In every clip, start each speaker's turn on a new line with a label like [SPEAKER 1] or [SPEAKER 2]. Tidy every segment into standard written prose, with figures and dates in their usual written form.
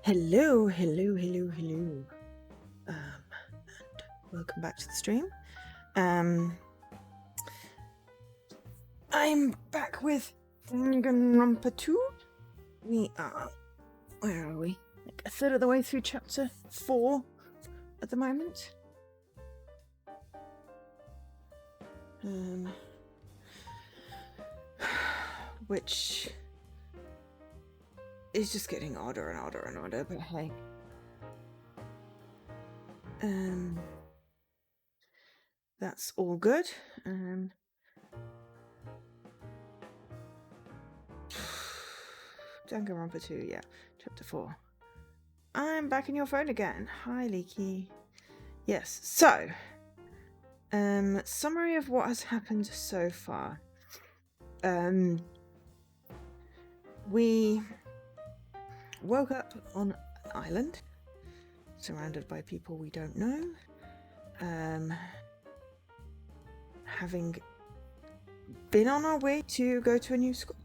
[SPEAKER 1] Hello. And welcome back to the stream. I'm back with Danganronpa 2. We are, where are we? Like a third of the way through chapter 4 at the moment. Which is just getting odder and odder, but hey. That's all good. Danganronpa 2, yeah, chapter 4. I'm back in your phone again. Hi, Leaky. Yes, so, summary of what has happened so far. We woke up on an island, surrounded by people we don't know, having been on our way to go to a new school,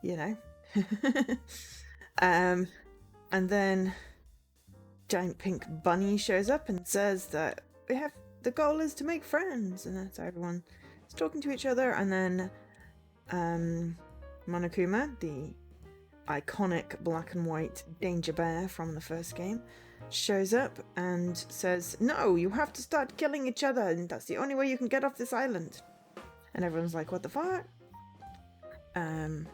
[SPEAKER 1] you know. And then giant pink bunny shows up and says that the goal is to make friends, and that's everyone is talking to each other. And then Monokuma, the iconic black and white danger bear from the first game, shows up and says, no, you have to start killing each other, and that's the only way you can get off this island. And everyone's like, what the fuck? And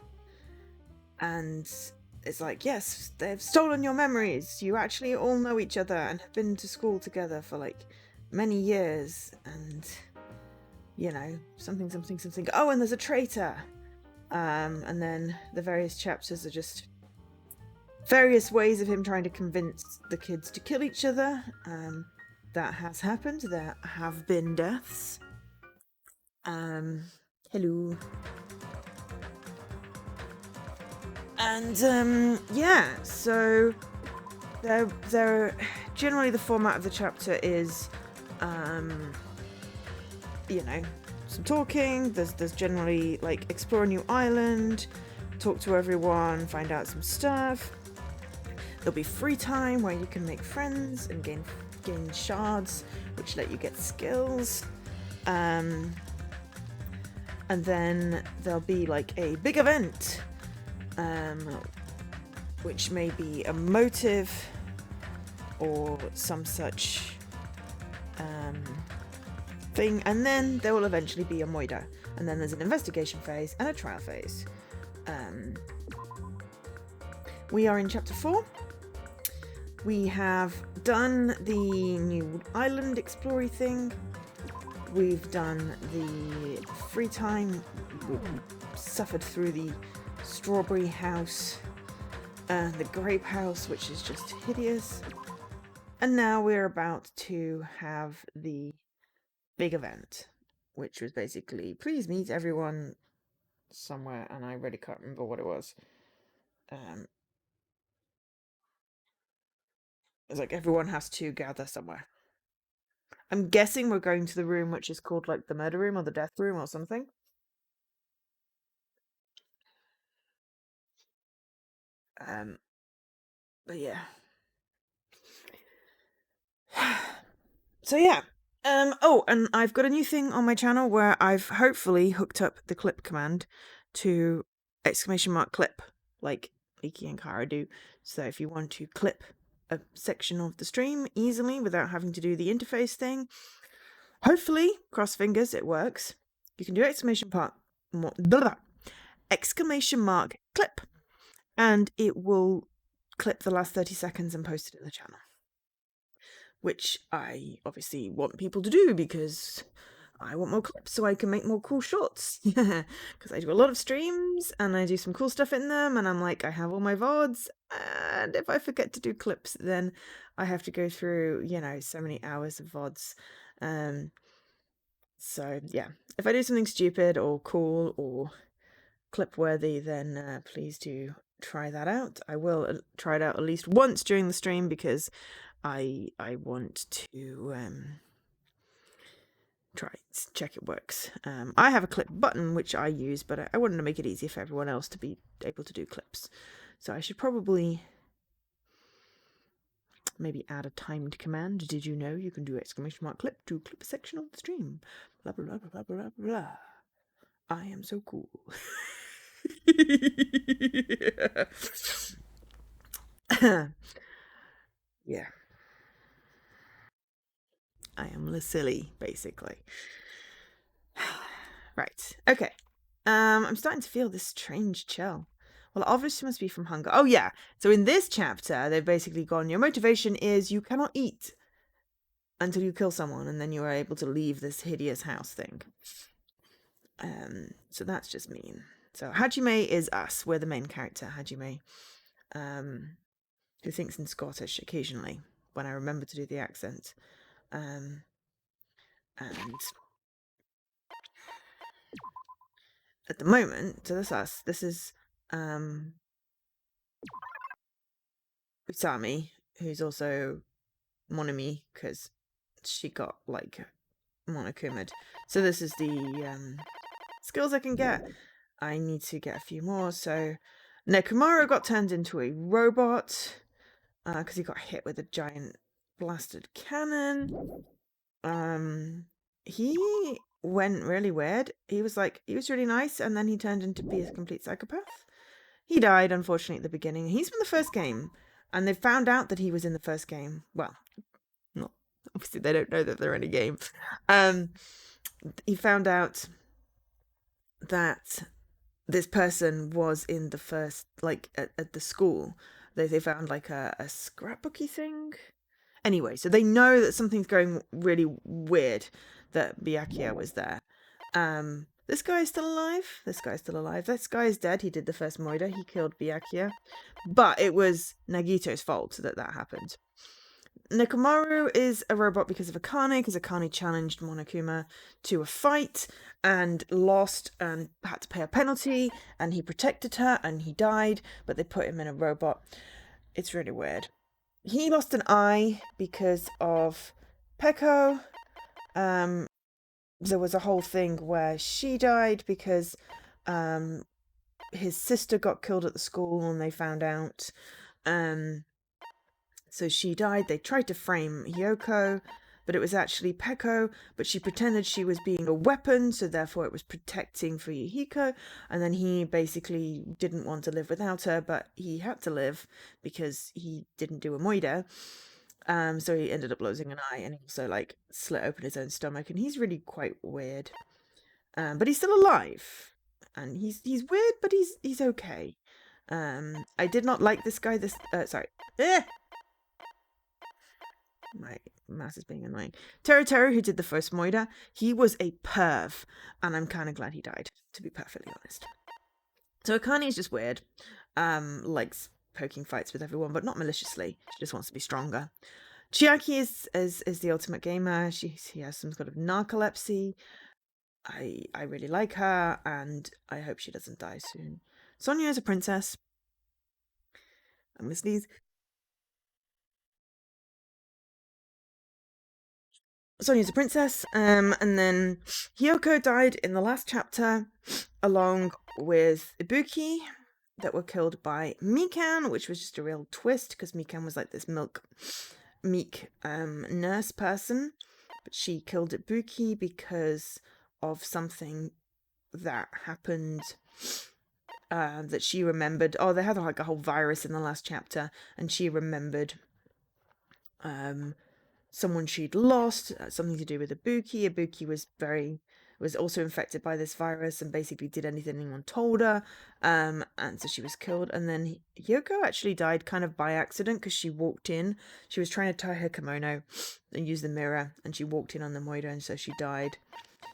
[SPEAKER 1] it's like, yes, they've stolen your memories. You actually all know each other and have been to school together for like many years, and you know, something. Oh, and there's a traitor. And then the various chapters are just various ways of him trying to convince the kids to kill each other. That has happened. There have been deaths. Hello. And yeah, so there generally the format of the chapter is you know, some talking. There's generally like explore a new island, talk to everyone, find out some stuff. There'll be free time where you can make friends and gain shards, which let you get skills. And then there'll be like a big event, which may be a motive or some such thing, and then there will eventually be a moida, and then there's an investigation phase and a trial phase. We are in chapter 4. We have done the new island exploring thing. We've done the free time. We suffered through the strawberry house, the grape house, which is just hideous. And now we're about to have the big event, which was basically, please meet everyone somewhere, and I really can't remember what it was. It's like everyone has to gather somewhere. I'm guessing we're going to the room which is called like the murder room or the death room or something. But yeah. So yeah. Oh, and I've got a new thing on my channel where I've hopefully hooked up the clip command to !clip, like Iki and Kara do. So if you want to clip a section of the stream easily without having to do the interface thing, hopefully, cross fingers, it works. You can do exclamation mark clip, and it will clip the last 30 seconds and post it in the channel. Which I obviously want people to do because I want more clips so I can make more cool shorts. Yeah, because I do a lot of streams and I do some cool stuff in them, and I'm like, I have all my VODs, and if I forget to do clips, then I have to go through, you know, so many hours of VODs. So yeah, if I do something stupid or cool or clip worthy, then please do try that out. I will try it out at least once during the stream because I want to check it works. I have a clip button which I use, but I wanted to make it easier for everyone else to be able to do clips. So I should probably Maybe add a timed command. Did you know you can do exclamation mark clip to clip a section of the stream? Blah, blah, blah, blah, blah, blah, blah. I am so cool. Yeah. I am silly, basically. Right. Okay. I'm starting to feel this strange chill. Well, obviously must be from hunger. Oh, yeah. So in this chapter, they've basically gone, your motivation is you cannot eat until you kill someone, and then you are able to leave this hideous house thing. So that's just mean. So Hajime is us. We're the main character, Hajime, who thinks in Scottish occasionally when I remember to do the accent. And at the moment, so that's us. This is Usami, who's also Monami, because she got like monokumed. So this is the skills I can get. I need to get a few more. So Nekomaru got turned into a robot because he got hit with a giant blasted cannon. He went really weird. He was really nice, and then he turned into be a complete psychopath. He died, unfortunately, at the beginning. He's from the first game, and they found out that he was in the first game. Well, not obviously they don't know that they're in a game. He found out that this person was in the first, like at the school. They found like a scrapbooky thing. Anyway, so they know that something's going really weird, that Byakuya was there. This guy is still alive. This guy is still alive. This guy is dead. He did the first Moida. He killed Byakuya. But it was Nagito's fault that happened. Nekomaru is a robot because of Akane, because Akane challenged Monokuma to a fight and lost and had to pay a penalty, and he protected her and he died, but they put him in a robot. It's really weird. He lost an eye because of Peko. There was a whole thing where she died because his sister got killed at the school and they found out. So she died. They tried to frame Hyoko, but it was actually Peko, but she pretended she was being a weapon, so therefore it was protecting for Yuhiko, and then he basically didn't want to live without her, but he had to live because he didn't do a moida. So he ended up losing an eye, and he also like slit open his own stomach, and he's really quite weird. But he's still alive, and he's weird, but he's okay. I did not like this guy. My mouse is being annoying. Teru, who did the first Moida, he was a perv, and I'm kind of glad he died, to be perfectly honest. So Akane is just weird, likes poking fights with everyone, but not maliciously. She just wants to be stronger. Chiaki is the ultimate gamer. She has some sort of narcolepsy. I really like her, and I hope she doesn't die soon. Sonia is a princess. I'm gonna sneeze. Sonia's a princess, and then Hyoko died in the last chapter, along with Ibuki, that were killed by Mikan, which was just a real twist, because Mikan was like this meek nurse person, but she killed Ibuki because of something that happened that she remembered. Oh, they had like a whole virus in the last chapter, and she remembered someone she'd lost, something to do with Ibuki. Ibuki was also infected by this virus and basically did anything anyone told her, and so she was killed. And then Yoko actually died kind of by accident because she walked in. She was trying to tie her kimono and use the mirror, and she walked in on the Moida, and so she died.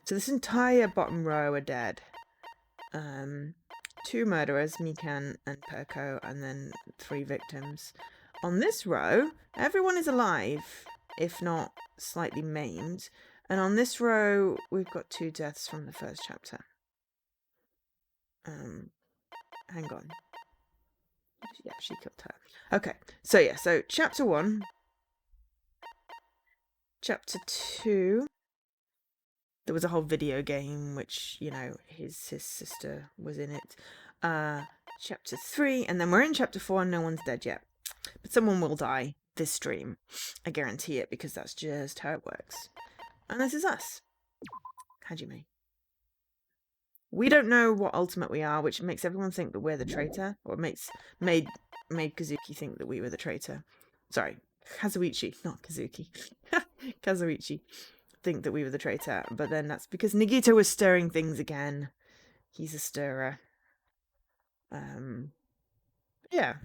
[SPEAKER 1] So this entire bottom row are dead. 2 murderers, Mikan and Perko, and then 3 victims. On this row, everyone is alive, if not slightly maimed. And on this row, we've got 2 deaths from the first chapter. Hang on. Yeah, she killed her. Okay, so chapter 1. Chapter 2. There was a whole video game, which, you know, his sister was in it. Chapter 3, and then we're in chapter 4 and no one's dead yet. But someone will die. this stream. I guarantee it, because that's just how it works. And this is us. Hajime. We don't know what ultimate we are, which makes everyone think that we're the traitor, or made Kazuki think that we were the traitor. Sorry, Kazuichi, not Kazuki. Kazuichi think that we were the traitor, but then that's because Nagito was stirring things again. He's a stirrer. Yeah.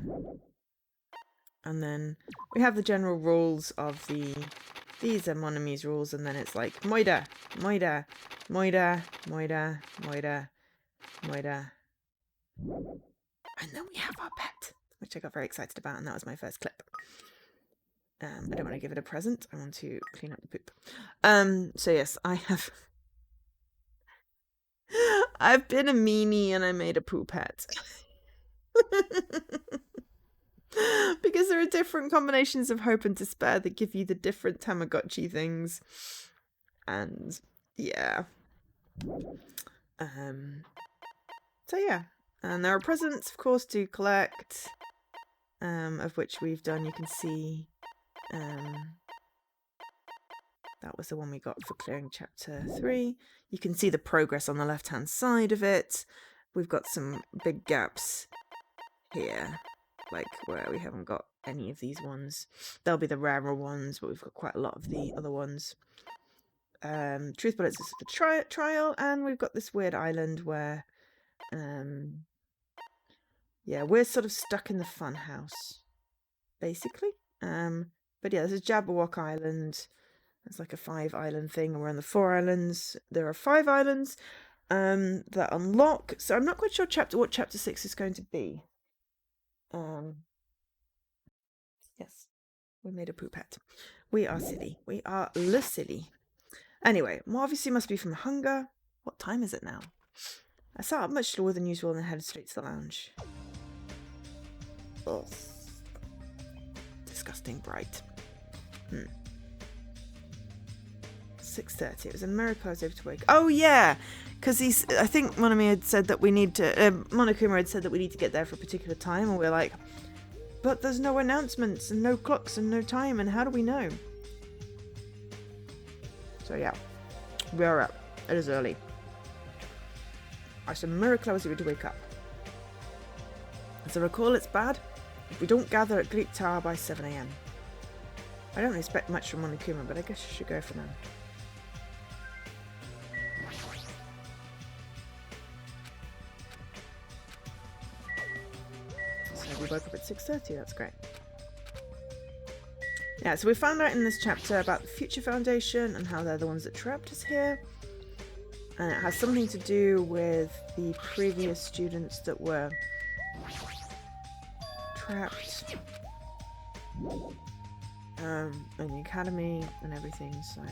[SPEAKER 1] And then we have the general rules of these are Monami's rules, and then it's like Moida, Moida, Moida, Moida, Moida, Moida. And then we have our pet, which I got very excited about, and that was my first clip. I don't want to give it a present. I want to clean up the poop. So yes, I've been a meanie and I made a poop pet. Because there are different combinations of hope and despair that give you the different Tamagotchi things. And yeah. So yeah. And there are presents, of course, to collect. Of which we've done, you can see. That was the one we got for clearing chapter 3. You can see the progress on the left-hand side of it. We've got some big gaps here, like where we haven't got any of these ones. They'll be the rarer ones, but we've got quite a lot of the other ones. Truth Bullets is the trial, and we've got this weird island where, yeah, we're sort of stuck in the fun house, basically. But yeah, this is Jabberwock Island. It's like a 5-island thing, and we're on the 4 islands. There are 5 islands that unlock. So I'm not quite sure what chapter 6 is going to be. Yes, we made a poopette. We are silly. We are le silly. Anyway, more obviously must be from hunger. What time is it now? I sat up much slower than usual and headed straight to the lounge. Ugh. Disgusting bright. 6:30. It was a miracle I was able to wake. Oh yeah, because I think Monami had said that we need to. Monokuma had said that we need to get there for a particular time, and we're like, but there's no announcements and no clocks and no time, and how do we know? So yeah, we are up. It is early. It's a miracle I was able to wake up. As I recall, it's bad if we don't gather at Great Tower by 7 a.m. I don't expect much from Monokuma, but I guess you should go for now. So we woke up at 6:30, that's great. Yeah, so we found out in this chapter about the Future Foundation and how they're the ones that trapped us here. And it has something to do with the previous students that were trapped in the academy and everything, so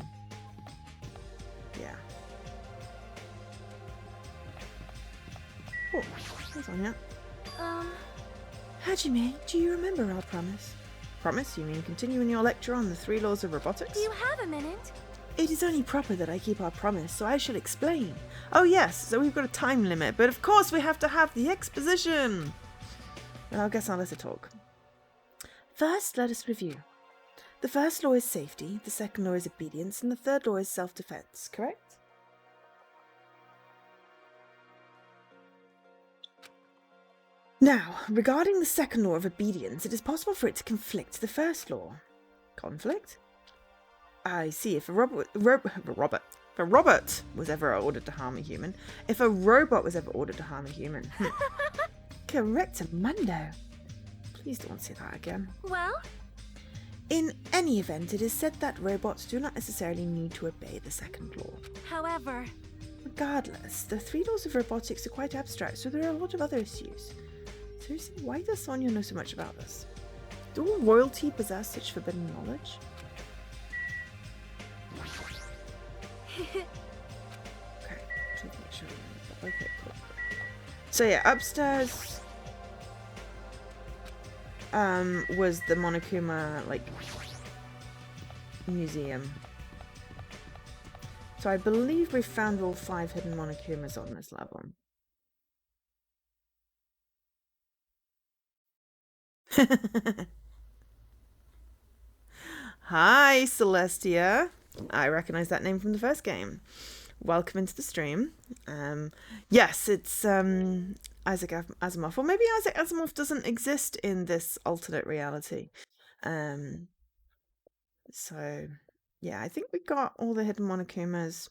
[SPEAKER 1] yeah. Oh, that's on yet. Hajime, do you remember our promise? Promise? You mean continuing your lecture on the 3 laws of robotics?
[SPEAKER 2] Do you have a minute?
[SPEAKER 1] It is only proper that I keep our promise, so I shall explain. Oh yes, so we've got a time limit, but of course we have to have the exposition. Well, I guess I'll let her talk. First, let us review. The first law is safety, the second law is obedience, and the third law is self-defense, correct? Now, regarding the second law of obedience, it is possible for it to conflict the first law. Conflict? I see. If a robot was ever ordered to harm a human, if a robot was ever ordered to harm a human. Correctamundo. Please don't say that again.
[SPEAKER 2] Well?
[SPEAKER 1] In any event, it is said that robots do not necessarily need to obey the second law.
[SPEAKER 2] However,
[SPEAKER 1] regardless, the 3 laws of robotics are quite abstract, so there are a lot of other issues. Seriously, why does Sonia know so much about this? Do all royalty possess such forbidden knowledge? Okay, okay, cool. So yeah, upstairs was the Monokuma like museum. So I believe we found all 5 hidden Monokumas on this level. Hi, Celestia. I recognize that name from the first game. Welcome into the stream. Yes, it's Isaac Asimov. Or maybe Isaac Asimov doesn't exist in this alternate reality. So, yeah, I think we got all the hidden Monokumas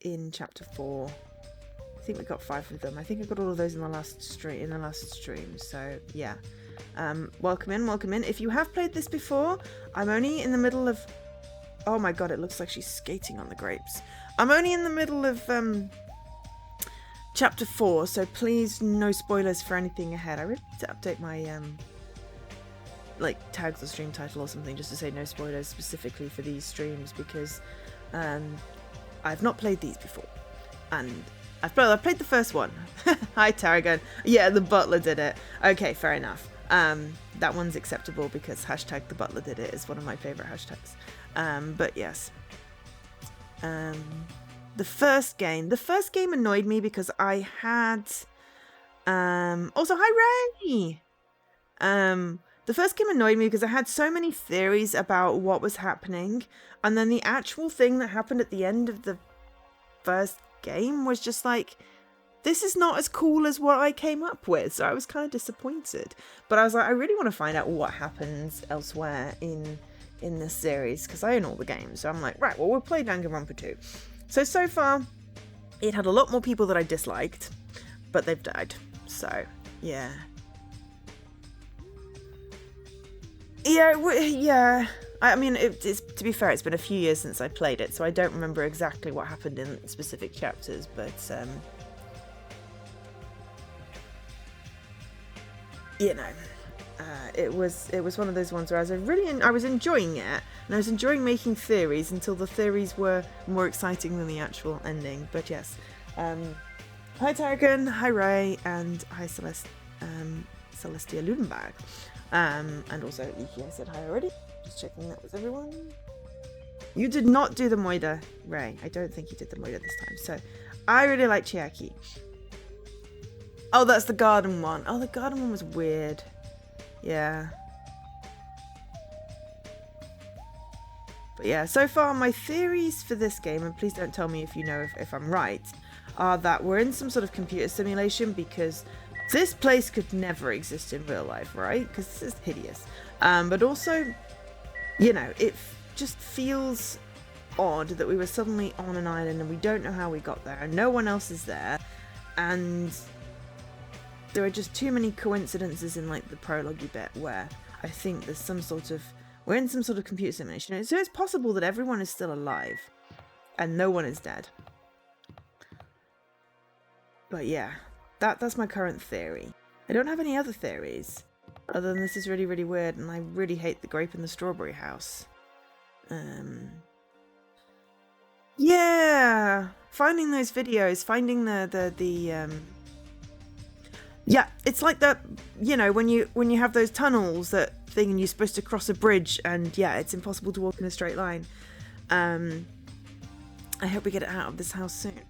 [SPEAKER 1] in chapter 4. I think we got 5 of them. I think I got all of those in the last stream. So, yeah. Welcome in. If you have played this before, I'm only in the middle of... Oh my god, it looks like she's skating on the grapes. I'm only in the middle of chapter 4, so please no spoilers for anything ahead. I really need to update my like tag the stream title or something just to say no spoilers specifically for these streams, because I've not played these before, and I've played the first one. Hi Tarragon. Yeah, the butler did it. Okay, fair enough. That one's acceptable because hashtag the butler did it is one of my favorite hashtags. But yes, the first game annoyed me because I had also hi Ray. The first game annoyed me because I had so many theories about what was happening, and then the actual thing that happened at the end of the first game was just like, this is not as cool as what I came up with. So I was kind of disappointed, but I was like, I really want to find out what happens elsewhere in this series because I own all the games. So I'm like, right, well, we'll play Danganronpa 2. So far it had a lot more people that I disliked, but they've died. So yeah. Yeah. I mean, it's to be fair, it's been a few years since I played it, so I don't remember exactly what happened in specific chapters, but you know, it was one of those ones where I was enjoying it, and I was enjoying making theories until the theories were more exciting than the actual ending. But yes, hi Tarragon, hi Ray, and hi Celestia Ludenberg. And also Iki, I said hi already. Just checking that was everyone. You did not do the Moida, Ray. I don't think you did the Moida this time. So I really like Chiaki. Oh, that's the garden one. Oh, the garden one was weird. Yeah. But yeah, so far my theories for this game, and please don't tell me if you know if I'm right, are that we're in some sort of computer simulation because this place could never exist in real life, right? Because this is hideous. But also, you know, it just feels odd that we were suddenly on an island and we don't know how we got there and no one else is there. And there are just too many coincidences in like the prologue bit where I think there's we're in some sort of computer simulation. So it's possible that everyone is still alive and no one is dead. But yeah. That's my current theory. I don't have any other theories other than this is really, really weird and I really hate the grape in the strawberry house. Yeah, finding those videos, finding yeah, it's like that, you know, when you have those tunnels, that thing, and you're supposed to cross a bridge and yeah, it's impossible to walk in a straight line. I hope we get it out of this house soon.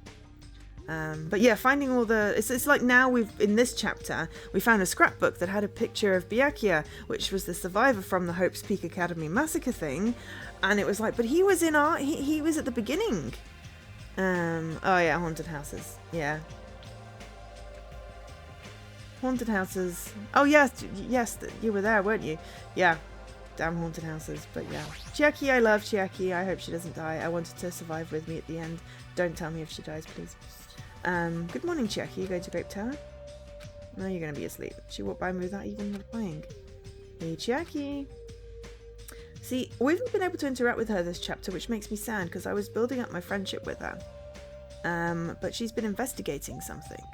[SPEAKER 1] But yeah, finding all the... It's like now in this chapter, we found a scrapbook that had a picture of Byakuya, which was the survivor from the Hope's Peak Academy massacre thing. And it was like, but he was in art, he was at the beginning. Oh yeah, haunted houses. Yeah. Haunted houses. Oh yes, you were there, weren't you? Yeah. Damn haunted houses, but yeah. Chiaki, I love Chiaki. I hope she doesn't die. I want her to survive with me at the end. Don't tell me if she dies, please. Good morning, Chiaki. You going to Grape Tower? No, you're going to be asleep. She walked by me without even replying. Hey, Chiaki. See, we haven't been able to interact with her this chapter, which makes me sad because I was building up my friendship with her. But she's been investigating something.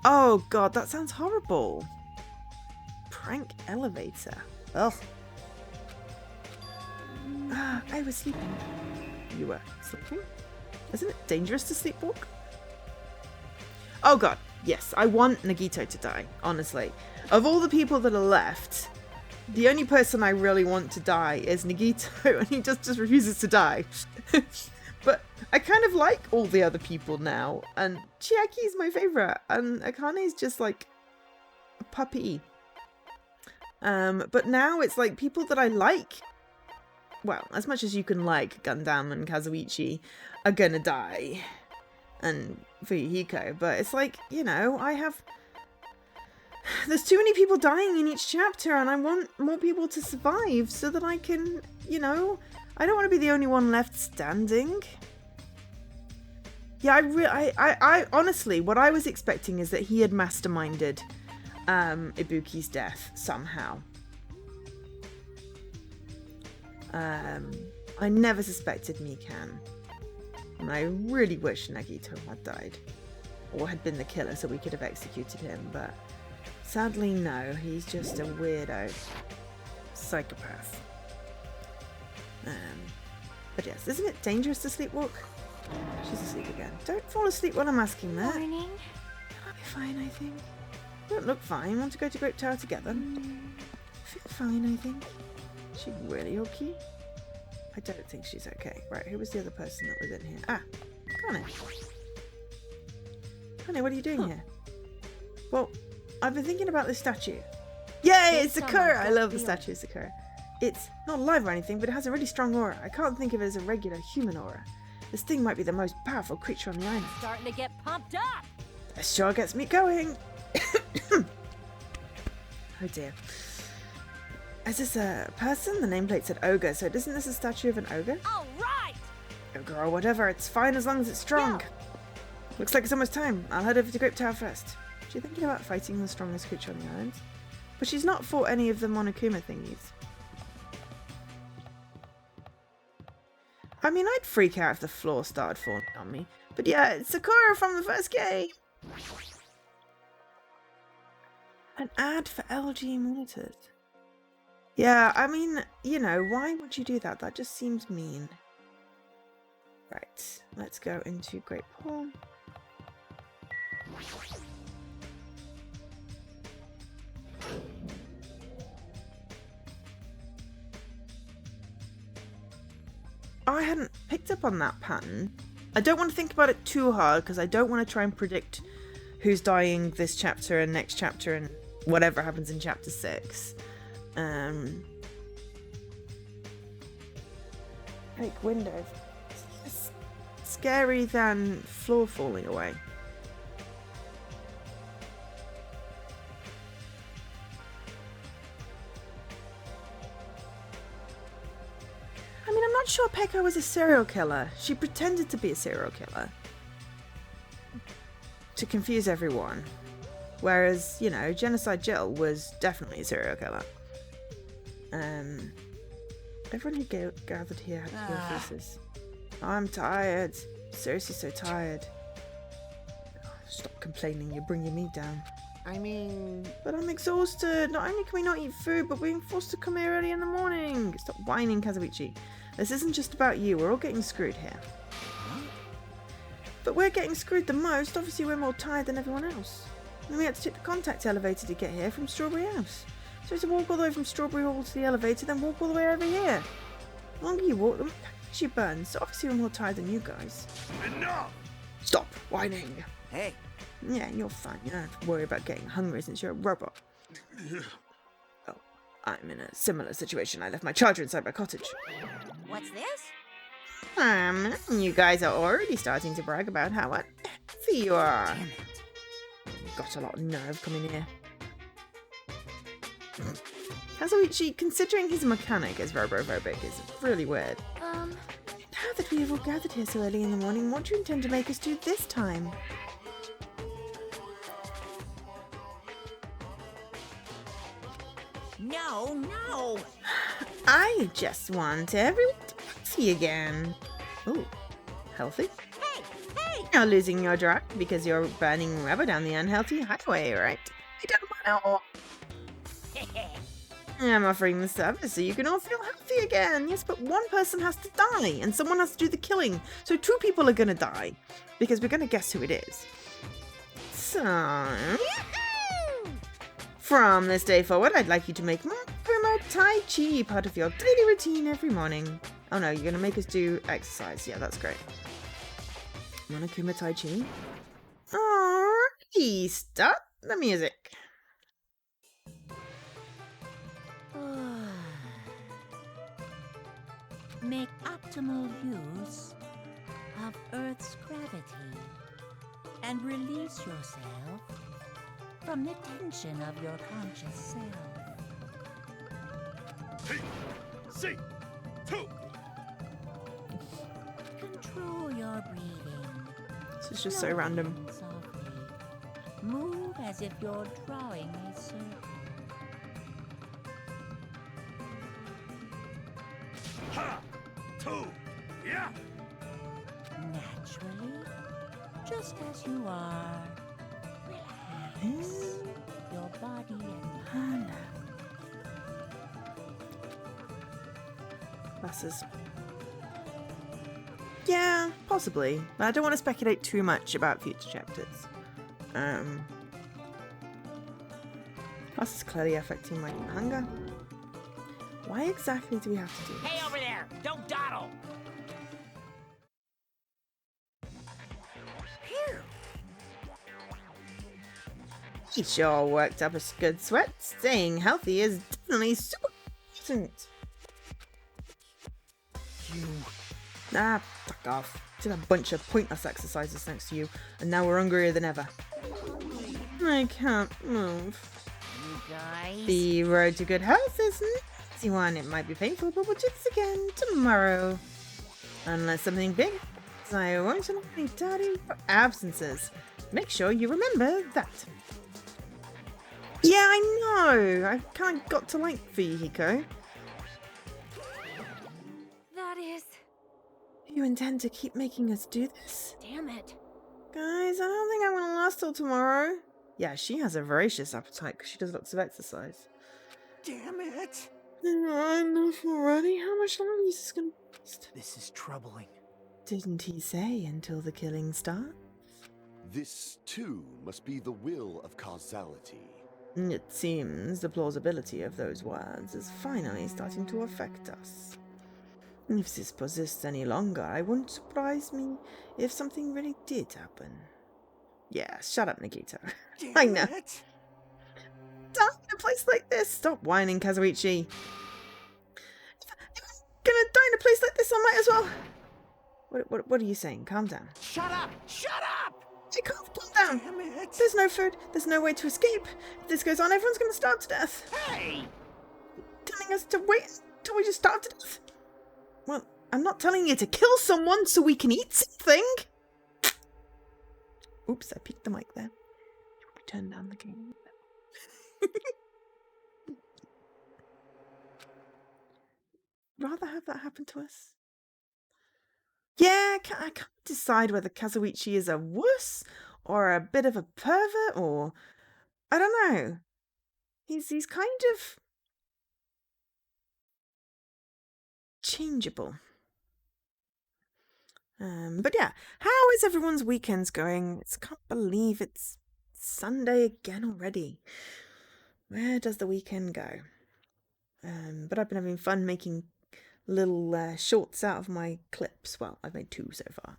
[SPEAKER 1] Oh god, that sounds horrible. Prank elevator. Ugh. I was sleeping. You were sleeping? Isn't it dangerous to sleepwalk? Oh god, yes, I want Nagito to die, honestly. Of all the people that are left, the only person I really want to die is Nagito, and he just refuses to die. But I kind of like all the other people now, and Chiaki's my favourite, and Akane's just like a puppy. But now it's like people that I like, well, as much as you can like Gundam and Kazuichi, are gonna die. And Fuyuhiko, but it's like, you know, there's too many people dying in each chapter, and I want more people to survive so that I can, you know, I don't want to be the only one left standing. Yeah, I honestly, what I was expecting is that he had masterminded Ibuki's death somehow. I never suspected Mikan. And I really wish Nagito had died. Or had been the killer so we could have executed him, but sadly no, he's just a weirdo. Psychopath. But yes, isn't it dangerous to sleepwalk? She's asleep again. Don't fall asleep while I'm asking that.
[SPEAKER 2] Morning.
[SPEAKER 1] I'll be fine, I think. You don't look fine. Want to go to Grape Tower together? Feel fine, I think. Is she really okay? I don't think she's okay. Right, who was the other person that was in here? Ah, Kane. Kane, what are you doing here? Well, I've been thinking about this statue. Yay, it's Sakura! I love the statue of Sakura. It's not alive or anything, but it has a really strong aura. I can't think of it as a regular human aura. This thing might be the most powerful creature on the island.
[SPEAKER 2] Starting to get pumped up.
[SPEAKER 1] This sure gets me going. Oh dear. Is this a person? The nameplate said ogre, so isn't this a statue of an ogre?
[SPEAKER 2] All right.
[SPEAKER 1] Ogre or whatever, it's fine as long as it's strong.
[SPEAKER 2] Go.
[SPEAKER 1] Looks like it's almost time. I'll head over to Grape Tower first. She's thinking about fighting the strongest creature on the island. But she's not fought any of the Monokuma thingies. I mean, I'd freak out if the floor started falling on me. But yeah, it's Sakura from the first game. An ad for LG monitors. Yeah, I mean, you know, why would you do that? That just seems mean. Right, let's go into Great Hall. I hadn't picked up on that pattern. I don't want to think about it too hard because I don't want to try and predict who's dying this chapter and next chapter and whatever happens in chapter 6. Like windows. It's scary than floor falling away. I mean, I'm not sure Pekka was a serial killer. She pretended to be a serial killer. To confuse everyone. Whereas, you know, Genocide Jill was definitely a serial killer. Everyone who gathered here had pure faces. I'm tired. Seriously so tired. Oh, stop complaining, you're bringing me down.
[SPEAKER 3] I mean...
[SPEAKER 1] But I'm exhausted. Not only can we not eat food, but we're being forced to come here early in the morning. Stop whining, Kazuichi. This isn't just about you. We're all getting screwed here. But we're getting screwed the most. Obviously, we're more tired than everyone else. And we had to take the contact elevator to get here from Strawberry House. So we had to walk all the way from Strawberry Hall to the elevator, then walk all the way over here. The longer you walk, the more calories you burn. So obviously we're more tired than you guys.
[SPEAKER 3] Enough!
[SPEAKER 1] Stop whining.
[SPEAKER 3] Hey.
[SPEAKER 1] Yeah, you're fine. You don't have to worry about getting hungry since you're a robot. Oh, I'm in a similar situation. I left my charger inside my cottage.
[SPEAKER 2] What's this?
[SPEAKER 1] You guys are already starting to brag about how unhealthy you are.
[SPEAKER 3] Damn it.
[SPEAKER 1] Got a lot of nerve coming here. Kazuichi, considering his mechanic as robophobic, is really weird. Now that we have all gathered here so early in the morning, what do you intend to make us do this time?
[SPEAKER 3] No!
[SPEAKER 1] I just want everyone to be healthy again. Ooh, healthy?
[SPEAKER 2] Hey!
[SPEAKER 1] You're losing your drive because you're burning rubber down the unhealthy highway, right? I don't want to all. I'm offering the service so you can all feel healthy again. Yes, but one person has to die and someone has to do the killing. So 2 people are going to die because we're going to guess who it is. So, from this day forward, I'd like you to make Monokuma Tai Chi part of your daily routine every morning. Oh no, you're going to make us do exercise. Yeah, that's great. Monokuma Tai Chi. Alrighty, start the music.
[SPEAKER 2] Make optimal use of Earth's gravity and release yourself from the tension of your conscious self.
[SPEAKER 3] Hey, see, two.
[SPEAKER 2] Control your breathing.
[SPEAKER 1] This is just so random.
[SPEAKER 2] Softly. Move as if you're drawing a circle.
[SPEAKER 3] Ha, two. Yeah.
[SPEAKER 2] Naturally, just as you are. Relax your body and mind.
[SPEAKER 1] Glasses. Yeah, possibly. But I don't want to speculate too much about future chapters. Plus, it's clearly affecting my hunger. Why exactly do we have to do this?
[SPEAKER 4] Hey, over there! Don't dawdle!
[SPEAKER 1] He sure worked up a good sweat. Staying healthy is definitely super important. Ah, fuck off. Did a bunch of pointless exercises thanks to you, and now we're hungrier than ever. I can't move.
[SPEAKER 2] You guys.
[SPEAKER 1] The road to good health is an easy one. It might be painful, but we'll do this again tomorrow. Unless something big, I won't be daddy for absences. Make sure you remember that. Yeah, I know. I kind of got to like Fuyuhiko.
[SPEAKER 2] That is.
[SPEAKER 1] You intend to keep making us do this?
[SPEAKER 2] Damn it.
[SPEAKER 1] Guys, I don't think I'm going to last till tomorrow. Yeah, she has a voracious appetite because she does lots of exercise.
[SPEAKER 3] Damn it.
[SPEAKER 1] Enough already? How much longer is this going to last?
[SPEAKER 3] This is troubling.
[SPEAKER 1] Didn't he say until the killing starts?
[SPEAKER 5] This, too, must be the will of causality.
[SPEAKER 1] It seems the plausibility of those words is finally starting to affect us. If this persists any longer, I wouldn't surprise me if something really did happen. Yeah, shut up, Nagito.
[SPEAKER 3] Damn
[SPEAKER 1] I know.
[SPEAKER 3] it.
[SPEAKER 1] Die in a place like this! Stop whining, Kazuichi. If I'm gonna die in a place like this, I might as well. What are you saying? Calm down.
[SPEAKER 3] Shut up. Shut up.
[SPEAKER 1] I can't calm down.
[SPEAKER 3] Damn it.
[SPEAKER 1] There's no food. There's no way to escape. If this goes on, everyone's gonna starve to death.
[SPEAKER 3] Hey.
[SPEAKER 1] Telling us to wait until we just starve to death? Well, I'm not telling you to kill someone so we can eat something. Oops, I picked the mic there. Turn down the game. Rather have that happen to us. Yeah, I can't decide whether Kazuichi is a wuss or a bit of a pervert or I don't know. He's kind of changeable. But yeah, how is everyone's weekends going? I can't believe it's Sunday again already. Where does the weekend go? But I've been having fun making little shorts out of my clips. Well, I've made 2 so far.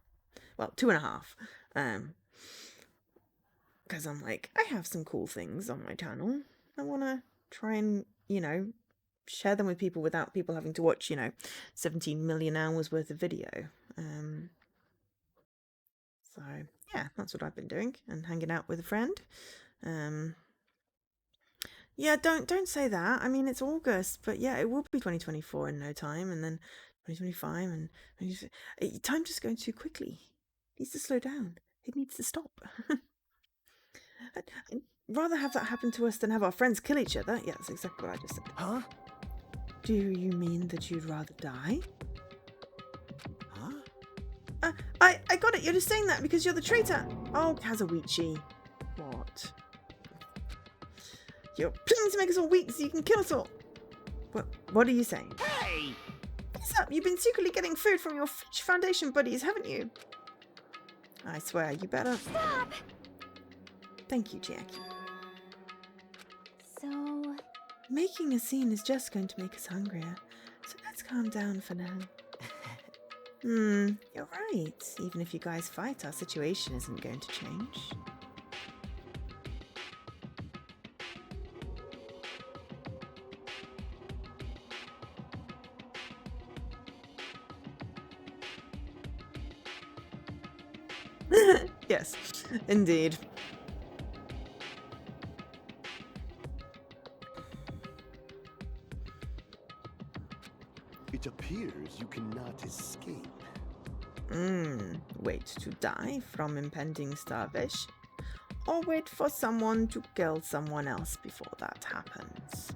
[SPEAKER 1] Well, 2.5. Because I'm like, I have some cool things on my channel. I want to try and, share them with people without people having to watch, 17 million hours worth of video. So, yeah, that's what I've been doing. And hanging out with a friend. Yeah, don't say that. I mean, it's August, but yeah, it will be 2024 in no time, and then 2025, and time just going too quickly. It needs to slow down. It needs to stop. I'd rather have that happen to us than have our friends kill each other. Yeah, that's exactly what I just said.
[SPEAKER 3] Huh?
[SPEAKER 1] Do you mean that you'd rather die?
[SPEAKER 3] Huh?
[SPEAKER 1] I got it. You're just saying that because you're the traitor. Oh, Kazuichi. What? You're planning to make us all weak so you can kill us all. What are you saying?
[SPEAKER 3] Hey!
[SPEAKER 1] What's up? You've been secretly getting food from your Foundation buddies, haven't you? I swear, you better.
[SPEAKER 2] Stop!
[SPEAKER 1] Thank you, Jackie.
[SPEAKER 2] So,
[SPEAKER 1] Making a scene is just going to make us hungrier, so let's calm down for now. You're right. Even if you guys fight, our situation isn't going to change. Yes, indeed.
[SPEAKER 5] It appears you cannot escape.
[SPEAKER 1] Wait to die from impending starvation, or wait for someone to kill someone else before that happens.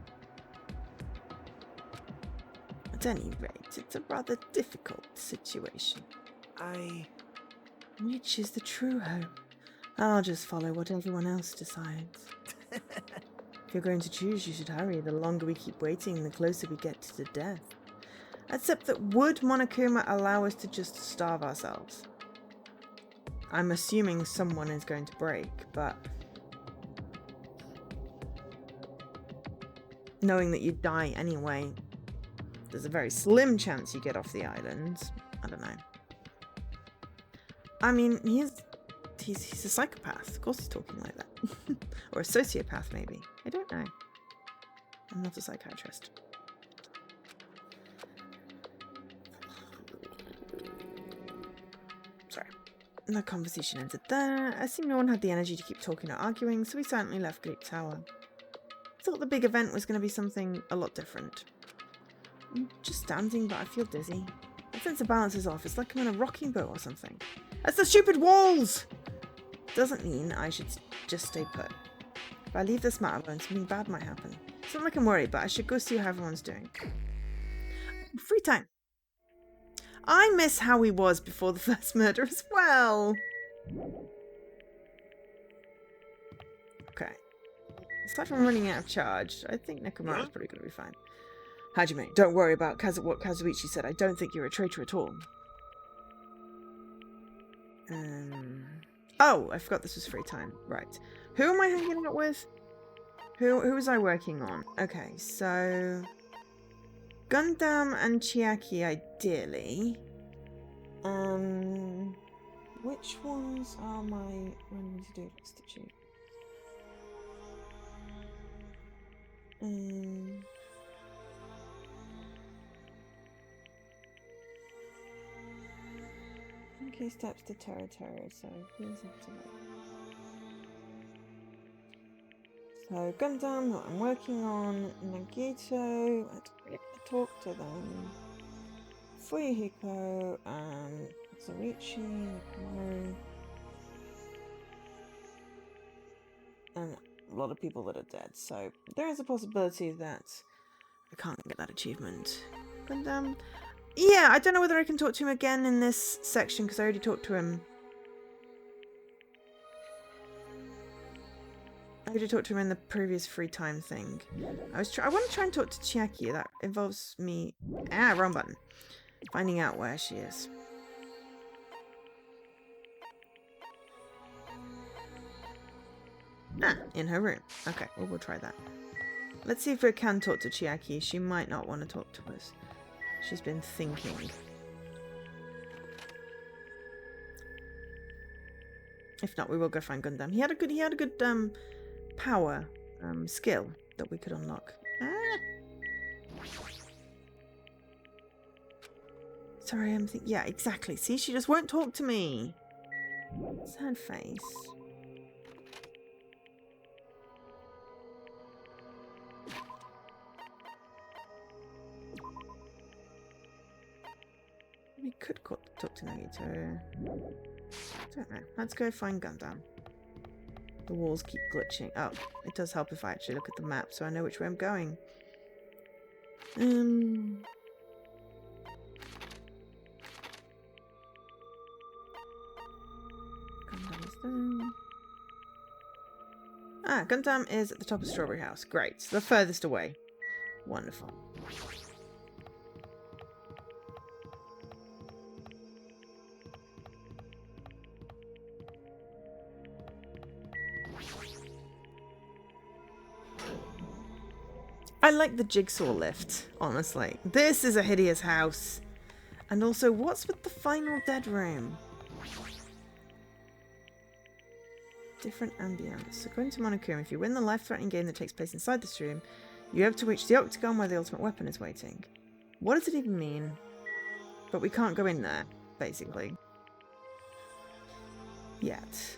[SPEAKER 1] At any rate, it's a rather difficult situation. Which is the true hope? I'll just follow what everyone else decides. If you're going to choose, you should hurry. The longer we keep waiting, the closer we get to death. Except that would Monokuma allow us to just starve ourselves? I'm assuming someone is going to break, but knowing that you die anyway, there's a very slim chance you get off the island. I don't know. I mean, he's a psychopath. Of course he's talking like that. Or a sociopath, maybe. I don't know. I'm not a psychiatrist. Sorry. The conversation ended there. I assume no one had the energy to keep talking or arguing, so we silently left Great Tower. I thought the big event was going to be something a lot different. I'm just standing, but I feel dizzy. My sense of balance is off. It's like I'm in a rocking boat or something. That's the stupid walls! Doesn't mean I should just stay put. If I leave this matter alone, something bad might happen. It's not like I'm worried, but I should go see how everyone's doing. Free time. I miss how he was before the first murder as well. Okay. Aside from running out of charge, I think Nekomura's probably going to be fine. Hajime, don't worry about what Kazuichi said. I don't think you're a traitor at all. Oh, I forgot this was free time. Right. Who am I hanging out with? Who was I working on? Okay, so Gundam and Chiaki ideally. Which ones are my random to-do list to choose? Okay, steps to territory, so here's up to me. So Gundam, what I'm working on, Nagito, I have to talk to them. Fuyuhiko, Zoichi, Nakamori, and a lot of people that are dead, so there is a possibility that I can't get that achievement. Gundam. Yeah, I don't know whether I can talk to him again in this section because I already talked to him. I already talked to him in the previous free time thing. I want to try and talk to Chiaki. That involves me. Wrong button. Finding out where she is. In her room. Okay, well, we'll try that. Let's see if we can talk to Chiaki. She might not want to talk to us. She's been thinking. If not, we will go find Gundam. He had a good power skill that we could unlock. Sorry, I'm thinking. Yeah, exactly. See, she just won't talk to me. Sad face. We could talk to Nagito. Don't know. Let's go find Gundam. The walls keep glitching. Oh, it does help if I actually look at the map so I know which way I'm going. Gundam is there. Gundam is at the top of Strawberry House. Great. The furthest away. Wonderful. I like the jigsaw lift, honestly. This is a hideous house. And also, what's with the final dead room? Different ambience. According to Monokuma, if you win the life-threatening game that takes place inside this room, you have to reach the octagon where the ultimate weapon is waiting. What does it even mean? But we can't go in there, basically. yet.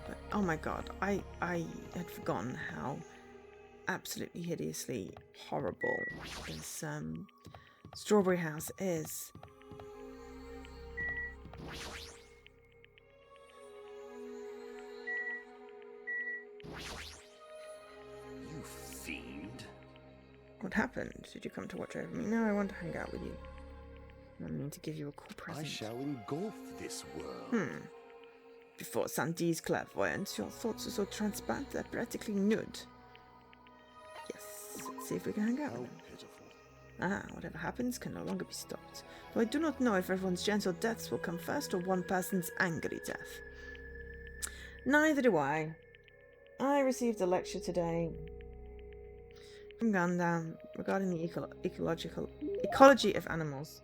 [SPEAKER 1] But, oh my god, I had forgotten how absolutely hideously horrible this strawberry house is.
[SPEAKER 5] You fiend.
[SPEAKER 1] What happened? Did you come to watch over me? No, I want to hang out with you. I mean to give you a cool present.
[SPEAKER 5] I shall engulf this world.
[SPEAKER 1] Before Sandy's clairvoyance, your thoughts are so transparent they're practically nude. Yes, let's see if we can hang out
[SPEAKER 5] How
[SPEAKER 1] with them.
[SPEAKER 5] pitiful.
[SPEAKER 1] Whatever happens can no longer be stopped. Though I do not know if everyone's gentle deaths will come first or one person's angry death. Neither do I. I received a lecture today from Gundam regarding the ecology of animals.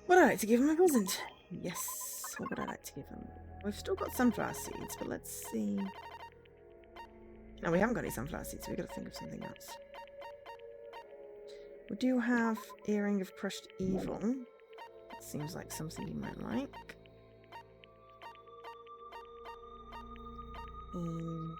[SPEAKER 1] Would I like to give him a present? Yes. What would I like to give him? We've still got sunflower seeds, but let's see. No, we haven't got any sunflower seeds, so we've got to think of something else. We do have Earring of Crushed Evil. That seems like something you might like. Ooh.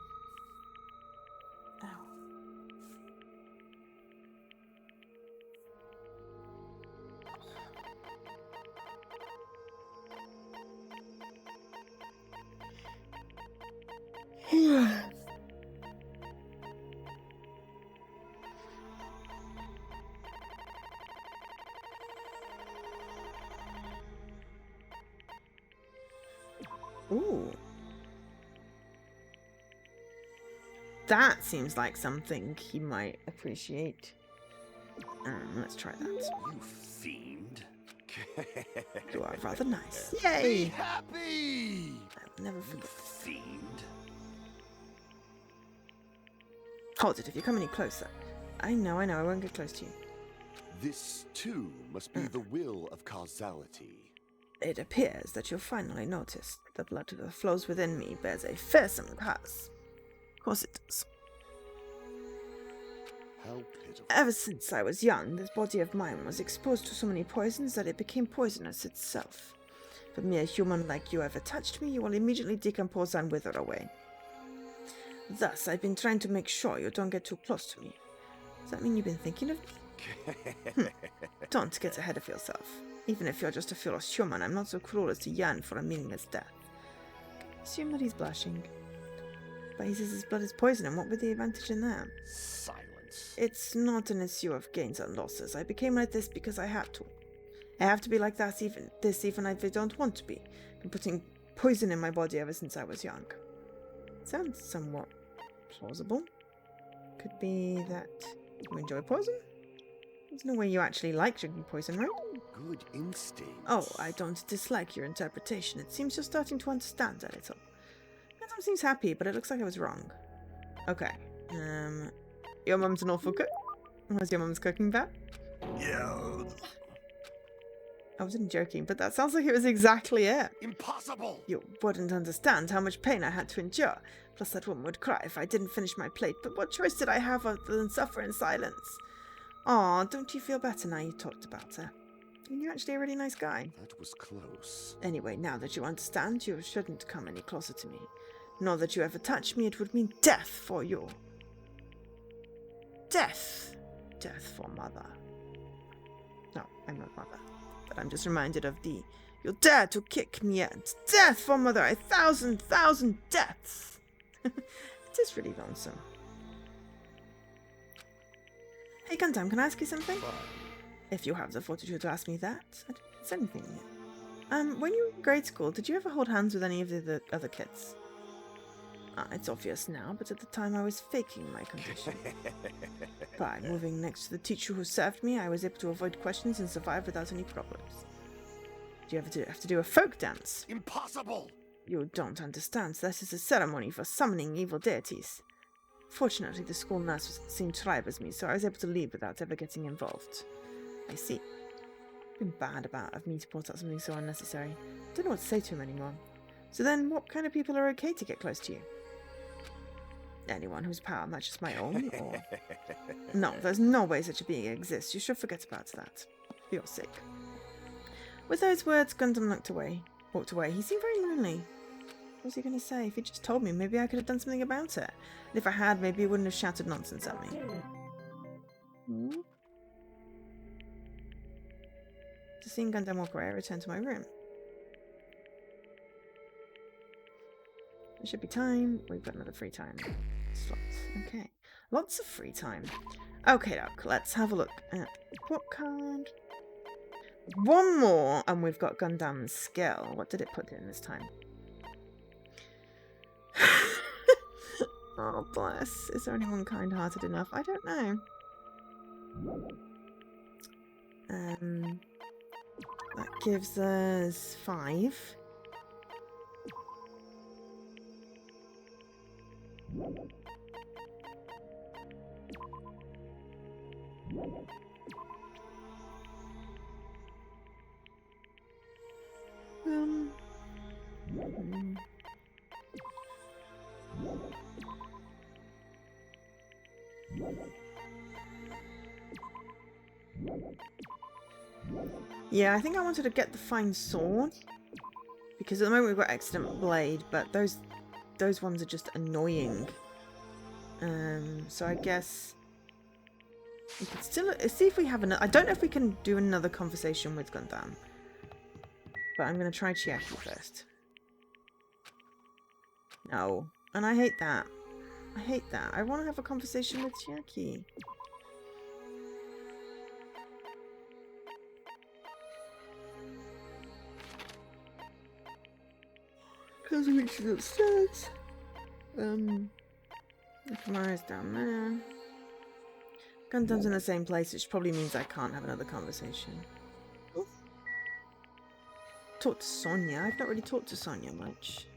[SPEAKER 1] That seems like something he might appreciate. Let's try that.
[SPEAKER 5] You fiend.
[SPEAKER 1] You are rather nice.
[SPEAKER 5] Be
[SPEAKER 1] Yay!
[SPEAKER 5] happy!
[SPEAKER 1] I'll never
[SPEAKER 5] You
[SPEAKER 1] forget.
[SPEAKER 5] fiend.
[SPEAKER 1] Hold it if you come any closer. I know, I won't get close to you.
[SPEAKER 5] This, too, must be the will of causality.
[SPEAKER 1] It appears that you've finally noticed the blood that flows within me bears a fearsome curse. Of course it does.
[SPEAKER 5] How pitiful.
[SPEAKER 1] Ever since I was young, this body of mine was exposed to so many poisons that it became poisonous itself. If a mere human like you ever touched me, you will immediately decompose and wither away. Thus, I've been trying to make sure you don't get too close to me. Does that mean you've been thinking of me? Don't get ahead of yourself. Even if you're just a fearless human, I'm not so cruel as to yearn for a meaningless death. Assume that he's blushing. But he says his blood is poison, and what would the advantage in that?
[SPEAKER 5] Silence.
[SPEAKER 1] It's not an issue of gains and losses. I became like this because I had to. I have to be like that even if I don't want to be. I've been putting poison in my body ever since I was young. Sounds somewhat plausible. Could be that you enjoy poison? There's no way you actually like drinking poison, right?
[SPEAKER 5] Good instinct.
[SPEAKER 1] Oh, I don't dislike your interpretation. It seems you're starting to understand a little. Gundam seems happy, but it looks like I was wrong. Okay. Your mum's an awful cook? Was your mum's cooking bad?
[SPEAKER 5] Yeah.
[SPEAKER 1] I wasn't joking, but that sounds like it was exactly it.
[SPEAKER 5] Impossible!
[SPEAKER 1] You wouldn't understand how much pain I had to endure. Plus that woman would cry if I didn't finish my plate, but what choice did I have other than suffer in silence? Aw, don't you feel better now you talked about her? You're actually a really nice guy.
[SPEAKER 5] That was close.
[SPEAKER 1] Anyway, now that you understand, you shouldn't come any closer to me. Nor that you ever touch me, it would mean death for you. Death. Death for Mother. No, I'm not Mother. But I'm just reminded of the, you'll dare to kick me out. Death for Mother, 1,000 deaths. It is really lonesome. Hey, Gundam, can I ask you something?
[SPEAKER 5] Fine.
[SPEAKER 1] If you have the fortitude to ask me that. I didn't say anything yet. When you were in grade school, did you ever hold hands with any of the other kids? It's obvious now, but at the time I was faking my condition. By moving next to the teacher who served me, I was able to avoid questions and survive without any problems. Do you ever have to do a folk dance?
[SPEAKER 5] Impossible!
[SPEAKER 1] You don't understand. This is a ceremony for summoning evil deities. Fortunately, the school nurse was the same tribe as me, so I was able to leave without ever getting involved. I see. Been bad of me to point out something so unnecessary. Don't know what to say to him anymore. So then, what kind of people are okay to get close to you? Anyone whose power matches my own, or... No, there's no way such a being exists. You should forget about that. For your sake. With those words, Gundam walked away. He seemed very lonely. What was he going to say? If he just told me, maybe I could have done something about it. And if I had, maybe he wouldn't have shouted nonsense at me. To seeing Gundam walk away, I returned to my room. There should be time. We've got another free time slot. Okay. Lots of free time. Okay, look. Let's have a look at what card. One more, and we've got Gundam's skill. What did it put in this time? Oh, bless. Is there anyone kind-hearted enough? I don't know. That gives us 5. Yeah, I think I wanted to get the fine sword because at the moment we've got accident blade, but those ones are just annoying. So I guess we could still see if we have another. I don't know if we can do another conversation with Gundam, but I'm going to try Chiaki first. No, and I hate that. I hate that. I want to have a conversation with Chiaki. Because we reached the upstairs. Kamara's down there. Gundam's in the same place, which probably means I can't have another conversation. Ooh. Talk to Sonia. I've not really talked to Sonia much.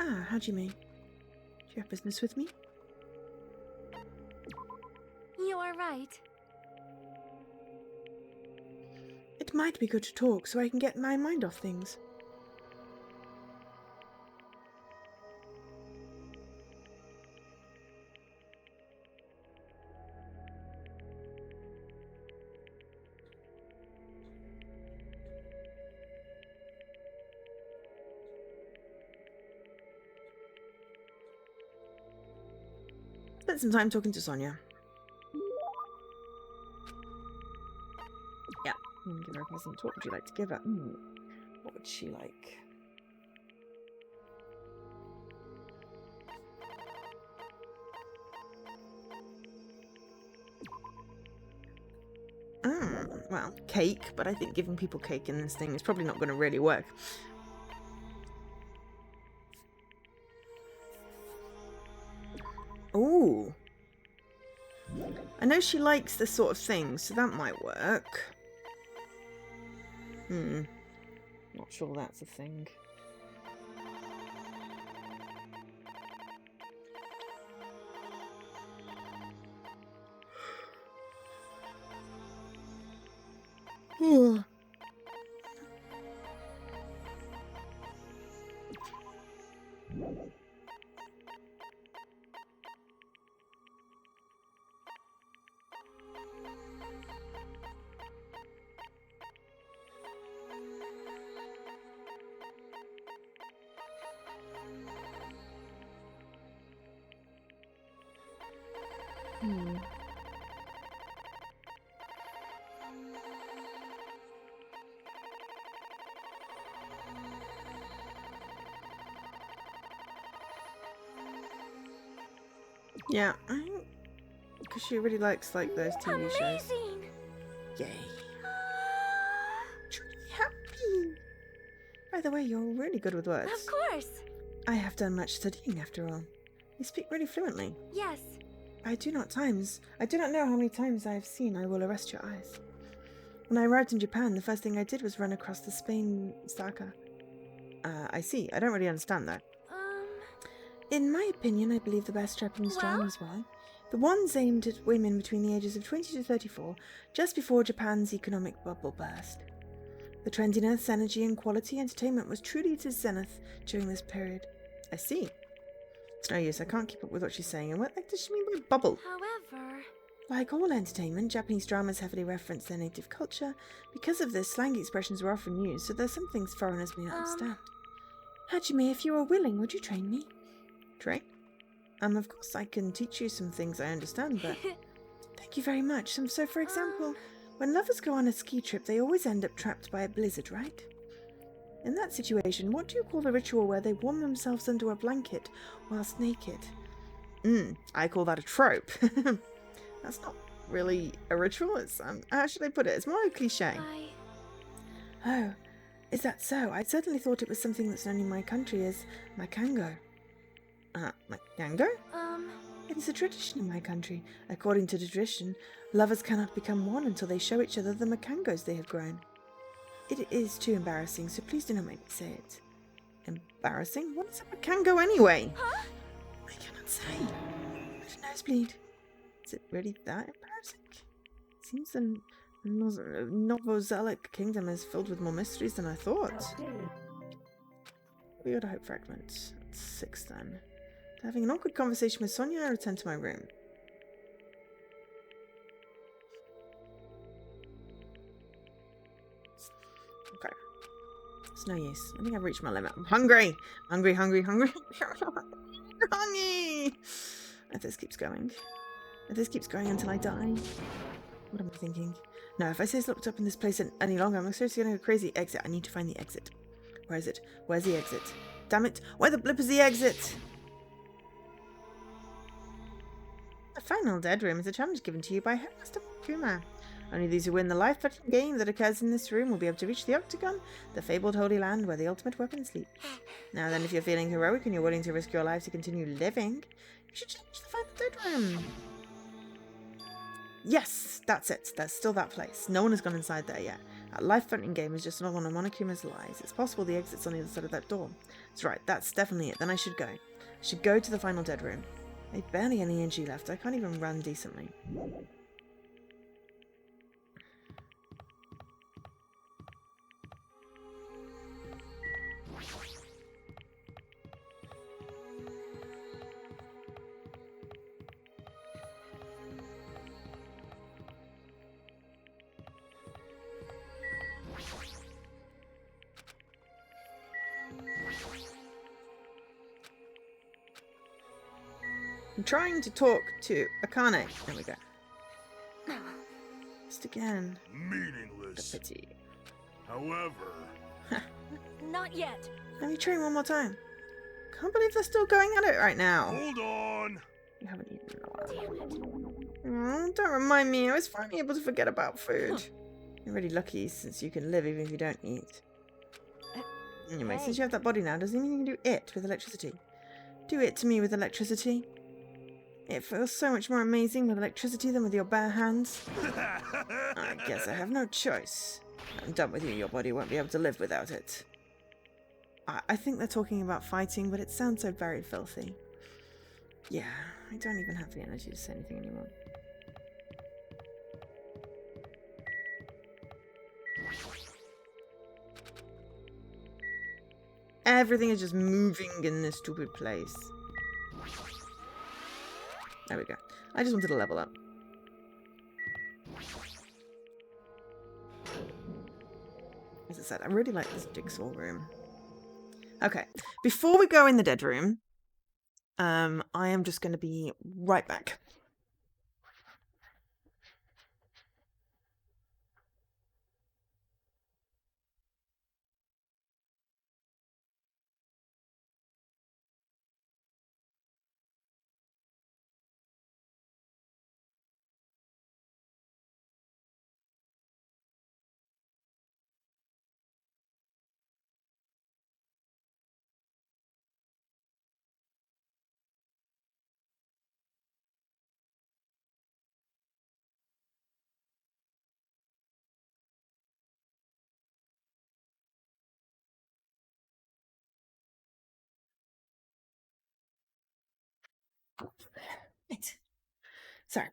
[SPEAKER 1] Ah, Hajime. Do you have business with me?
[SPEAKER 4] You are right.
[SPEAKER 1] It might be good to talk so I can get my mind off things. Spent some time talking to Sonia. Yeah, I'm gonna give her a present. What would you like to give her? What would she like? Well, cake, but I think giving people cake in this thing is probably not going to really work. Ooh. I know she likes this sort of thing, so that might work. Not sure that's a thing. Ooh. Yeah, because she really likes like those TV shows.
[SPEAKER 4] Amazing!
[SPEAKER 1] Yay! Truly happy. By the way, you're really good with words.
[SPEAKER 4] Of course!
[SPEAKER 1] I have done much studying after all. You speak really fluently.
[SPEAKER 4] Yes.
[SPEAKER 1] I do not know how many times I have seen I will arrest your eyes. When I arrived in Japan, the first thing I did was run across the Spain Saka. I see. I don't really understand that. In my opinion, I believe the best Japanese dramas were the ones aimed at women between the ages of 20 to 34, just before Japan's economic bubble burst. The trendiness, energy, and quality entertainment was truly at its zenith during this period. I see. It's no use, I can't keep up with what she's saying. And what does she mean by bubble?
[SPEAKER 4] However...
[SPEAKER 1] Like all entertainment, Japanese dramas heavily reference their native culture. Because of this, slang expressions were often used, so there's some things foreigners may not understand. Hajime, if you are willing, would you train me? Train? Of course I can teach you some things I understand, but... Thank you very much. So, for example, when lovers go on a ski trip, they always end up trapped by a blizzard, right? In that situation, what do you call the ritual where they warm themselves under a blanket whilst naked? I call that a trope. That's not really a ritual. It's, how should I put it? It's more a cliche. Oh, is that so? I certainly thought it was something that's known in my country as makango. Makango? It is a tradition in my country. According to the tradition, lovers cannot become one until they show each other the makangos they have grown. It is too embarrassing, so please do not make me say it. Embarrassing? What is a makango anyway?
[SPEAKER 4] Huh?
[SPEAKER 1] I cannot say. But a nosebleed. Is it really that embarrassing? It seems the Novozelic kingdom is filled with more mysteries than I thought. We got a hope fragment. That's 6 then. Having an awkward conversation with Sonia, I return to my room. Okay. It's no use. I think I've reached my limit. I'm hungry! Hungry! Hungry! If this keeps going. If this keeps going until I die. What am I thinking? No, if I stay locked up in this place any longer, I'm seriously going to go crazy. Exit. I need to find the exit. Where is it? Where's the exit? Damn it! Where the blip is the exit? The final dead room is a challenge given to you by Headmaster Kuma. Only those who win the life-threatening game that occurs in this room will be able to reach the Octagon, the fabled Holy Land where the ultimate weapon sleeps. Now then, if you're feeling heroic and you're willing to risk your life to continue living, you should change the final dead room. Yes, that's it. There's still that place. No one has gone inside there yet. That life-threatening game is just another one of Monokuma's lies. It's possible the exit's on the other side of that door. That's right, that's definitely it. Then I should go. I should go to the final dead room. I have barely any energy left. I can't even run decently. I'm trying to talk to Akane. There we go. Just again.
[SPEAKER 3] Meaningless.
[SPEAKER 1] The pity.
[SPEAKER 3] However...
[SPEAKER 4] Not yet.
[SPEAKER 1] Let me try one more time. Can't believe they're still going at it right now.
[SPEAKER 3] Hold on!
[SPEAKER 1] You haven't eaten in a while. Oh, don't remind me. I was finally able to forget about food. You're really lucky since you can live even if you don't eat. Anyway,
[SPEAKER 4] Hey.
[SPEAKER 1] since you have that body now, does it mean you can do it with electricity? Do it to me with electricity. It feels so much more amazing with electricity than with your bare hands. I guess I have no choice. I'm done with you. Your body won't be able to live without it. I think they're talking about fighting, but it sounds so very filthy. Yeah, I don't even have the energy to say anything anymore. Everything is just moving in this stupid place. There we go. I just wanted to level up. As I said, I really like this jigsaw room. Okay, before we go in the dead room, I am just going to be right back. Right. Sorry.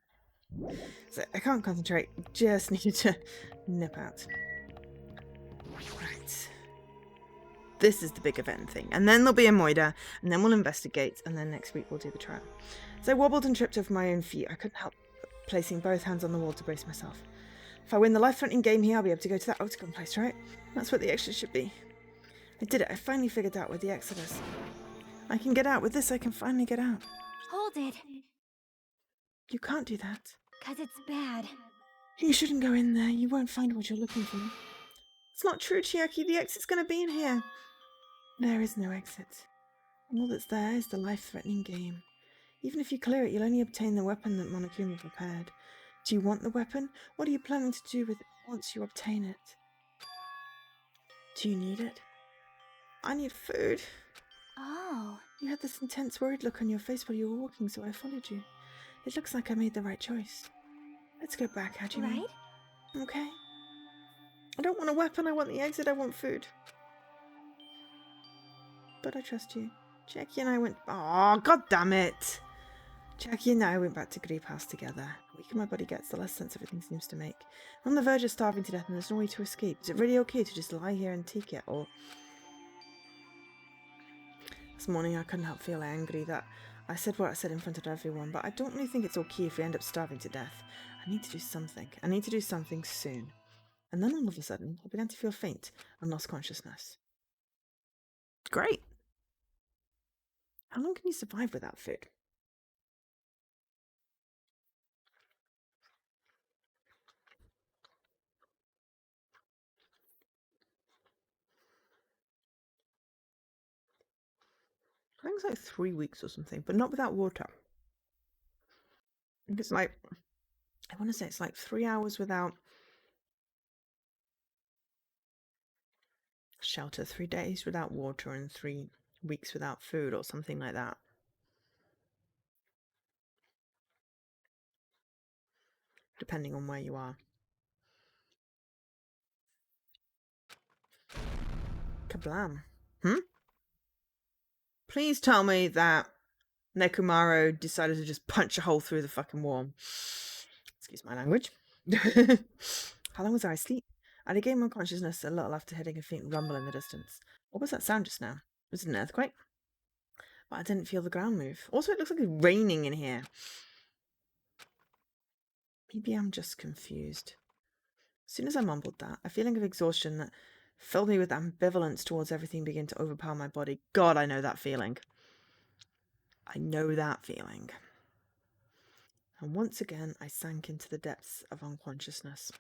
[SPEAKER 1] So I can't concentrate. Just needed to nip out. Right. This is the big event thing. And then there'll be a Moida, and then we'll investigate, and then next week we'll do the trial. As I wobbled and tripped over my own feet, I couldn't help placing both hands on the wall to brace myself. If I win the life-threatening game here, I'll be able to go to that octagon place, right? That's what the exit should be. I did it. I finally figured out where the exit is. I can get out. With this, I can finally get out.
[SPEAKER 4] Hold it.
[SPEAKER 1] You can't do that.
[SPEAKER 4] 'Cause it's bad.
[SPEAKER 1] You shouldn't go in there. You won't find what you're looking for. It's not true, Chiaki. The exit's going to be in here. There is no exit. All that's there is the life-threatening game. Even if you clear it, you'll only obtain the weapon that Monokuma prepared. Do you want the weapon? What are you planning to do with it once you obtain it? Do you need it? I need food.
[SPEAKER 4] Oh.
[SPEAKER 1] You had this intense worried look on your face while you were walking, so I followed you. It looks like I made the right choice. Let's go back, Hajime.
[SPEAKER 4] Right?
[SPEAKER 1] Okay. I don't want a weapon, I want the exit, I want food. But I trust you. Jackie and I went... Oh, god damn it! Jackie and I went back to Grape House together. The weaker my body gets, the less sense everything seems to make. I'm on the verge of starving to death and there's no way to escape. Is it really okay to just lie here and take it, or... This morning I couldn't help feel angry that I said what I said in front of everyone, but I don't really think it's okay if we end up starving to death. I need to do something. I need to do something soon. And then all of a sudden, I began to feel faint and lost consciousness. Great. How long can you survive without food? I think it's like 3 weeks or something, but not without water. I think it's like, I want to say it's like 3 hours without shelter, 3 days without water, and 3 weeks without food, or something like that. Depending on where you are. Kablam. Please tell me that Nekomaru decided to just punch a hole through the fucking wall. Excuse my language. How long was I asleep? I regained my consciousness a little after hearing a faint rumble in the distance. What was that sound just now? Was it an earthquake? But I didn't feel the ground move. Also, it looks like it's raining in here. Maybe I'm just confused. As soon as I mumbled that, a feeling of exhaustion that filled me with ambivalence towards everything began to overpower my body. God, I know that feeling. I know that feeling. And once again, I sank into the depths of unconsciousness.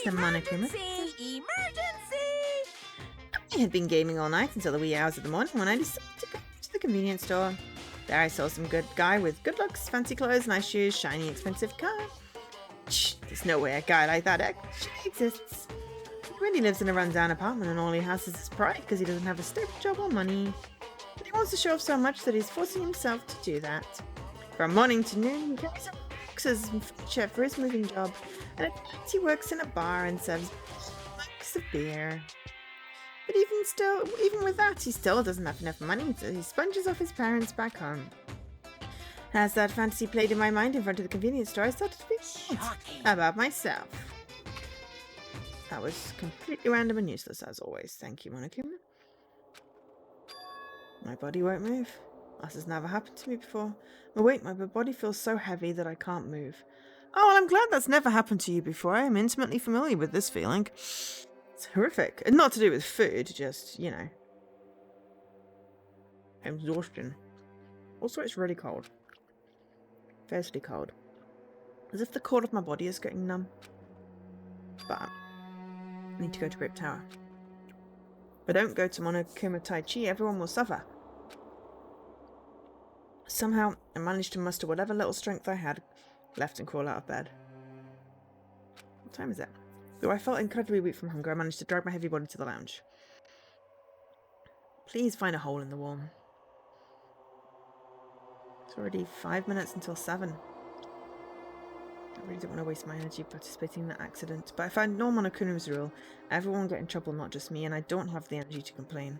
[SPEAKER 2] Emergency! Emergency!
[SPEAKER 1] I had been gaming all night until the wee hours of the morning when I decided to go to the convenience store. There I saw some good guy with good looks, fancy clothes, nice shoes, shiny, expensive car. Shh, there's no way a guy like that actually exists. He really lives in a rundown apartment and all he has is his pride because he doesn't have a stable job or money. But he wants to show off so much that he's forcing himself to do that. From morning to noon, he carries up boxes and furniture for his moving job, and at night he works in a bar and serves mugs of beer. But even with that, he still doesn't have enough money, so he sponges off his parents back home. As that fantasy played in my mind in front of the convenience store, I started to think about myself. That was completely random and useless, as always. Thank you, Monokuma. My body won't move. This has never happened to me before. Oh wait, my body feels so heavy that I can't move. Oh, well, I'm glad that's never happened to you before. I am intimately familiar with this feeling. It's horrific. And not to do with food, just, you know, exhaustion. Also, it's really cold. Fiercely cold. As if the core of my body is getting numb. But I need to go to Grape Tower. If I don't go to Monokuma Tai Chi, everyone will suffer. Somehow, I managed to muster whatever little strength I had left and crawl out of bed. What time is it? Though I felt incredibly weak from hunger, I managed to drag my heavy body to the lounge. Please find a hole in the wall. It's already 5 minutes until 7. really don't want to waste my energy participating in that accident. But if I know Monokuno's rule, everyone will get in trouble, not just me, and I don't have the energy to complain.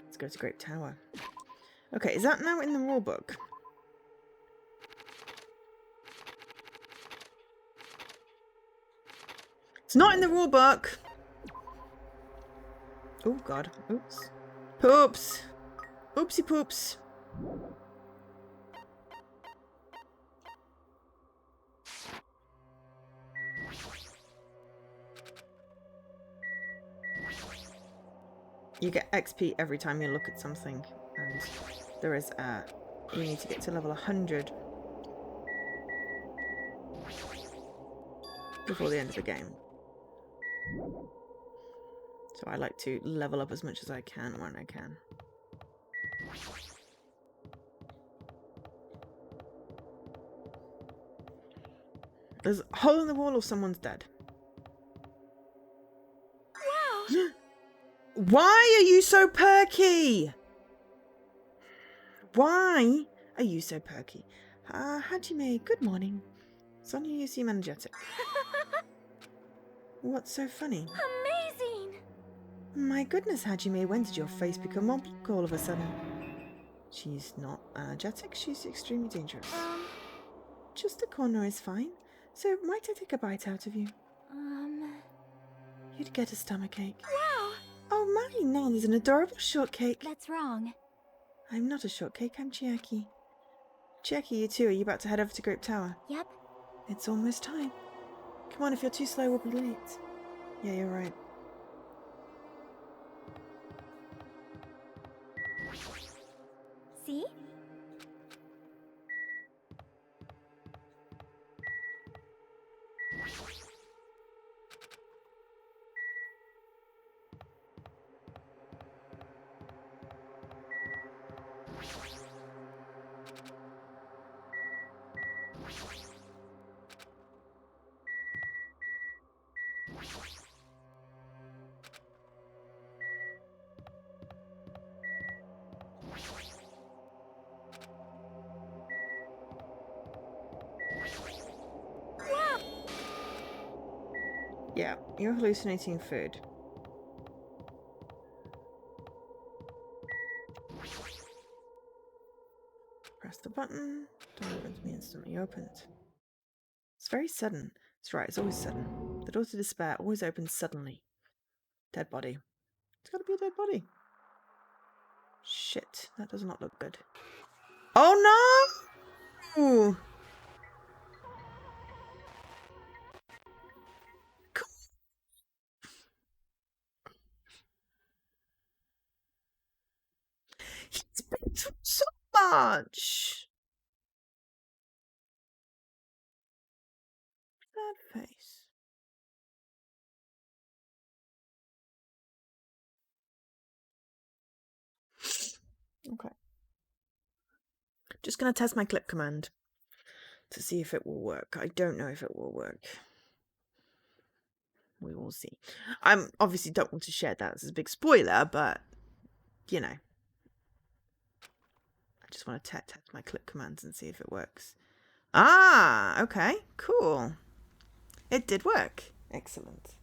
[SPEAKER 1] Let's go to Grape Tower. Okay, is that now in the rulebook? It's not in the rulebook! Oh god. Oops. Poops! Oopsie poops! You get XP every time you look at something, and there is you need to get to level 100 before the end of the game. So I like to level up as much as I can when I can. There's a hole in the wall or someone's dead.
[SPEAKER 4] Wow!
[SPEAKER 1] Why are you so perky? Why are you so perky? Hajime, good morning. Sonia, you seem energetic. What's so funny?
[SPEAKER 4] Amazing!
[SPEAKER 1] My goodness, Hajime, when did your face become oblique all of a sudden? She's not energetic, she's extremely dangerous. Just a corner is fine. So, might I take a bite out of you? You'd get a stomachache.
[SPEAKER 4] Wow!
[SPEAKER 1] Oh my, now there's an adorable shortcake.
[SPEAKER 4] That's wrong.
[SPEAKER 1] I'm not a shortcake, I'm Chiaki. Chiaki, you too, are you about to head over to Grape Tower?
[SPEAKER 4] Yep.
[SPEAKER 1] It's almost time. Come on, if you're too slow, we'll be late. Yeah, you're right.
[SPEAKER 4] See?
[SPEAKER 1] Yeah, you're hallucinating food. Press the button. Door opens me instantly opened. It's very sudden. That's right, it's always sudden. The door to despair always opens suddenly. Dead body. It's gotta be a dead body. Shit, that does not look good. Oh no! He's been through so much! Sad face. Okay. Just gonna test my clip command to see if it will work. I don't know if it will work. We will see. I obviously don't want to share that as a big spoiler, but you know. I just want to test my clip commands and see if it works. Ah, okay, cool. It did work. Excellent.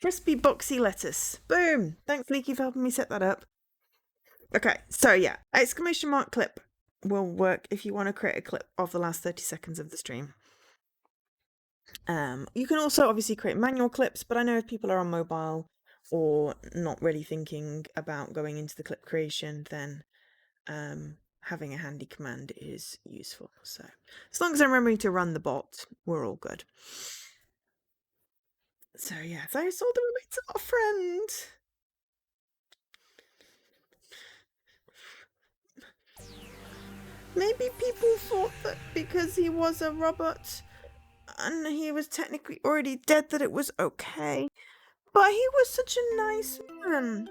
[SPEAKER 1] Crispy boxy lettuce. Boom. Thanks, Leaky, for helping me set that up. Okay, so yeah, exclamation mark clip will work if you want to create a clip of the last 30 seconds of the stream. You can also obviously create manual clips, but I know if people are on mobile or not really thinking about going into the clip creation, then having a handy command is useful. So as long as I'm remembering to run the bot, we're all good. So yes, I saw the remains of our friend. Maybe people thought that because he was a robot and he was technically already dead that it was okay. But he was such a nice man.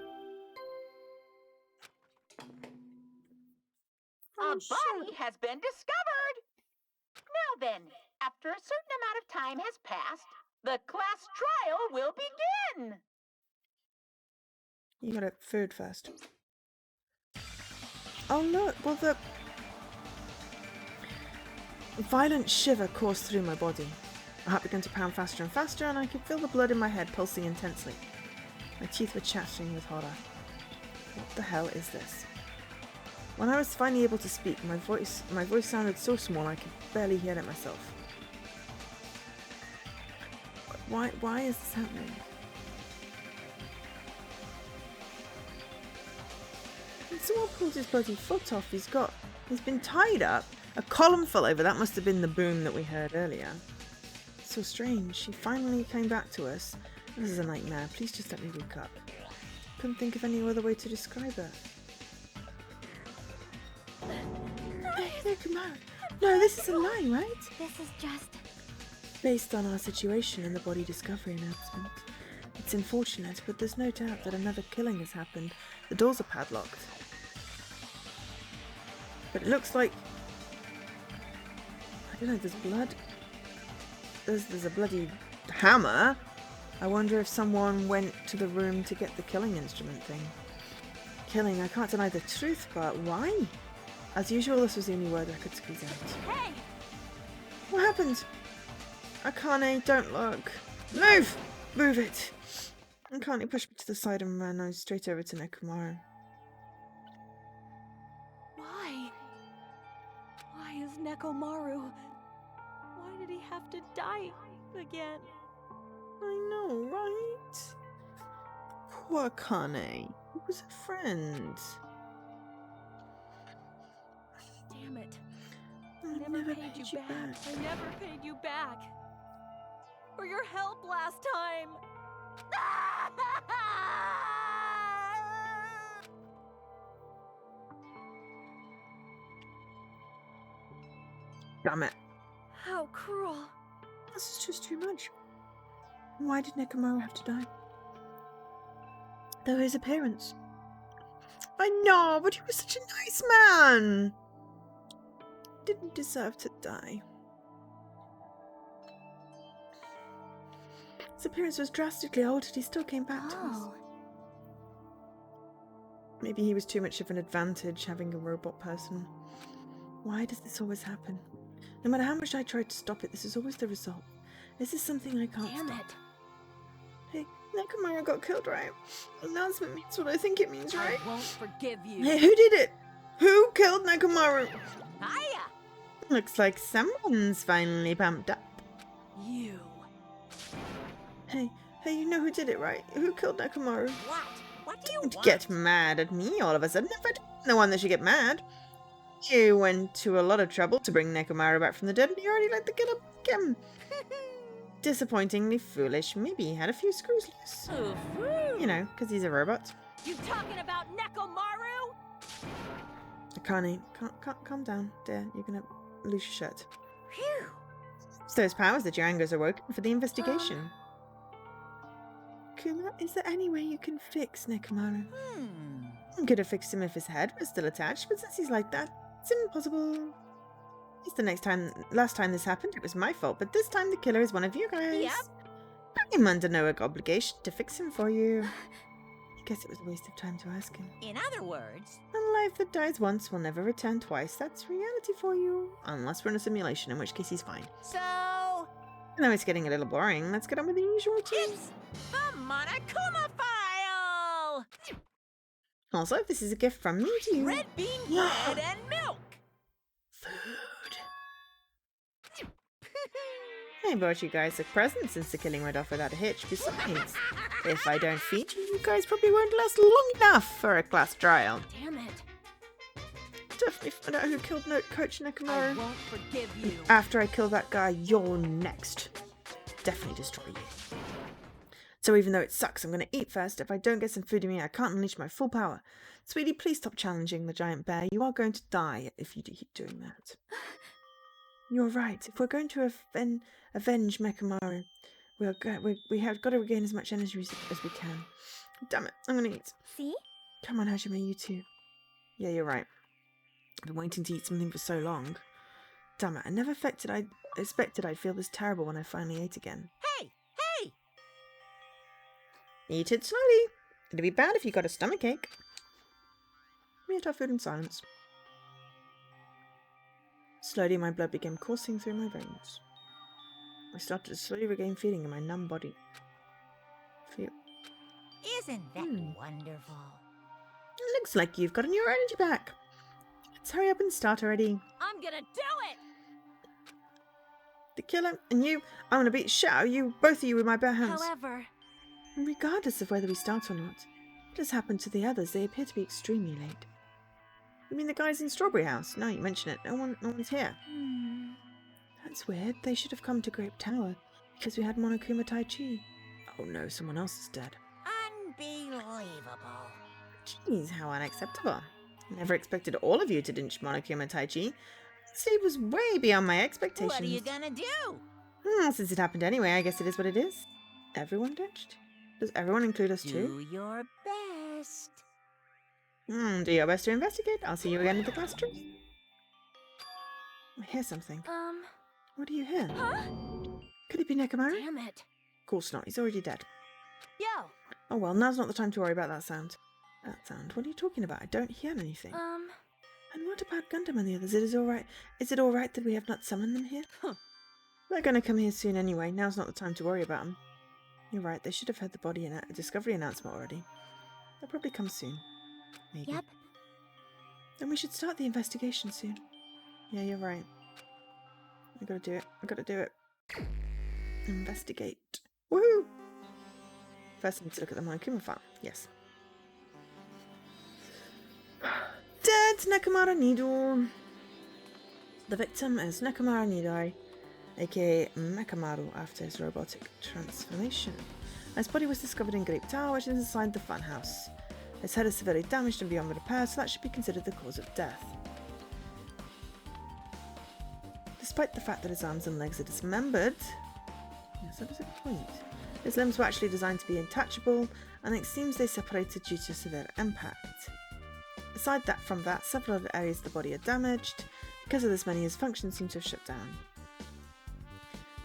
[SPEAKER 2] A body has been discovered! Now then, after a certain amount of time has passed, the class trial will begin!
[SPEAKER 1] You gotta food first. Oh look, well A violent shiver coursed through my body. My heart began to pound faster and faster, and I could feel the blood in my head pulsing intensely. My teeth were chattering with horror. What the hell is this? When I was finally able to speak, my voice sounded so small I could barely hear it myself. Why is this happening? Someone pulled his bloody foot off. He's been tied up. A column fell over. That must have been the boom that we heard earlier. So strange. She finally came back to us. This is a nightmare. Please just let me wake up. Couldn't think of any other way to describe it. No, come on. No, this is a lie, right?
[SPEAKER 4] This is just...
[SPEAKER 1] Based on our situation and the body discovery announcement. It's unfortunate, but there's no doubt that another killing has happened. The doors are padlocked. But it looks like... I don't know, there's blood. There's a bloody hammer. I wonder if someone went to the room to get the killing instrument thing. Killing, I can't deny the truth, but why? As usual, this was the only word I could squeeze out.
[SPEAKER 4] Hey!
[SPEAKER 1] What happened? Akane, don't look. Move! Move it! Akane pushed me to the side and ran nose straight over to Nekomaru.
[SPEAKER 4] Why? Why is Nekomaru? Why did he have to die again?
[SPEAKER 1] I know, right? Poor Akane. He was a friend.
[SPEAKER 4] Damn it.
[SPEAKER 1] I
[SPEAKER 4] Never paid you back. I never paid you back. For your help last time.
[SPEAKER 1] Damn it.
[SPEAKER 4] How cruel.
[SPEAKER 1] This is just too much. Why did Nekomaru have to die? Though his appearance. I know, but he was such a nice man. Didn't deserve to die. His appearance was drastically altered. He still came back to us. Maybe he was too much of an advantage having a robot person. Why does this always happen? No matter how much I try to stop it, this is always the result. This is something I can't
[SPEAKER 4] Damn
[SPEAKER 1] stop.
[SPEAKER 4] it.
[SPEAKER 1] Hey, Nekomaru got killed, right? Announcement means what I think it means, right?
[SPEAKER 4] I won't forgive you.
[SPEAKER 1] Hey, who did it? Who killed Nekomaru?
[SPEAKER 4] Hiya!
[SPEAKER 1] Looks like someone's finally pumped up.
[SPEAKER 4] You.
[SPEAKER 1] Hey, you know who did it, right? Who killed Nekomaru?
[SPEAKER 2] What? What do you
[SPEAKER 1] Don't
[SPEAKER 2] want?
[SPEAKER 1] get mad at me all of a sudden. If I'm the one that should get mad. You went to a lot of trouble to bring Nekomaru back from the dead, and you already let the killer pick him. Disappointingly foolish. Maybe he had a few screws loose.
[SPEAKER 4] Oof.
[SPEAKER 1] You know, because he's a robot.
[SPEAKER 4] You talking about Nekomaru?
[SPEAKER 1] Akane, calm down, dear. You're gonna lose your shirt.
[SPEAKER 4] Phew.
[SPEAKER 1] It's those powers that your anger's awoken for the investigation. Kuma, is there any way you can fix Nekomaru? I could have fixed him if his head was still attached, but since he's like that, it's impossible. It's the last time this happened, it was my fault, but this time the killer is one of you guys.
[SPEAKER 4] Yep.
[SPEAKER 1] I'm under no obligation to fix him for you. I guess it was a waste of time to ask him.
[SPEAKER 2] In other words,
[SPEAKER 1] A life that dies once will never return twice. That's reality for you. Unless we're in a simulation, in which case he's fine.
[SPEAKER 2] so
[SPEAKER 1] I know it's getting a little boring. Let's get on with the usual routine.
[SPEAKER 2] it's the Monokuma file!
[SPEAKER 1] Also, this is a gift from me to you.
[SPEAKER 2] Red bean bread and milk!
[SPEAKER 1] Food. I bought you guys a present since the killing went off without a hitch. Besides, if I don't feed you, you guys probably won't last long enough for a class trial.
[SPEAKER 4] Damn it.
[SPEAKER 1] Definitely find out who killed Coach
[SPEAKER 4] I
[SPEAKER 1] Nekomaru.
[SPEAKER 4] won't forgive you.
[SPEAKER 1] After I kill that guy, you're next. Definitely destroy you. So even though it sucks, I'm going to eat first. If I don't get some food in me, I can't unleash my full power. Sweetie, please stop challenging the giant bear. You are going to die if you keep doing that. You're right. If we're going to avenge Nekomaru, we have got to regain as much energy as we can. Damn it, I'm going to eat.
[SPEAKER 4] See?
[SPEAKER 1] Come on, Hajime, you too. Yeah, you're right. I've been waiting to eat something for so long. Damn it, I never expected I'd feel this terrible when I finally ate again.
[SPEAKER 2] Hey! Hey!
[SPEAKER 1] Eat it slowly. It'd be bad if you got a stomachache. We ate our food in silence. Slowly, my blood began coursing through my veins. I started to slowly regain feeling in my numb body.
[SPEAKER 2] Isn't that wonderful?
[SPEAKER 1] It looks like you've gotten your energy back. Let's hurry up and start already.
[SPEAKER 4] I'm gonna do it!
[SPEAKER 1] The killer and you, I'm gonna beat shit out of you, both of you, with my bare hands.
[SPEAKER 4] However,
[SPEAKER 1] And regardless of whether we start or not, what has happened to the others? They appear to be extremely late. You mean the guys in Strawberry House? Now you mention it, no one's here. That's weird. They should have come to Grape Tower because we had Monokuma Tai Chi. Oh no, someone else is dead.
[SPEAKER 2] Unbelievable.
[SPEAKER 1] Jeez, how unacceptable. I never expected all of you to ditch Monokuma Tai Chi. This deed was way beyond my expectations.
[SPEAKER 2] What are you gonna do?
[SPEAKER 1] Since it happened anyway, I guess it is what it is. Everyone ditched? Does everyone include us too?
[SPEAKER 2] Do your best.
[SPEAKER 1] Do your best to investigate. I'll see you again at the classroom. I hear something. What do you hear?
[SPEAKER 4] huh?
[SPEAKER 1] Could it be Nekomaru?
[SPEAKER 4] Damn it.
[SPEAKER 1] Of course not. He's already dead.
[SPEAKER 4] Yo,
[SPEAKER 1] Oh well, now's not the time to worry about that sound. That sound? What are you talking about? I don't hear anything. And what about Gundam and the others? Is it all right that we have not summoned them here?
[SPEAKER 4] Huh.
[SPEAKER 1] They're going to come here soon anyway. Now's not the time to worry about them. You're right. They should have heard the body discovery announcement already. They'll probably come soon. Maybe.
[SPEAKER 4] Yep.
[SPEAKER 1] Then we should start the investigation soon. Yeah, you're right. I gotta do it. Investigate. Woohoo! First, I need to look at the Monokuma file. Yes. Dead Nekomaru Nido. The victim is Nekomaru Nidai, aka Mekamaru, after his robotic transformation. His body was discovered in Grape Tower, which is inside the funhouse. His head is severely damaged and beyond repair, so that should be considered the cause of death. Despite the fact that his arms and legs are dismembered, yes, that is a point. His limbs were actually designed to be untouchable, and it seems they separated due to severe impact. Aside from that, several other areas of the body are damaged. Because of this, many of his functions seem to have shut down.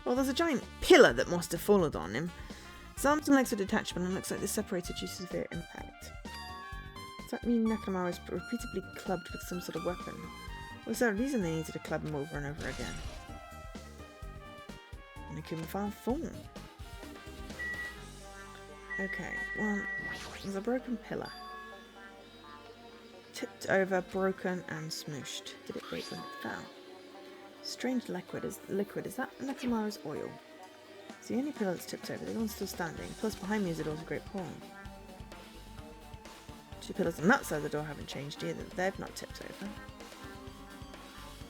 [SPEAKER 1] Well, there's a giant pillar that must have fallen on him. His arms and legs are detachable, and it looks like they're separated due to severe impact. Does that mean Nekomaru was repeatedly clubbed with some sort of weapon? Was there a reason they needed to club him over and over again? Monokuma File 4. Okay, well, there's a broken pillar. Tipped over, broken, and smooshed. Did it break when it fell? Strange liquid. Is that Nekomaru's oil? It's the only pillar that's tipped over. The other one's still standing. Plus, behind me is a door to Great Hall. Two pillars on that side of the door haven't changed either. They've not tipped over.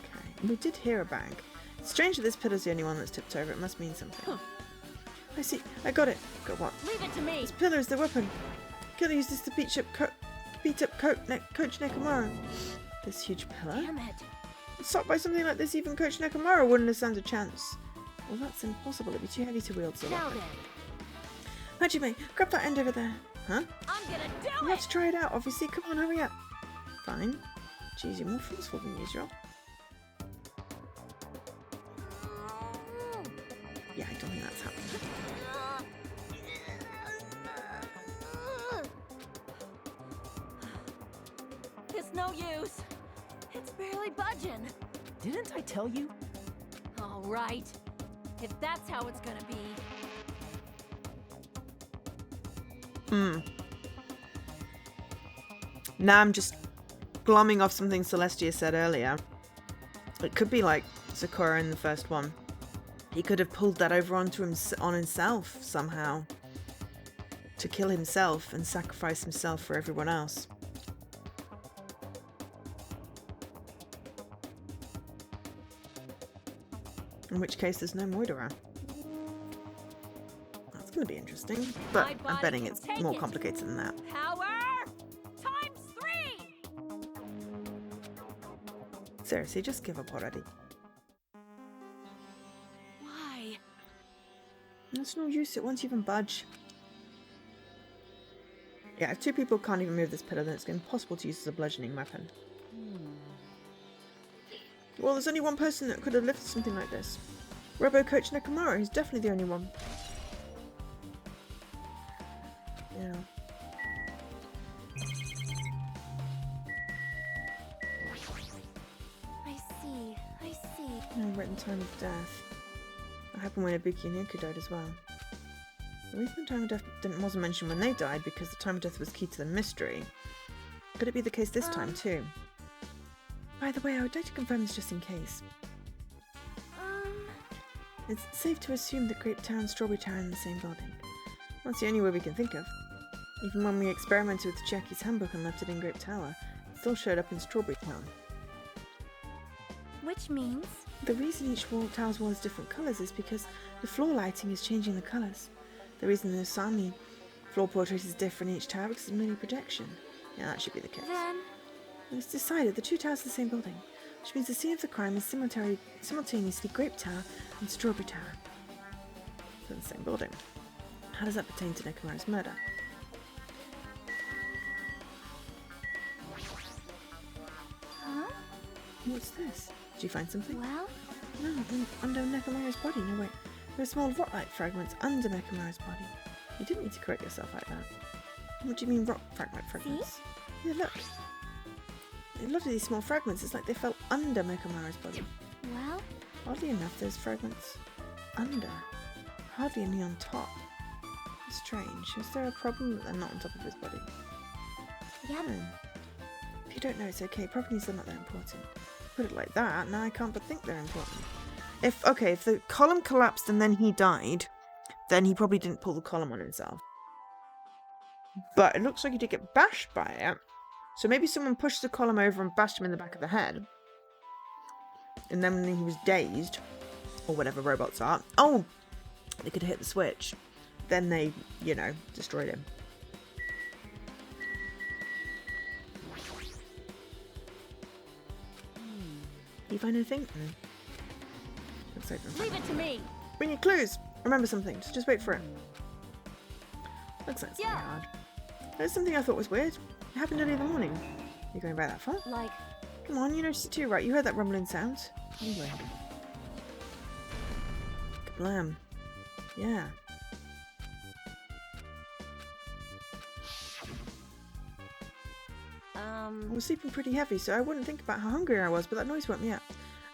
[SPEAKER 1] Okay, we did hear a bang. It's strange that this pillar's the only one that's tipped over. It must mean something.
[SPEAKER 4] Huh.
[SPEAKER 1] I see. I got it. Got what?
[SPEAKER 4] Leave it to me.
[SPEAKER 1] This pillar is the weapon. Killer used this to beat up Coach Nekomaru. This huge pillar?
[SPEAKER 4] Damn it.
[SPEAKER 1] Stopped by something like this, even Coach Nekomaru wouldn't have stand a chance. Well, that's impossible. It'd be too heavy to wield so
[SPEAKER 4] Now
[SPEAKER 1] weapon.
[SPEAKER 4] then.
[SPEAKER 1] Hajime, grab that end over there. Huh?
[SPEAKER 4] I'm gonna do
[SPEAKER 1] You
[SPEAKER 4] it.
[SPEAKER 1] have to try it out, obviously. Come on, hurry up. Fine. Jeez, you're more forceful than usual. Yeah, I don't think that's happening.
[SPEAKER 4] It's no use. It's barely budging.
[SPEAKER 6] Didn't I tell you?
[SPEAKER 4] All right. If that's how it's gonna be.
[SPEAKER 1] Now I'm just glomming off something Celestia said earlier. It could be like Sakura in the first one. He could have pulled that over on himself somehow. To kill himself and sacrifice himself for everyone else. In which case there's no Moidora. That's going to be interesting. But
[SPEAKER 4] My
[SPEAKER 1] I'm
[SPEAKER 4] body
[SPEAKER 1] betting
[SPEAKER 4] can
[SPEAKER 1] it's
[SPEAKER 4] take
[SPEAKER 1] more
[SPEAKER 4] it.
[SPEAKER 1] complicated than that.
[SPEAKER 4] Power times 3.
[SPEAKER 1] Seriously, just give up already.
[SPEAKER 4] Why?
[SPEAKER 1] There's no use, it won't even budge. Yeah, if two people can't even move this pillar, then it's impossible to use as a bludgeoning weapon. Well, there's only one person that could have lifted something like this. Robo Coach Nekomaru, he's definitely the only one. Yeah.
[SPEAKER 4] I see.
[SPEAKER 1] I've written time of death. That happened when Ibuki and Yuko died as well. The reason the time of death wasn't mentioned when they died because the time of death was key to the mystery. Could it be the case this time too? By the way, I would like to confirm this just in case. It's safe to assume that Grape Tower and Strawberry Tower are in the same building. That's the only way we can think of. Even when we experimented with Jackie's handbook and left it in Grape Tower, it still showed up in Strawberry Tower.
[SPEAKER 4] Which means?
[SPEAKER 1] The reason each tower's wall is different colours is because the floor lighting is changing the colours. The reason the Asami floor portrait is different in each tower because it's merely projection. Yeah, that should be the case.
[SPEAKER 4] Then...
[SPEAKER 1] It's decided the two towers are the same building, which means the scene of the crime is simultaneously Grape Tower and Strawberry Tower. So the same building. How does that pertain to Nekomaru's murder?
[SPEAKER 4] Huh?
[SPEAKER 1] What's this? Did you find something?
[SPEAKER 4] Well?
[SPEAKER 1] No, under Nekomaru's body. No, wait. There are small rock-like fragments under Nekomaru's body. You didn't need to correct yourself like that. What do you mean rock-like fragments? Yeah, look. Look at these small fragments. It's like they fell under Nekomaru's body.
[SPEAKER 4] Well?
[SPEAKER 1] Oddly enough, there's fragments under. Hardly any on top. Strange. Is there a problem that they're not on top of his body?
[SPEAKER 4] Yep.
[SPEAKER 1] If you don't know, it's okay. Properties are not that important. Put it like that, now I can't but think they're important. If the column collapsed and then he died, then he probably didn't pull the column on himself. But it looks like he did get bashed by it. So maybe someone pushed the column over and bashed him in the back of the head. And then when he was dazed, or whatever robots are, they could hit the switch. Then they, destroyed him. You find anything? Looks like
[SPEAKER 4] Leave it to me!
[SPEAKER 1] We need clues! Remember something, just wait for it. Looks like something hard. There's something I thought was weird. It happened early in the morning. You going back that far?
[SPEAKER 4] Like...
[SPEAKER 1] Come on, you noticed it too, right? You heard that rumbling sound. Anyway. Kablam. Yeah. I was sleeping pretty heavy, so I wouldn't think about how hungry I was, but that noise woke me up.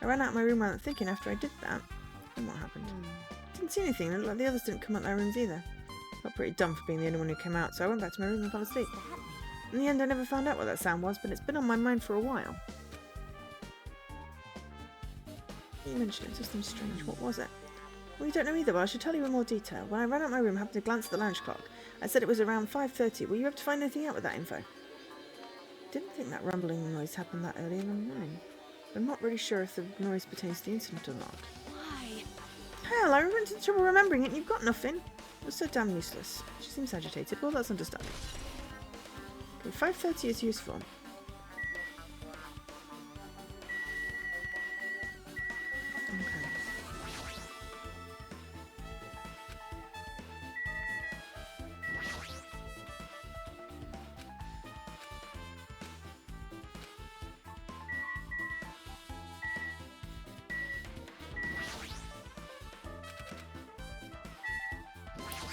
[SPEAKER 1] I ran out of my room without thinking after I did that. And what happened? Didn't see anything, and it looked like the others didn't come out their rooms either. Felt pretty dumb for being the only one who came out, so I went back to my room and fell asleep. In the end, I never found out what that sound was, but it's been on my mind for a while. You mentioned it, just seemed strange. What was it? Well, you don't know either, but I should tell you in more detail. When I ran out of my room, I happened to glance at the lounge clock. I said it was around 5:30. Were you able to find anything out with that info? Didn't think that rumbling noise happened that early in the morning. I'm not really sure if the noise pertains to the incident or not.
[SPEAKER 4] Why?
[SPEAKER 1] Hell, I went into trouble remembering it and you've got nothing. It was so damn useless. She seems agitated. Well, that's understandable. Okay, 5:30 is useful. Okay.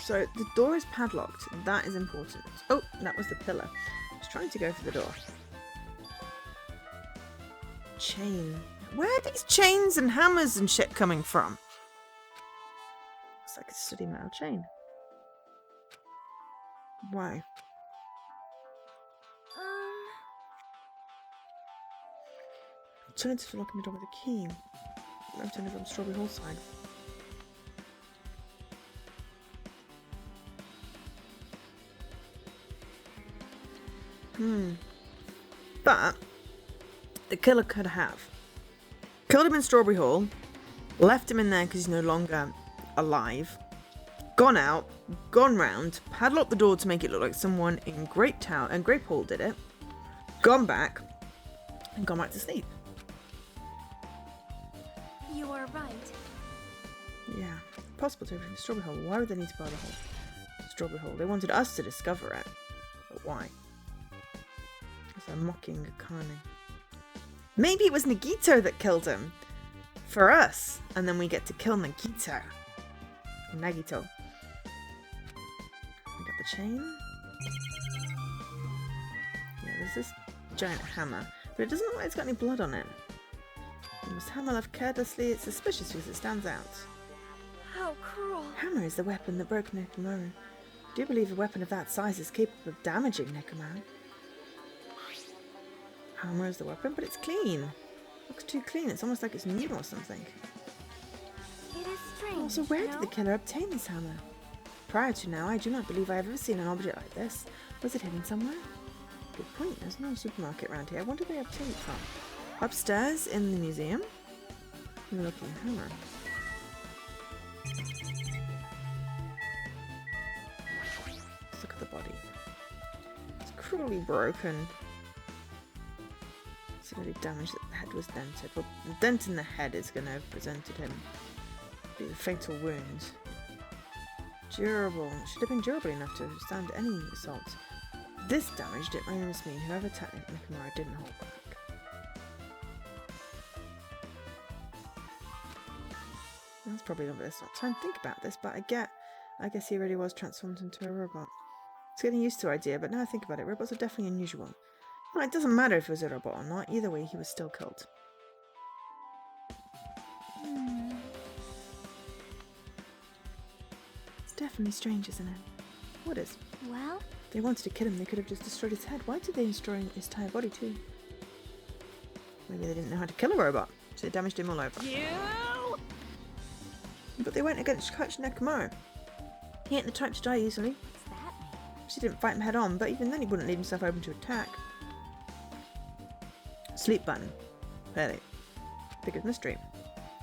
[SPEAKER 1] So the door is padlocked. That is important. Oh, that was the pillar. I was trying to go for the door. Chain. Where are these chains and hammers and shit coming from? Looks like a sturdy metal chain. Why? Alternative for locking the door with a key. Alternative on Strawberry Hall side. But the killer could have killed him in Strawberry Hall, left him in there because he's no longer alive, gone out, gone round, padlocked the door to make it look like someone in Grape Tower and Grape Hall did it, gone back, and gone back to sleep.
[SPEAKER 4] You are right.
[SPEAKER 1] Yeah, possible to open Strawberry Hall. Why would they need to buy the whole Strawberry Hall? They wanted us to discover it, but why? They're mocking Akane. Maybe it was Nagito that killed him. For us. And then we get to kill Nagito. Nagito. We got the chain. Yeah, there's this giant hammer. But it doesn't look like it's got any blood on it. You must hammer left carelessly. It's suspicious because it stands out.
[SPEAKER 4] How cruel.
[SPEAKER 1] Hammer is the weapon that broke Nekomaru. Do you believe a weapon of that size is capable of damaging Nekomaru? Hammer is the weapon, but it's clean. Looks too clean. It's almost like it's new or something.
[SPEAKER 4] It is strange.
[SPEAKER 1] Also, where
[SPEAKER 4] no?
[SPEAKER 1] did the killer obtain this hammer? Prior to now, I do not believe I have ever seen an object like this. Was it hidden somewhere? Good point. There's no supermarket around here. Where did they obtain it from? Upstairs in the museum? You're looking at hammer. Let's look at the body. It's cruelly broken. Severely damaged. The head was dented. Well, the dent in the head is going to have presented him. Be the fatal wound. Durable. It should have been durable enough to withstand any assault. This damaged it must mean whoever attacked Nekomaru didn't hold back. That's probably not there's not time to think about this, but I guess he really was transformed into a robot. It's getting used to the idea, but now I think about it, robots are definitely unusual. Well, it doesn't matter if he was a robot or not, either way he was still killed. It's definitely strange, isn't it? What is?
[SPEAKER 4] Well,
[SPEAKER 1] If they wanted to kill him, they could have just destroyed his head. Why did they destroy his entire body too? Maybe they didn't know how to kill a robot, so they damaged him all over.
[SPEAKER 4] you.
[SPEAKER 1] But they went against Nekomaru. He ain't the type to die easily.
[SPEAKER 4] What's that mean?
[SPEAKER 1] She didn't fight him head on, but even then he wouldn't leave himself open to attack. Sleep button. Clearly. Biggest mystery.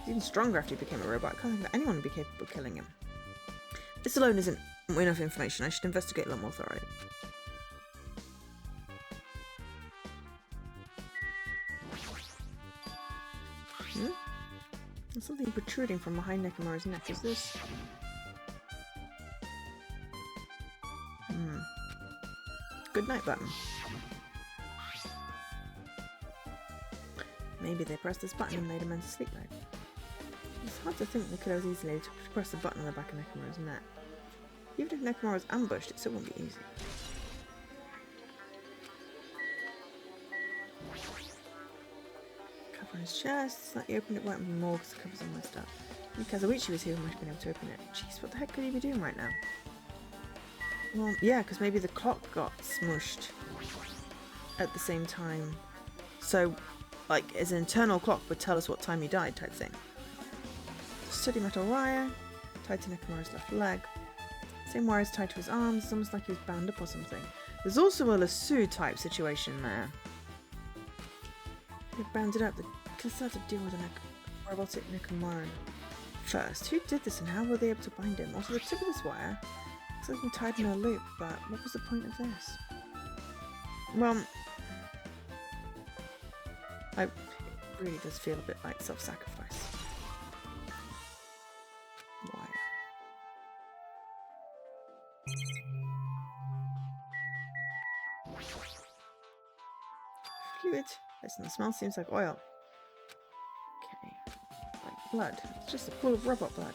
[SPEAKER 1] He's even stronger after he became a robot. I can't think that anyone would be capable of killing him. This alone isn't enough information. I should investigate a lot more thoroughly. There's something protruding from behind Nekomaru's neck. Is this? Good night button. Maybe they pressed this button and made him enter sleep mode. It's hard to think they could have easily pressed the button on the back of Nekomaru's neck. Even if Nekomaru was ambushed, it still wouldn't be easy. Cover on his chest. Slightly opened it, won't be more because the cover's all messed up. If Kazuichi was here, we might have been able to open it. Jeez, what the heck could he be doing right now? Well, yeah, because maybe the clock got smushed at the same time. So, like, his internal clock would tell us what time he died, type thing. Sturdy metal wire, tied to Nekomaru's left leg. Same wires tied to his arms, it's almost like he was bound up or something. There's also a lasso type situation there. They've bounded up, the killers had to deal with a robotic Nekomaru first. Who did this and how were they able to bind him? Also, the tip of this wire looks like it's been tied in a loop, but what was the point of this? Well, it really does feel a bit like self-sacrifice. Wire. Fluid. Based on the smell, seems like oil. Okay. Like blood. It's just a pool of robot blood.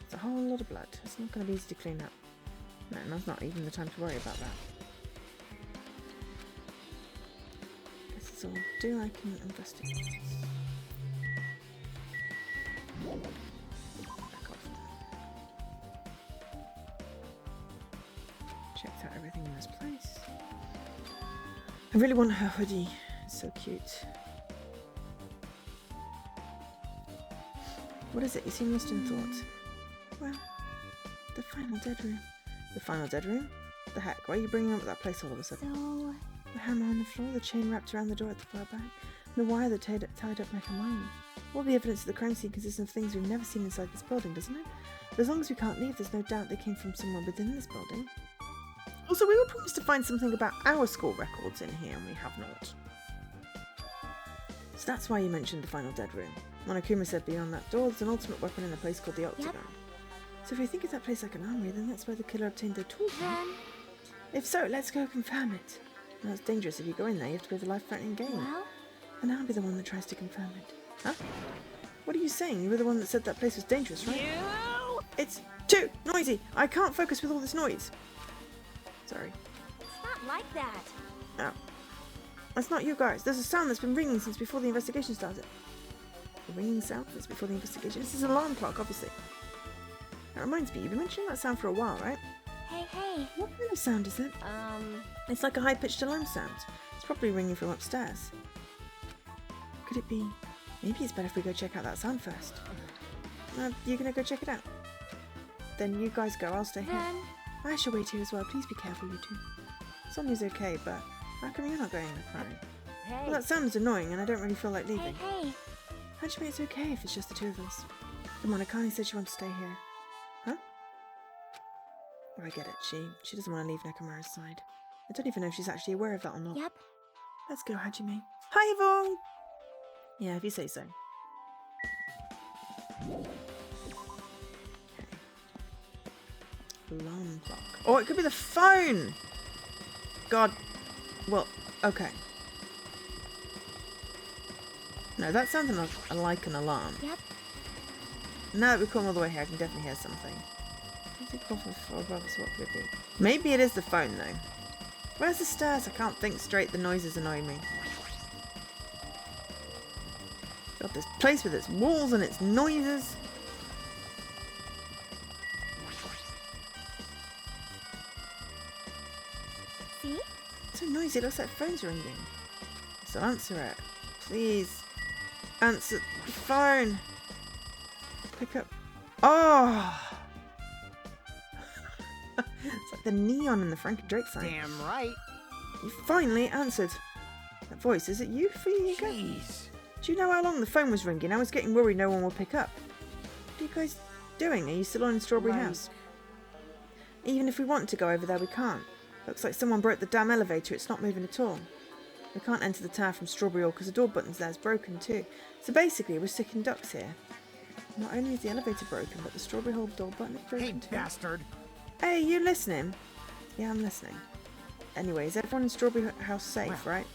[SPEAKER 1] It's a whole lot of blood. It's not going to be easy to clean up. No, now's not even the time to worry about that. Guess it's all do. I can investigate this. Back off. Checked out everything in this place. I really want her hoodie. It's so cute. What is it? You seem lost in thought. Well, the final dead room. The final dead room? The heck? Why are you bringing up that place all of a sudden?
[SPEAKER 4] So,
[SPEAKER 1] The hammer on the floor, the chain wrapped around the door at the far back, and the wire that tied up Nekomaru. All the evidence of the crime scene consists of things we've never seen inside this building, doesn't it? But as long as we can't leave, there's no doubt they came from somewhere within this building. Also, we were promised to find something about our school records in here, and we have not. So that's why you mentioned the final dead room. Monokuma said beyond that door, there's an ultimate weapon in a place called the Octagon. So if we think of that place like an armory, then that's where the killer obtained their tools from.
[SPEAKER 4] then,
[SPEAKER 1] If so, let's go confirm it. Now, it's dangerous. If you go in there, you have to play the life-threatening game.
[SPEAKER 4] well,
[SPEAKER 1] And I'll be the one that tries to confirm it. Huh? What are you saying? You were the one that said that place was dangerous, right?
[SPEAKER 4] you.
[SPEAKER 1] It's too noisy! I can't focus with all this noise! Sorry.
[SPEAKER 4] It's not like that.
[SPEAKER 1] Oh. That's not you guys. There's a sound that's been ringing since before the investigation started. A ringing sound that's before the investigation. This is an alarm clock, obviously. That reminds me, you've been mentioning that sound for a while, right?
[SPEAKER 4] Hey.
[SPEAKER 1] What kind of sound is it? It's like a high-pitched alarm sound. It's probably ringing from upstairs. Could it be... Maybe it's better if we go check out that sound first. You're gonna go check it out? Then you guys go, I'll stay here. I shall wait here as well. Please be careful, you two. Sonia's okay, but how come you're not going in the car? Well, that sounds annoying and I don't really feel like leaving.
[SPEAKER 4] Hey.
[SPEAKER 1] Hajime, it's okay if it's just the two of us. Come on, Akane said she wants to stay here. Huh? Oh, I get it. She doesn't want to leave Nekomaru's side. I don't even know if she's actually aware of that or not.
[SPEAKER 4] Yep.
[SPEAKER 1] Let's go, Hajime. Hi, Yvonne! Yeah, if you say so. Okay. Alarm clock. Oh, it could be the phone! God. Well, okay. No, that sounded like an alarm.
[SPEAKER 4] Yep.
[SPEAKER 1] Now that we've come all the way here, I can definitely hear something. What could it be? Maybe it is the phone, though. Where's the stairs? I can't think straight. The noises annoy me. God, this place with its walls and its noises.
[SPEAKER 4] See?
[SPEAKER 1] It's so noisy. It looks like phone's ringing. So answer it. Please. Answer the phone. Pick up. Oh! It's like the neon in the Frank and Drake sign.
[SPEAKER 6] Damn right.
[SPEAKER 1] You finally answered. That voice, is it you?
[SPEAKER 6] Jeez.
[SPEAKER 1] Do you know how long the phone was ringing? I was getting worried no one would pick up. What are you guys doing? Are you still on Strawberry House? Even if we want to go over there, we can't. Looks like someone broke the damn elevator. It's not moving at all. We can't enter the tower from Strawberry Hall because the door button's there is broken too. So basically, we're sticking ducks here. Not only is the elevator broken, but the Strawberry Hall door button is broken too.
[SPEAKER 6] Hey, bastard.
[SPEAKER 1] Hey, you listening? Yeah, I'm listening. Anyway, is everyone in Strawberry House safe, right?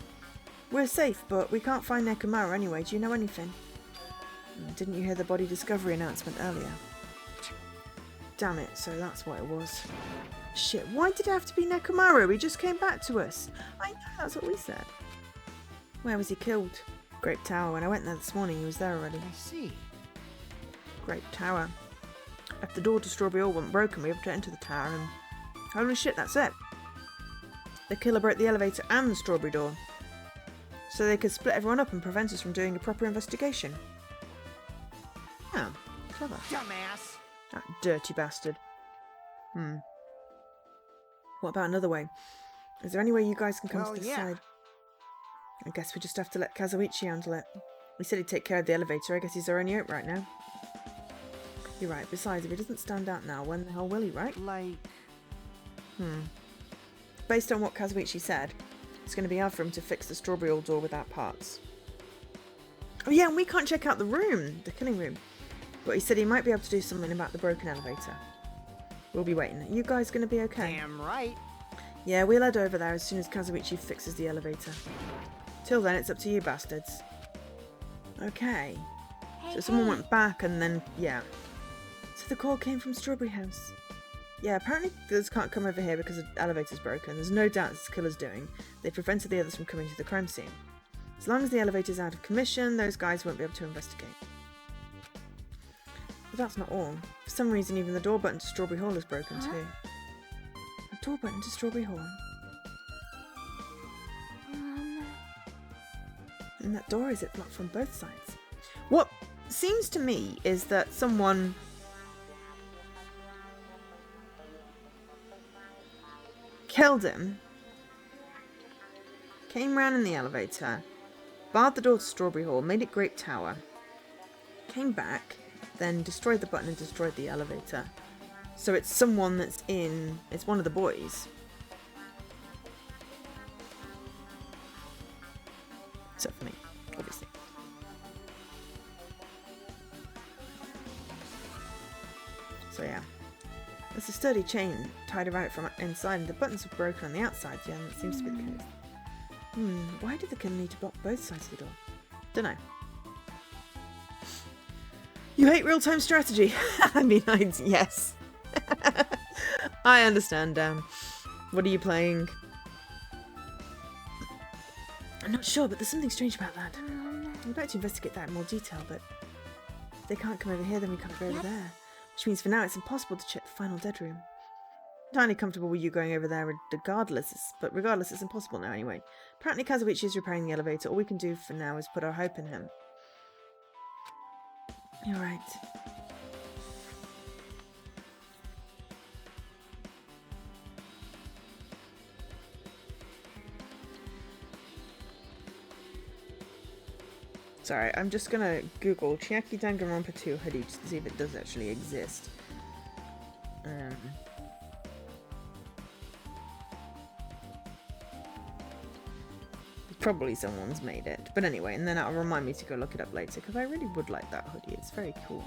[SPEAKER 1] We're safe, but we can't find Nekomaru anyway. Do you know anything? Didn't you hear the body discovery announcement earlier? Damn it, so that's what it was. Shit, why did it have to be Nekomaru? He just came back to us. I know, that's what we said. Where was he killed? Grape Tower. When I went there this morning, he was there already.
[SPEAKER 6] I see.
[SPEAKER 1] Grape Tower. If the door to Strawberry Hall wasn't broken, we were able to enter the tower and... Holy shit, that's it. The killer broke the elevator and the Strawberry door. So they could split everyone up and prevent us from doing a proper investigation. Yeah, clever.
[SPEAKER 6] Dumbass.
[SPEAKER 1] That dirty bastard. What about another way? Is there any way you guys can come to this side? I guess we just have to let Kazuichi handle it. We said he'd take care of the elevator. I guess he's our only hope right now. You're right. Besides, if he doesn't stand out now, when the hell will he, right?
[SPEAKER 6] Like...
[SPEAKER 1] Based on what Kazuichi said, it's going to be hard for him to fix the Strawberry Hall door without parts. Oh yeah, and we can't check out the room, the killing room. But he said he might be able to do something about the broken elevator. We'll be waiting. Are you guys going to be okay?
[SPEAKER 6] Damn right.
[SPEAKER 1] Yeah, we'll head over there as soon as Kazuichi fixes the elevator. Till then, it's up to you bastards. Okay. So someone went back and then, yeah. So the call came from Strawberry House. Yeah, apparently others can't come over here because the elevator's broken. There's no doubt this killer's doing. They prevented the others from coming to the crime scene. As long as the elevator's out of commission, those guys won't be able to investigate. But that's not all. For some reason, even the door button to Strawberry Hall is broken too. A door button to Strawberry Hall? And that door, is it locked from both sides? What seems to me is that someone... killed him, came round in the elevator, barred the door to Strawberry Hall, made it Grape Tower, came back, then destroyed the button and destroyed the elevator. So it's someone that's in... it's one of the boys. Except for me, obviously. So yeah. There's a sturdy chain tied around it from inside and the buttons are broken on the outside. Yeah, that seems to be the case. Why did the killer need to block both sides of the door? Dunno. You hate real-time strategy. I mean, yes. I understand, Dan. What are you playing? I'm not sure, but there's something strange about that. We'd like to investigate that in more detail, but if they can't come over here, then we can't go over there. Which means for now it's impossible to check the final dead room. I'm entirely comfortable with you going over there regardless, but regardless, it's impossible now anyway. Apparently Kazuichi is repairing the elevator. All we can do for now is put our hope in him. You're right. Sorry, I'm just gonna Google Chiaki Danganronpa 2 hoodie just to see if it does actually exist. Probably someone's made it. But anyway, and then that'll remind me to go look it up later, because I really would like that hoodie. It's very cool.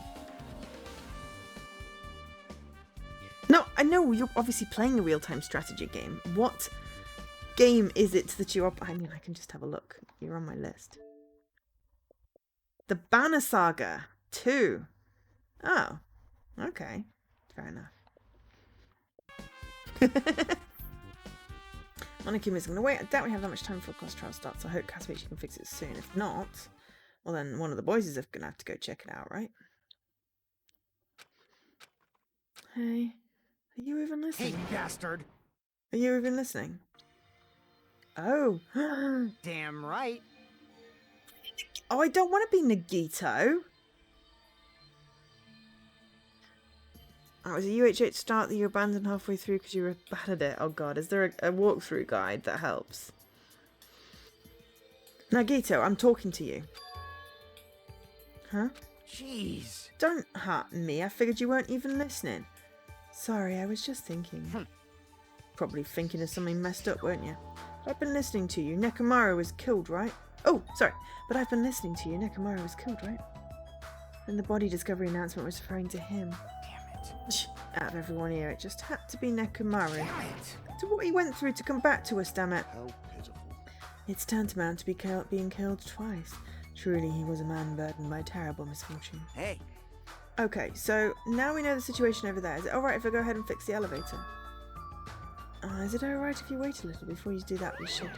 [SPEAKER 1] No, I know you're obviously playing a real-time strategy game. What game is it that you're... I mean, I can just have a look. You're on my list. The Banner Saga 2. Oh, okay. Fair enough. Monokuma's going to wait. I doubt we have that much time before class trial starts. I hope Kazuichi can fix it soon. If not, well then one of the boys is going to have to go check it out, right? Hey, are you even listening?
[SPEAKER 6] Hey, bastard!
[SPEAKER 1] Are you even listening? Oh.
[SPEAKER 6] Damn right.
[SPEAKER 1] Oh, I don't want to be Nagito. Oh, was a UH8 start that you abandoned halfway through because you were bad at it? Oh god, is there a walkthrough guide that helps? Nagito, I'm talking to you. Huh?
[SPEAKER 6] Jeez.
[SPEAKER 1] Don't hurt me, I figured you weren't even listening. Sorry, I was just thinking. Probably thinking of something messed up, weren't you? I've been listening to you. Nekomaru was killed, right? Oh, sorry, but I've been listening to you. Nekomaru was killed, right? And the body discovery announcement was referring to him. Out of everyone here, it just had to be Nekomaru.
[SPEAKER 6] Damn it.
[SPEAKER 1] To what he went through to come back to us, damn it.
[SPEAKER 5] How pitiful.
[SPEAKER 1] It's tantamount to being killed twice. Truly, he was a man burdened by terrible misfortune.
[SPEAKER 6] Hey.
[SPEAKER 1] Okay, so now we know the situation over there. Is it alright if I go ahead and fix the elevator? Is it alright if you wait a little before you do that? We should.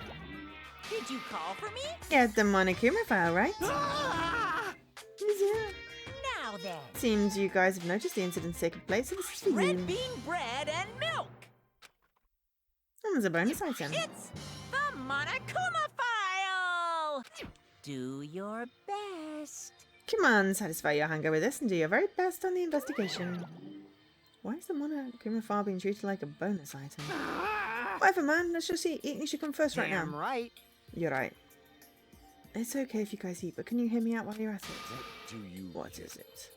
[SPEAKER 2] Did you call for me?
[SPEAKER 1] Yeah, the Monokuma file, right?
[SPEAKER 6] Ah!
[SPEAKER 1] Is it?
[SPEAKER 2] Now then.
[SPEAKER 1] Seems you guys have noticed the incident's taken place, so this is for you.
[SPEAKER 2] Red bean bread and milk.
[SPEAKER 1] There's a bonus item.
[SPEAKER 2] It's the Monokuma file. Do your best.
[SPEAKER 1] Come on, satisfy your hunger with this and do your very best on the investigation. Why is the Monokuma file being treated like a bonus item? Whatever, man. Let's just eat. Eating should come first right now.
[SPEAKER 6] Damn right.
[SPEAKER 1] You're right. It's okay if you guys eat, but can you hear me out while you're at it?
[SPEAKER 5] Do you...
[SPEAKER 1] What is it?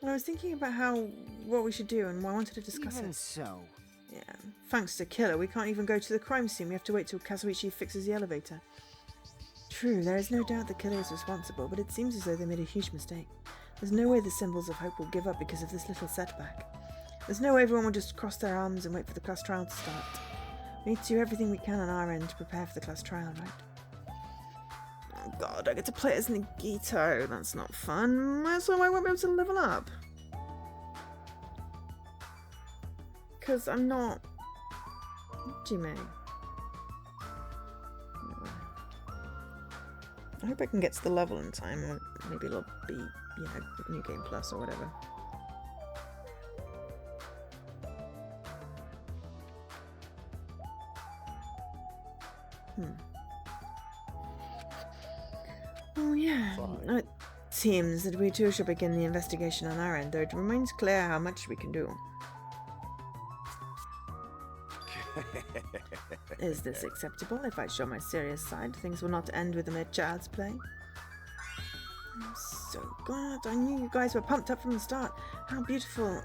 [SPEAKER 1] Well, I was thinking about what we should do, and I wanted to discuss
[SPEAKER 6] Even
[SPEAKER 1] it.
[SPEAKER 6] so.
[SPEAKER 1] Yeah. Thanks to Killer, we can't even go to the crime scene. We have to wait till Kazuichi fixes the elevator. True, there is no doubt the Killer is responsible, but it seems as though they made a huge mistake. There's no way the Symbols of Hope will give up because of this little setback. There's no way everyone will just cross their arms and wait for the class trial to start. We need to do everything we can on our end to prepare for the class trial, right? Oh god, I get to play as Nagito. That's not fun. So I won't be able to level up. Because I'm not... What do you mean? I hope I can get to the level in time, or maybe it'll be, you know, New Game Plus or whatever. Oh yeah,
[SPEAKER 5] Fine.
[SPEAKER 1] it seems that we too should begin the investigation on our end, though it remains clear how much we can do. Is this acceptable? If I show my serious side, things will not end with a mere child's play. I'm so glad. I knew you guys were pumped up from the start. How beautiful.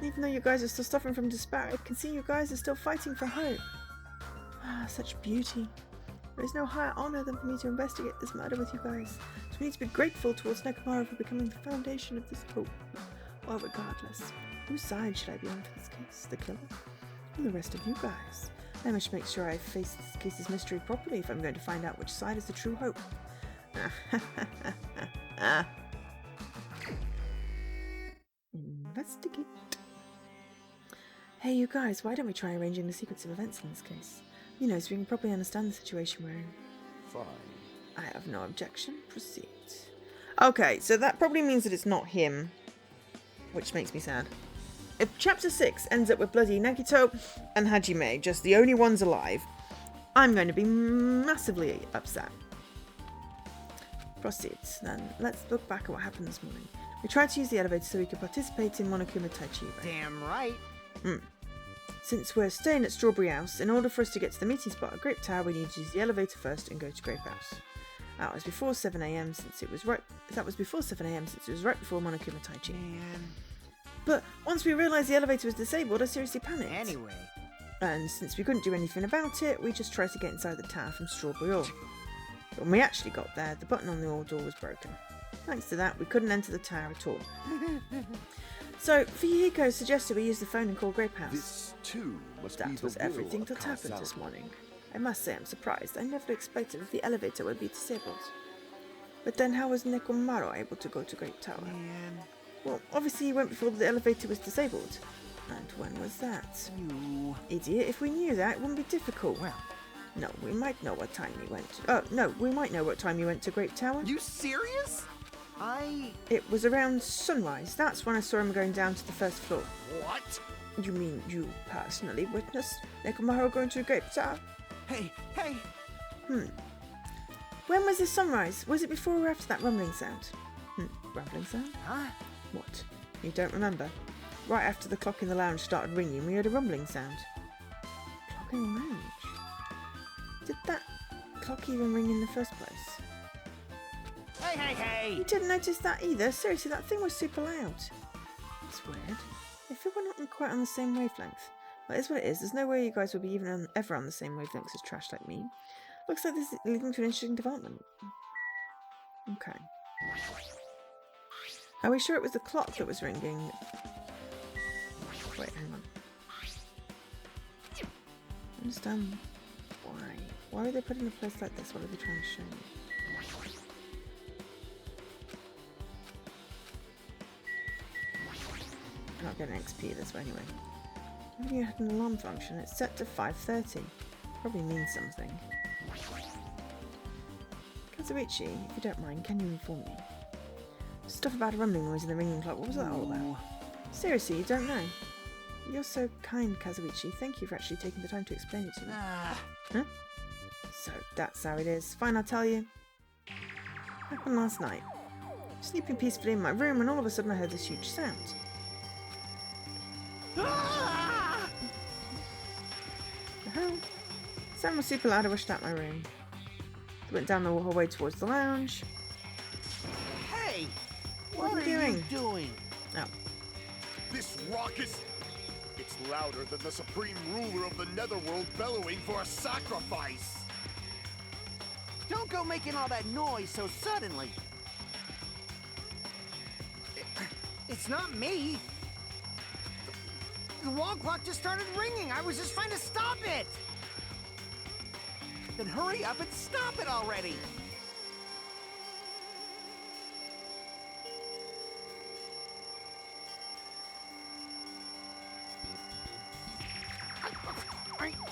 [SPEAKER 1] Even though you guys are still suffering from despair, I can see you guys are still fighting for hope. Ah, such beauty. There is no higher honor than for me to investigate this murder with you guys. So we need to be grateful towards Nekomaru for becoming the foundation of this hope. Well, regardless, whose side should I be on for this case? The killer? Or the rest of you guys? I must make sure I face this case's mystery properly if I'm going to find out which side is the true hope. Investigate. Hey, you guys, why don't we try arranging the sequence of events in this case? You know, so we can properly understand the situation we're in.
[SPEAKER 5] Fine.
[SPEAKER 1] I have no objection. Proceed. Okay, so that probably means that it's not him, which makes me sad. If chapter 6 ends up with bloody Nagito and Hajime, just the only ones alive, I'm going to be massively upset. Proceed. Then let's look back at what happened this morning. We tried to use the elevator so we could participate in Monokuma Taichi.
[SPEAKER 6] Damn right.
[SPEAKER 1] Since we're staying at Strawberry House, in order for us to get to the meeting spot at Grape Tower, we need to use the elevator first and go to Grape House. That was before 7 a.m. since it was right. That was before 7 a.m. since it was right before Monokuma Taichi.
[SPEAKER 6] Man.
[SPEAKER 1] But once we realised the elevator was disabled, I seriously panicked.
[SPEAKER 6] Anyway.
[SPEAKER 1] And since we couldn't do anything about it, we just tried to get inside the tower from Strawberry Hall. But when we actually got there, the button on the hall door was broken. Thanks to that, we couldn't enter the tower at all. So, Fuyuhiko suggested we use the phone and call Grape House.
[SPEAKER 5] This too must be
[SPEAKER 1] That
[SPEAKER 5] the
[SPEAKER 1] was
[SPEAKER 5] will
[SPEAKER 1] everything
[SPEAKER 5] of
[SPEAKER 1] that happened this
[SPEAKER 5] causality.
[SPEAKER 1] morning. I must say I'm surprised. I never expected that the elevator would be disabled. But then how was Nekomaru able to go to Grape Tower?
[SPEAKER 6] Man.
[SPEAKER 1] Well, obviously he went before the elevator was disabled. And when was that?
[SPEAKER 6] You.
[SPEAKER 1] Idiot, if we knew that, it wouldn't be difficult.
[SPEAKER 6] Well.
[SPEAKER 1] No, we might know what time he went. Oh, no, we might know what time he went to Grape Tower.
[SPEAKER 6] You serious?
[SPEAKER 1] It was around sunrise. That's when I saw him going down to the first floor.
[SPEAKER 6] What?
[SPEAKER 1] You mean you personally witnessed Nekomaru going to Grape Tower?
[SPEAKER 6] Hey.
[SPEAKER 1] When was the sunrise? Was it before or after that rumbling sound? Rumbling sound?
[SPEAKER 6] Huh?
[SPEAKER 1] What? You don't remember? Right after the clock in the lounge started ringing, we heard a rumbling sound. Clock in the lounge? Did that clock even ring in the first place?
[SPEAKER 6] Hey!
[SPEAKER 1] You didn't notice that either? Seriously, that thing was super loud. It's weird. I feel we're not quite on the same wavelength. That is what it is. There's no way you guys will be even ever on the same wavelengths as trash like me. Looks like this is leading to an interesting development. Okay. Are we sure it was the clock that was ringing? Wait, hang on. I understand why. Why are they put in a place like this? What are they trying to show me? I'm not getting XP this way anyway. Maybe you had an alarm function. It's set to 5:30. Probably means something. Kazuichi, if you don't mind, can you inform me? Stuff about a rumbling noise in the ringing clock. What was that all about? Seriously, you don't know? You're so kind, Kazuichi. Thank you for actually taking the time to explain it to me. Huh? So that's how it is. Fine, I'll tell you. Happened last night. Sleeping peacefully in my room, and all of a sudden I heard this huge sound. The hell? The sound was super loud. I rushed out my room. Went down the hallway towards the lounge.
[SPEAKER 6] Hey!
[SPEAKER 1] What are you doing? Oh.
[SPEAKER 3] This raucous... It's louder than the supreme ruler of the netherworld bellowing for a sacrifice.
[SPEAKER 6] Don't go making all that noise so suddenly. It's not me. The wall clock just started ringing. I was just trying to stop it. Then hurry up and stop it already.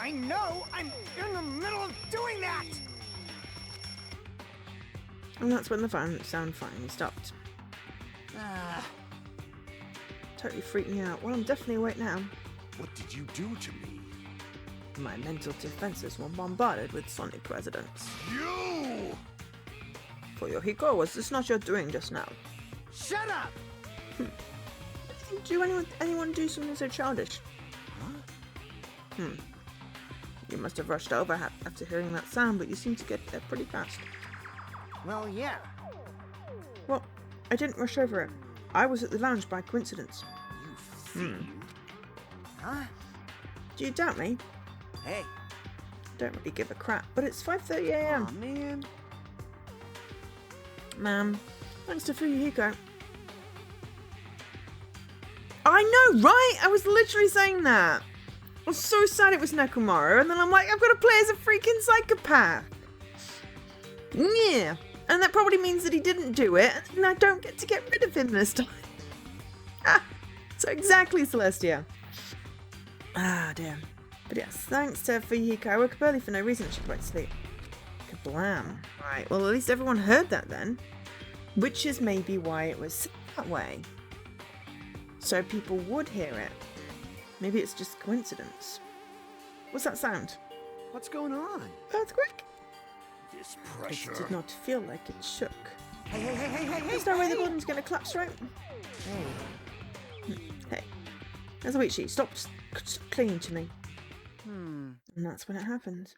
[SPEAKER 6] I know! I'm in the middle of doing that!
[SPEAKER 1] And that's when the sound finally stopped. Totally freaked me out. Well, I'm definitely awake now.
[SPEAKER 5] What did you do to me?
[SPEAKER 1] My mental defenses were bombarded with sonic resonance.
[SPEAKER 3] You!
[SPEAKER 1] Fuyuhiko, was this not your doing just now?
[SPEAKER 6] Shut up!
[SPEAKER 1] Do anyone do something so childish?
[SPEAKER 6] Huh?
[SPEAKER 1] You must have rushed over after hearing that sound, but you seem to get there pretty fast.
[SPEAKER 6] Well, yeah.
[SPEAKER 1] Well, I didn't rush over it. I was at the lounge by coincidence.
[SPEAKER 6] You fiend. Huh?
[SPEAKER 1] Do you doubt me?
[SPEAKER 6] Hey.
[SPEAKER 1] Don't really give a crap, but it's 5:30 a.m.
[SPEAKER 6] Aw, man.
[SPEAKER 1] Ma'am, thanks to Fuyuhiko. I know, right? I was literally saying that. I was so sad it was Nekomaru, and then I'm like, I've got to play as a freaking psychopath. Yeah. And that probably means that he didn't do it, and I don't get to get rid of him this time. So exactly, Celestia. Damn. But yes, thanks to Fuyuhiko, I woke up early for no reason. I should go back to sleep. Blam. Right, well at least everyone heard that then. Which is maybe why it was that way. So people would hear it. Maybe it's just coincidence. What's that sound?
[SPEAKER 6] What's going on?
[SPEAKER 1] Earthquake?
[SPEAKER 3] This
[SPEAKER 1] It
[SPEAKER 3] pressure.
[SPEAKER 1] did not feel like it shook.
[SPEAKER 6] Hey,
[SPEAKER 1] There's no way the building's gonna collapse, right?
[SPEAKER 6] Hey.
[SPEAKER 1] Hey. There's a wheat sheet. Stop clinging to me.
[SPEAKER 6] Hmm.
[SPEAKER 1] And that's when it happened.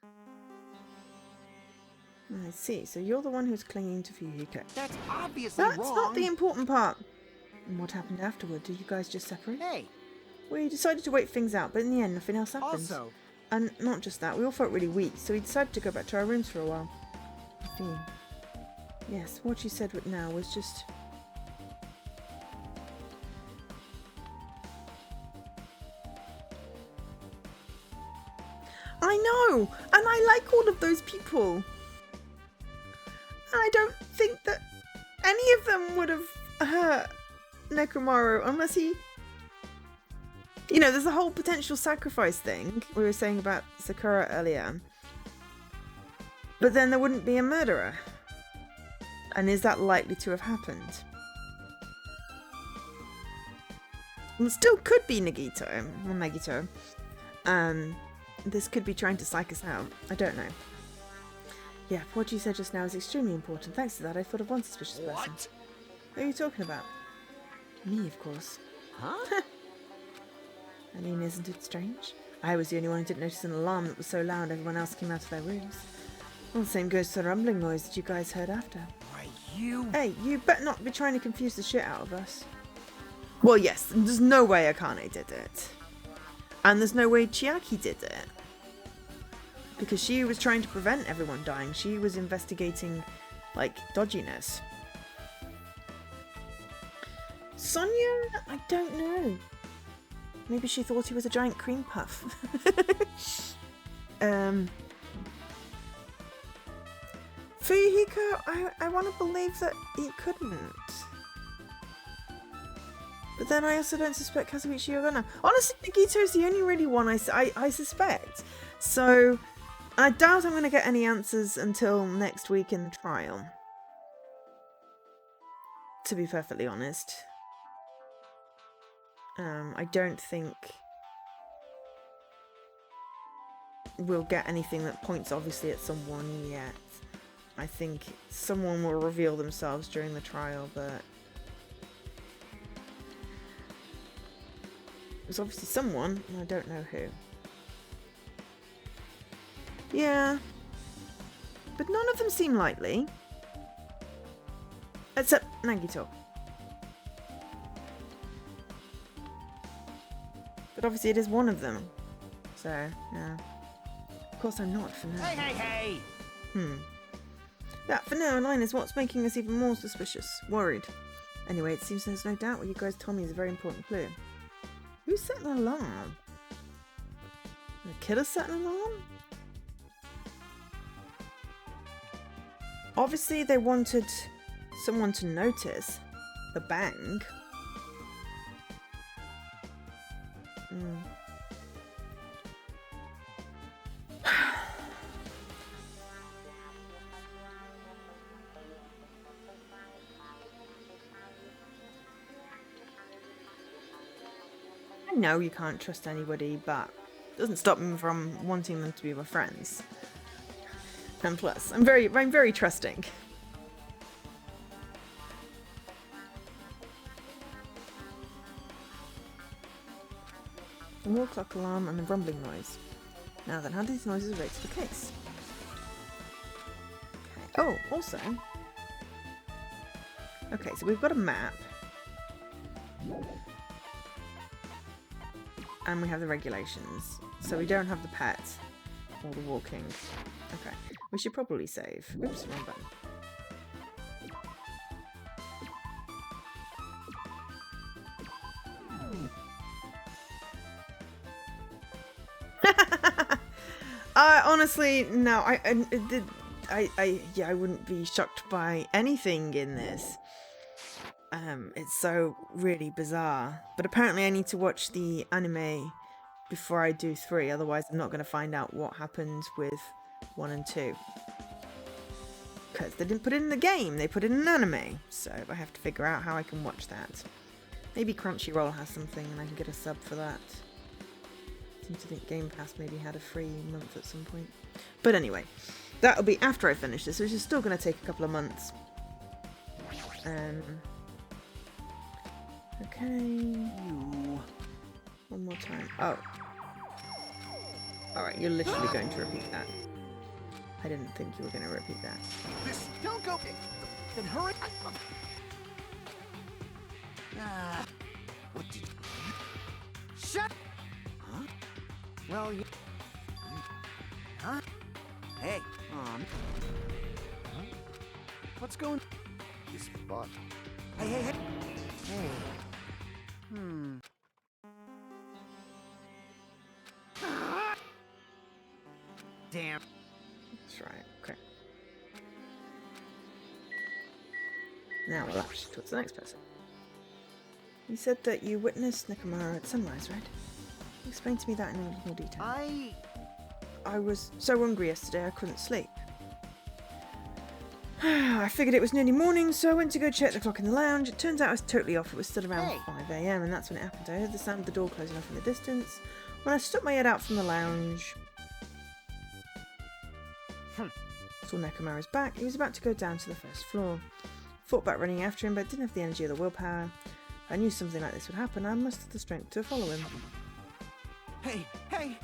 [SPEAKER 1] I see. So you're the one who's clinging to Fuyuhiko.
[SPEAKER 6] That's obviously
[SPEAKER 1] That's
[SPEAKER 6] wrong.
[SPEAKER 1] not the important part. And what happened afterward? Did you guys just separate?
[SPEAKER 6] Hey.
[SPEAKER 1] We decided to wait things out, but in the end, nothing else happened.
[SPEAKER 6] Also,
[SPEAKER 1] And not just that, we all felt really weak, so we decided to go back to our rooms for a while. I see. Yes, what you said now was just... I know! And I like all of those people! And I don't think that any of them would have hurt Nekomaru unless he... You know, there's a whole potential sacrifice thing we were saying about Sakura earlier. But then there wouldn't be a murderer. And is that likely to have happened? Well, it still could be Nagito. Or Nagito. This could be trying to psych us out. I don't know. Yeah, what you said just now is extremely important. Thanks to that, I thought of one suspicious person.
[SPEAKER 3] What?
[SPEAKER 1] Who are you talking about? Me, of course.
[SPEAKER 6] huh?
[SPEAKER 1] I mean, isn't it strange? I was the only one who didn't notice an alarm that was so loud everyone else came out of their rooms. Well, the same goes to the rumbling noise that you guys heard after.
[SPEAKER 6] Why, you...
[SPEAKER 1] Hey, you better not be trying to confuse the shit out of us. Well, yes, there's no way Akane did it. And there's no way Chiaki did it. Because she was trying to prevent everyone dying. She was investigating, like, dodginess. Sonia? I don't know. Maybe she thought he was a giant cream puff. Fuyuhiko, I want to believe that he couldn't. But then I also don't suspect Kazuichi Ogana. Honestly, Nagito's the only really one I suspect. So I doubt I'm going to get any answers until next week in the trial. To be perfectly honest. I don't think we'll get anything that points obviously at someone yet. I think someone will reveal themselves during the trial, but there's obviously someone, and I don't know who. Yeah, but none of them seem likely. Except Nagito. But obviously it is one of them. So, yeah. Of course I'm not for now.
[SPEAKER 6] Hey!
[SPEAKER 1] That for now, 9 is what's making us even more suspicious. Worried. Anyway, it seems there's no doubt what you guys told me is a very important clue. Who set an alarm? The killer set an alarm? Obviously they wanted someone to notice the bang. I know you can't trust anybody, but it doesn't stop me from wanting them to be my friends. And plus, I'm very trusting. The wall clock alarm and the rumbling noise. Now then, how do these noises relate to the case? Okay. Oh, also... Okay, so we've got a map. And we have the regulations. So we don't have the pet or the walking. Okay. We should probably save. Oops, wrong button. Honestly, no. I wouldn't be shocked by anything in this. It's so really bizarre. But apparently I need to watch the anime before I do 3, otherwise I'm not going to find out what happened with 1 and 2. Because they didn't put it in the game, they put it in an anime. So I have to figure out how I can watch that. Maybe Crunchyroll has something and I can get a sub for that. I seem to think Game Pass maybe had a free month at some point. But anyway, that'll be after I finish this, which is still going to take a couple of months. Okay. One more time. Oh. Alright, you're literally going to repeat that. I didn't think you were going to repeat that.
[SPEAKER 6] This, don't go. Then hurry. What did you... Shut. Huh? Well, you... Huh? Hey. Huh? What's going...
[SPEAKER 3] This bot.
[SPEAKER 6] Hey, hey, hey. Hey. Damn.
[SPEAKER 1] That's right, okay. Now we'll action towards the next person. You said that you witnessed Nekomaru at sunrise, right? Explain to me that in a little more detail. I was so hungry yesterday I couldn't sleep. I figured it was nearly morning, so I went to go check the clock in the lounge. It turns out I was totally off. It was still around 5 AM, and that's when it happened. I heard the sound of the door closing off in the distance. When I stuck my head out from the lounge, saw Nekomaru's back. He was about to go down to the first floor. Thought about running after him, but didn't have the energy or the willpower. I knew something like this would happen. I mustered the strength to follow him.
[SPEAKER 6] Hey, hey!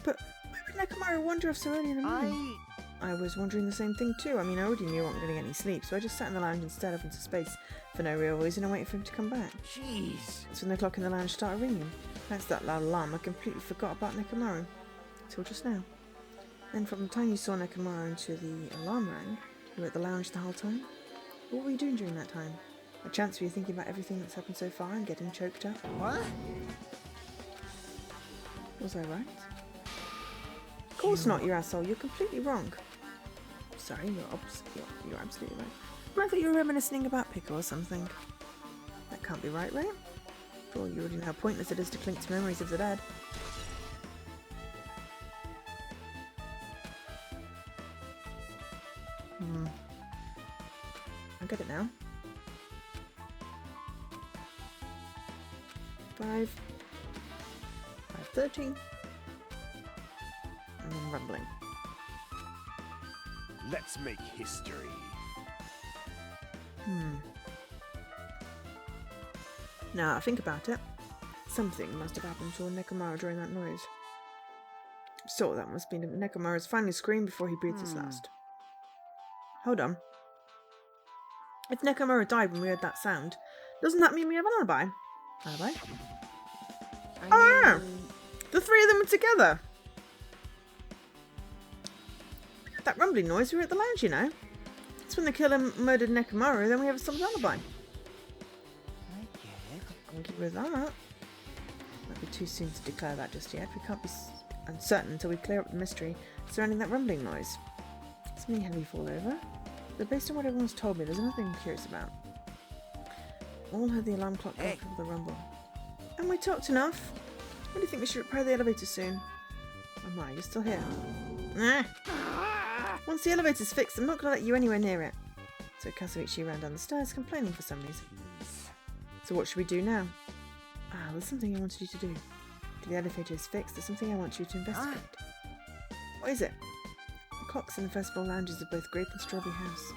[SPEAKER 1] But why would Nekomaru wander off so early in the morning? I was wondering the same thing too. I mean, I already knew I wasn't going to get any sleep, so I just sat in the lounge and stared off into space for no real reason and waited for him to come back.
[SPEAKER 6] Jeez!
[SPEAKER 1] That's when the clock in the lounge started ringing. Thanks to that loud alarm, I completely forgot about Nekomaru. Till just now. Then from the time you saw Nekomaru until the alarm rang, you were at the lounge the whole time? What were you doing during that time? A chance for you thinking about everything that's happened so far and getting choked up?
[SPEAKER 6] What?
[SPEAKER 1] Was I right? Of course not, you asshole. You're completely wrong. Sorry, you're absolutely right. But I thought you were reminiscing about Pickle or something. That can't be right, right? Well, you already know how pointless it is to cling to memories of the dead. I get it now. 5:13, and then rumbling.
[SPEAKER 3] Let's make history.
[SPEAKER 1] Now I think about it. Something must have happened to Nekomaru during that noise. So that must be Nekomaru's final scream before he breathed his last. Hold on. If Nekomaru died when we heard that sound, doesn't that mean we have an alibi? Alibi? Oh yeah! The three of them were together! We heard that rumbling noise, we were at the lounge, you know. That's when the killer murdered Nekomaru, then we have some alibi.
[SPEAKER 6] I get it.
[SPEAKER 1] Thank you with that. Might be too soon to declare that just yet. We can't be uncertain until we clear up the mystery surrounding that rumbling noise. Something heavy fall over. But based on what everyone's told me, there's nothing I'm curious about. All heard the alarm clock go off with the rumble. And we talked enough. What do you think we should repair the elevator soon? Oh my, you're still here. Nah. Once the elevator's fixed, I'm not going to let you anywhere near it. So Kazuichi ran down the stairs, complaining for some reason. So what should we do now? There's something I wanted you to do. If the elevator is fixed, there's something I want you to investigate. What is it? The clocks in the first floor lounges of both Grape and Strawberry House.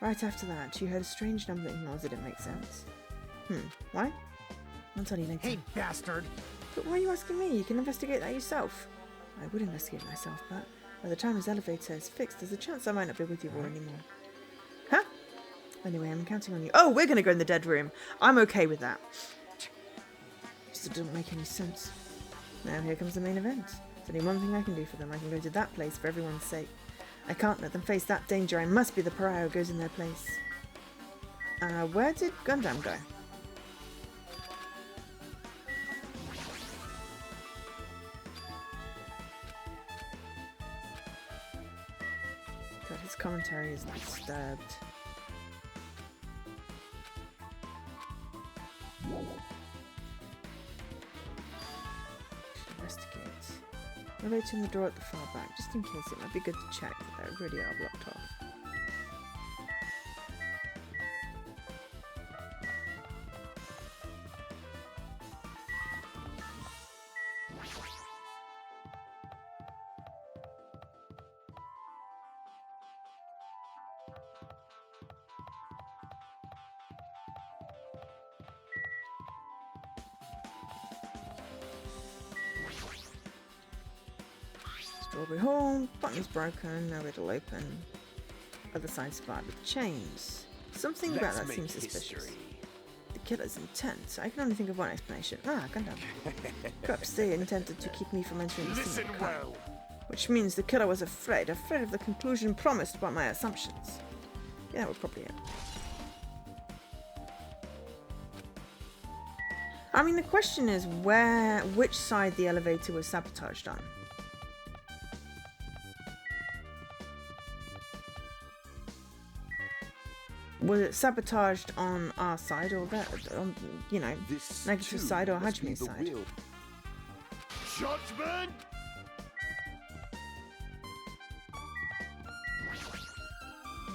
[SPEAKER 1] Right after that, you heard a strange numbling noise that didn't make sense. Why? I'll tell you later.
[SPEAKER 6] Hey, bastard!
[SPEAKER 1] But why are you asking me? You can investigate that yourself. I would investigate myself, but by the time his elevator is fixed, there's a chance I might not be with you all anymore. Huh? Anyway, I'm counting on you. Oh, we're going to go in the dead room. I'm okay with that. Just it doesn't make any sense. Now here comes the main event. There's only one thing I can do for them. I can go to that place for everyone's sake. I can't let them face that danger. I must be the pariah who goes in their place. Where did Gundam go? God, his commentary is disturbed. Investigate. Elevator in the door at the far back, just in case it might be good to check that they really are blocked off. Strawberry Hall, button's broken, no it'll open. Other side's barred with chains. Something about that seems suspicious. The killer's intent. I can only think of one explanation. Gundam. Perhaps they intended to keep me from entering the scene of the crime. Which means the killer was afraid of the conclusion promised by my assumptions. Yeah, that would probably it. I mean, the question is which side the elevator was sabotaged on. Was it sabotaged on our side or that, on, you know,
[SPEAKER 5] This
[SPEAKER 1] negative
[SPEAKER 5] too
[SPEAKER 1] side or
[SPEAKER 5] must be
[SPEAKER 1] Hajime's
[SPEAKER 5] the
[SPEAKER 1] side?
[SPEAKER 5] will.
[SPEAKER 3] Judgment!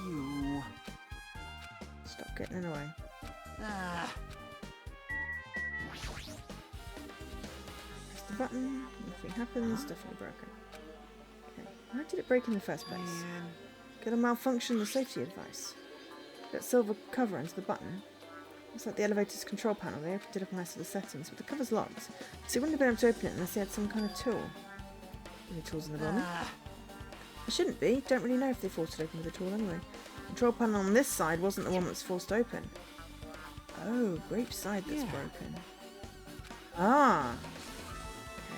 [SPEAKER 6] You.
[SPEAKER 1] Stop getting in the way.
[SPEAKER 6] Ah.
[SPEAKER 1] Press the button, nothing happens, definitely broken. Okay, why did it break in the first place?
[SPEAKER 6] Man.
[SPEAKER 1] Could have malfunctioned the safety advice. That silver cover onto the button. Looks like the elevator's control panel. They opened it up nice to the settings, but the cover's locked. So you wouldn't have been able to open it unless they had some kind of tool. Any tools in the building?
[SPEAKER 6] Ah.
[SPEAKER 1] There shouldn't be. Don't really know if they forced it open with a tool anyway. Control panel on this side wasn't the one that's forced open. Oh, grape side that's broken. Ah.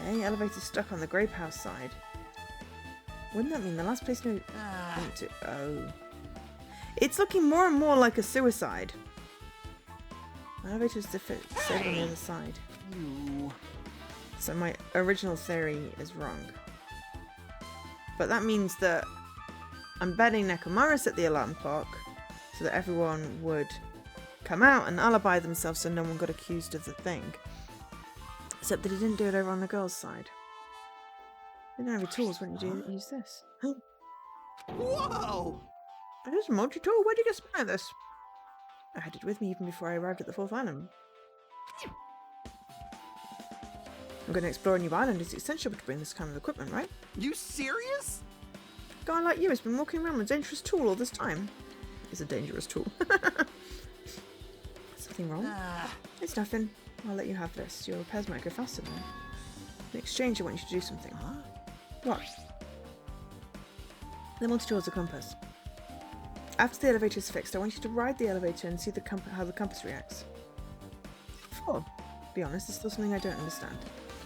[SPEAKER 1] Okay, elevator's stuck on the grape house side. Wouldn't that mean the last place we went to? Oh. It's looking more and more like a suicide. Elevator's disabled on the other side.
[SPEAKER 6] You.
[SPEAKER 1] So my original theory is wrong. But that means that I'm betting Nekomaru set the alarm clock so that everyone would come out and alibi themselves so no one got accused of the thing. Except that he didn't do it over on the girls' side. You don't have your tools when you use this.
[SPEAKER 6] Whoa!
[SPEAKER 1] It is a multi-tool. Where'd you get some of this? I had it with me even before I arrived at the 4th island. I'm going to explore a new island. It's essential to bring this kind of equipment, right?
[SPEAKER 6] You serious?
[SPEAKER 1] A guy like you has been walking around with a dangerous tool all this time. It's a dangerous tool. Something wrong? It's nothing. I'll let you have this. Your repairs might go faster now. In exchange, I want you to do something.
[SPEAKER 6] Huh?
[SPEAKER 1] What? The multi-tool is a compass. After the elevator is fixed, I want you to ride the elevator and see how the compass reacts. To be honest, there's still something I don't understand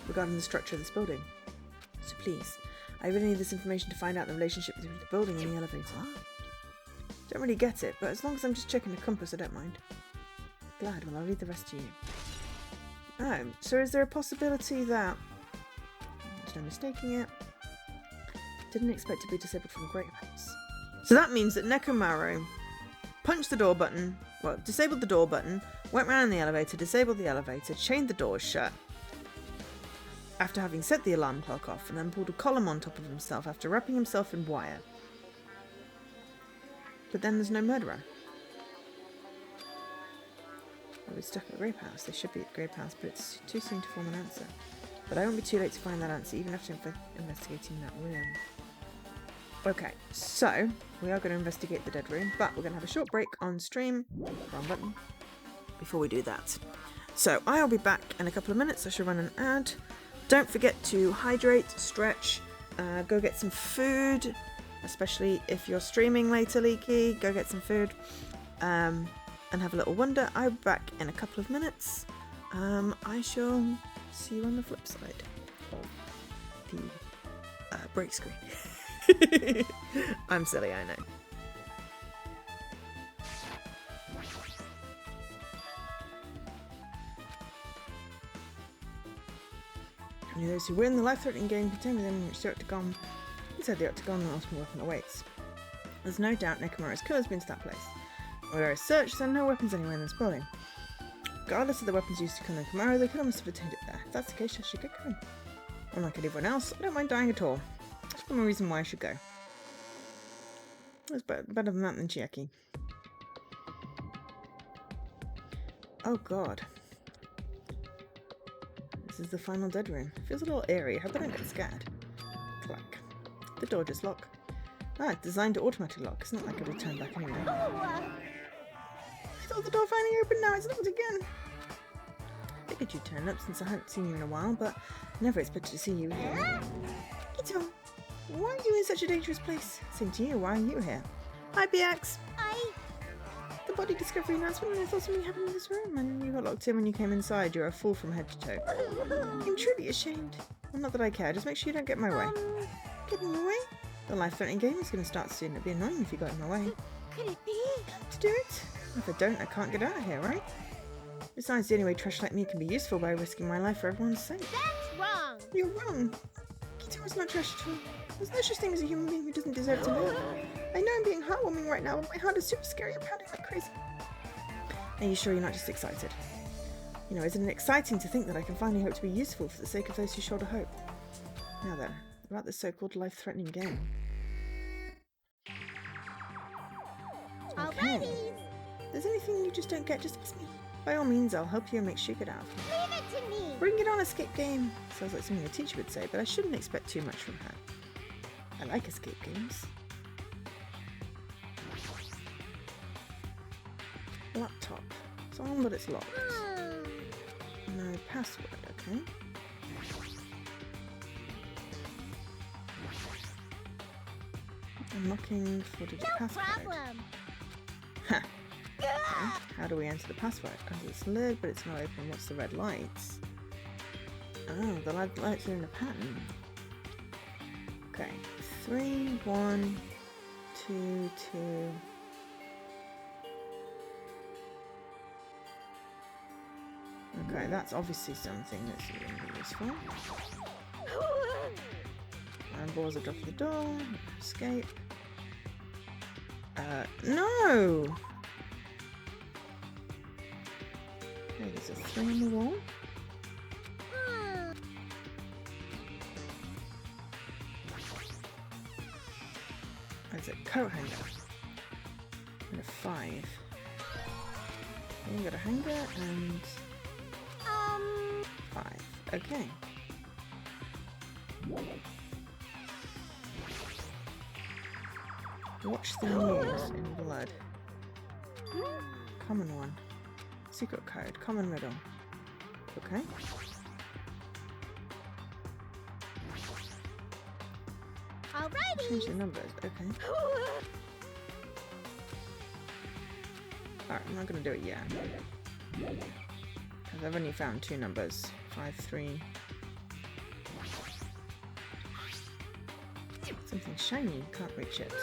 [SPEAKER 1] regarding the structure of this building. So please, I really need this information to find out the relationship between the building and the elevator. Don't really get it, but as long as I'm just checking the compass, I don't mind. Glad, well, I'll leave the rest to you. Oh, so is there a possibility that... There's no mistaking it. Didn't expect to be disabled from Great House. So that means that Nekomaru punched the door button, well, disabled the door button, went round the elevator, disabled the elevator, chained the doors shut after having set the alarm clock off, and then pulled a column on top of himself after wrapping himself in wire. But then there's no murderer. Well, we're stuck at Grape House. They should be at Grape House, but it's too soon to form an answer. But I won't be too late to find that answer, even after investigating that room. Okay, so we are going to investigate the dead room, but we're going to have a short break on stream. Wrong button. Before we do that. So I'll be back in a couple of minutes. I should run an ad. Don't forget to hydrate, stretch, go get some food, especially if you're streaming later, Leaky. Go get some food and have a little wander. I'll be back in a couple of minutes. I shall see you on the flip side of the break screen. I'm silly, I know. Only those who win the life-threatening game contain within which the octagon. Inside the octagon, the ultimate weapon awaits. There's no doubt Nekomaru's killer's been to that place. Where I searched, there are no weapons anywhere in this building. Regardless of the weapons used to kill Nekomaru, the killer must have attained it there. If that's the case, I should get going. Unlike anyone else, I don't mind dying at all. That's one reason why I should go. It's better than that than Chiaki. Oh god. This is the final dead room. It feels a little eerie. I hope I don't get scared. Clack. The door just locked. Ah, it's designed to automatically lock. It's not like it'll turn back anyway. I thought the door finally opened, now it's locked again. Figured you'd turn up since I hadn't seen you in a while, but I never expected to see you here. Ito! Why are you in such a dangerous place? Same to you, why are you here? Hi, BX! The body discovery announcement, and I thought something happened in this room, and you got locked in when you came inside. You're a fool from head to toe. I'm truly ashamed. Well, not that I care, just make sure you don't get in my way. Get in your way? The life-threatening game is going to start soon. It'd be annoying if you got in my way.
[SPEAKER 4] Could it be?
[SPEAKER 1] To do it? If I don't, I can't get out of here, right? Besides, the only way trash like me can be useful by risking my life for everyone's sake.
[SPEAKER 4] That's wrong.
[SPEAKER 1] You're wrong. Kitara's not trash at all. There's no such thing as a human being who doesn't deserve to live. I know I'm being heartwarming right now, but my heart is super scary and pounding like crazy. Are you sure you're not just excited? You know, isn't it exciting to think that I can finally hope to be useful for the sake of those who shoulder hope? Now then, about this so-called life-threatening game. Okay. If there's anything you just don't get, just ask me. By all means, I'll help you and make sure you get out of here.
[SPEAKER 4] Leave it to me.
[SPEAKER 1] Bring it on, escape game. Sounds like something a teacher would say, but I shouldn't expect too much from her. I like escape games. Laptop. It's on, but it's locked. No password, okay. Unlocking 4-digit password.
[SPEAKER 4] Problem.
[SPEAKER 1] Ha! Okay. How do we enter the password? Under this lid, but it's not open. What's the red lights? Oh, the red lights are in a pattern. Okay. 3, 1, 2, 2. Okay, that's obviously something that's going to be useful. And balls are dropped at the door. Escape. No! Okay, there's a 3 on the wall. There's a coat hanger. And a 5. Then you got a hanger and 5. Okay. Watch the news in blood. Common one. Secret code. Common riddle. Okay.
[SPEAKER 4] Alrighty.
[SPEAKER 1] Change the numbers. Okay. Alright, I'm not going to do it yet. Because I've only found 2 numbers. 5, 3. Something shiny. Can't reach it.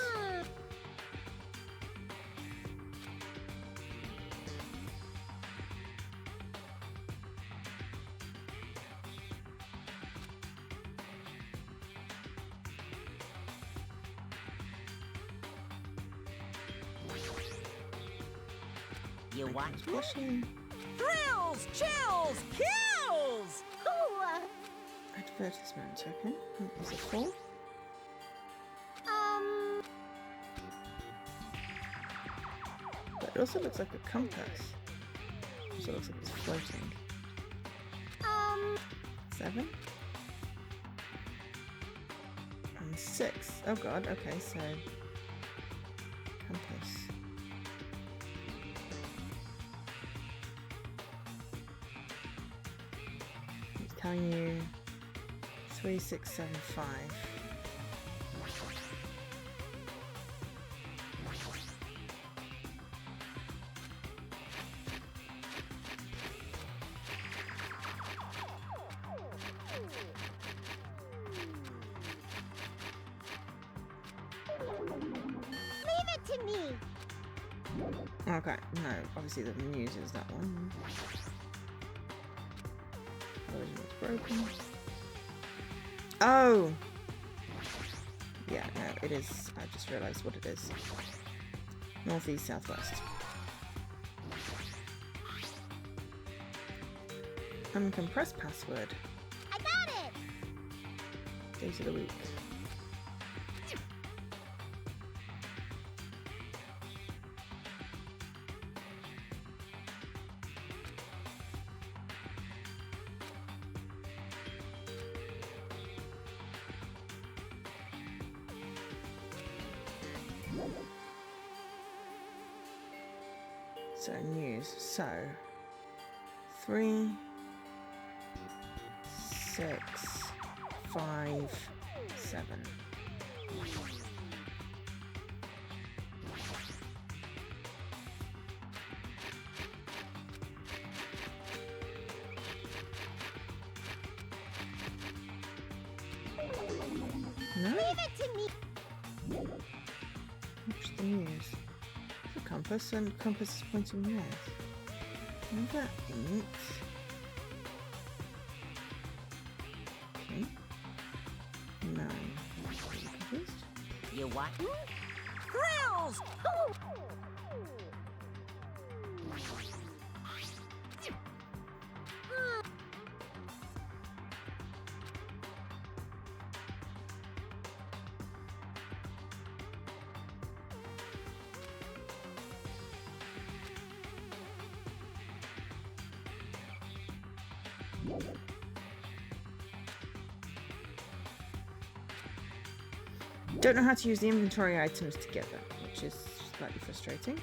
[SPEAKER 2] You want
[SPEAKER 1] Flashing.
[SPEAKER 2] thrills, chills, kills?
[SPEAKER 1] Advertisement. Okay. Is it 4? But it also looks like a compass. Also looks like it's floating. 7? And 6. Oh god, okay, so compass. It's telling you 3, 6, 7, 5.
[SPEAKER 4] To me.
[SPEAKER 1] Okay, no, obviously the news is that one. Television was broken. Oh! Yeah, no, it is. I just realised what it is. Northeast, southwest. Uncompressed password.
[SPEAKER 4] I got it.
[SPEAKER 1] Days of the week. So news. So 3, 6, 5, 7. No?
[SPEAKER 4] Leave it to me.
[SPEAKER 1] What's the news? The compass, and compass is pointing north. And that ain't. Okay. No. Confused?
[SPEAKER 2] You what?
[SPEAKER 4] Thrills!
[SPEAKER 1] Don't know how to use the inventory items together, which is slightly frustrating.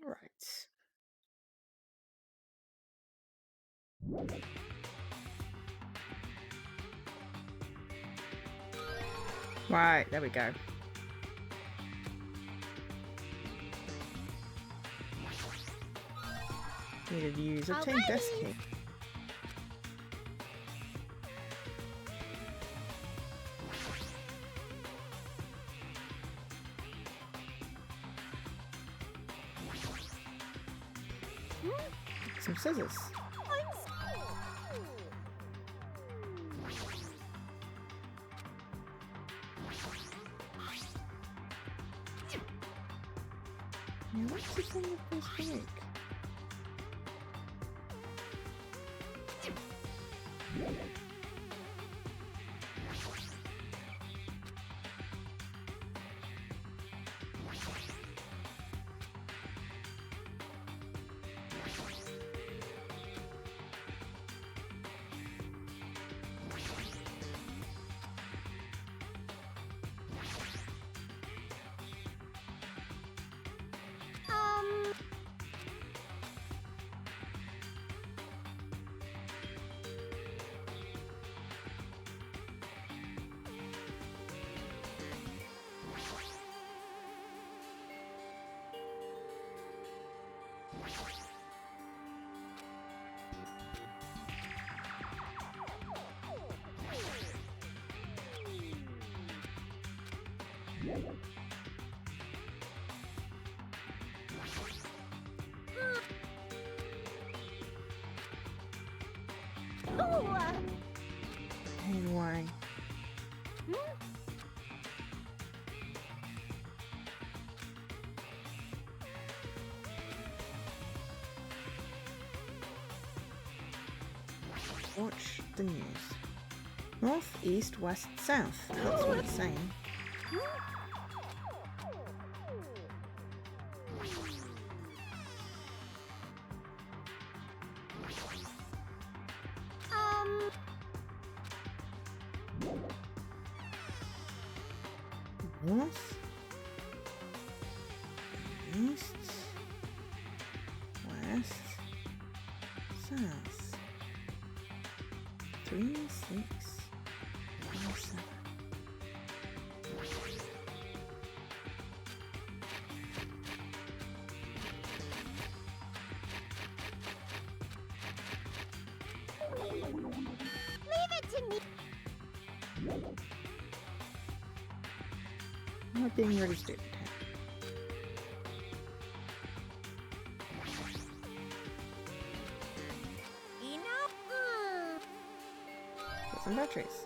[SPEAKER 1] Right. Right, there we go. Needed to use obtain desk key. Some scissors. Yeah, what's the thing with this break? Anyway. Watch the news. North, east, west, south. That's what it's saying. North, east, west, south. 3, 6, 5, 7.
[SPEAKER 4] Leave it to me.
[SPEAKER 1] I'm not being really stupid here.
[SPEAKER 4] Enough.
[SPEAKER 1] Got some batteries.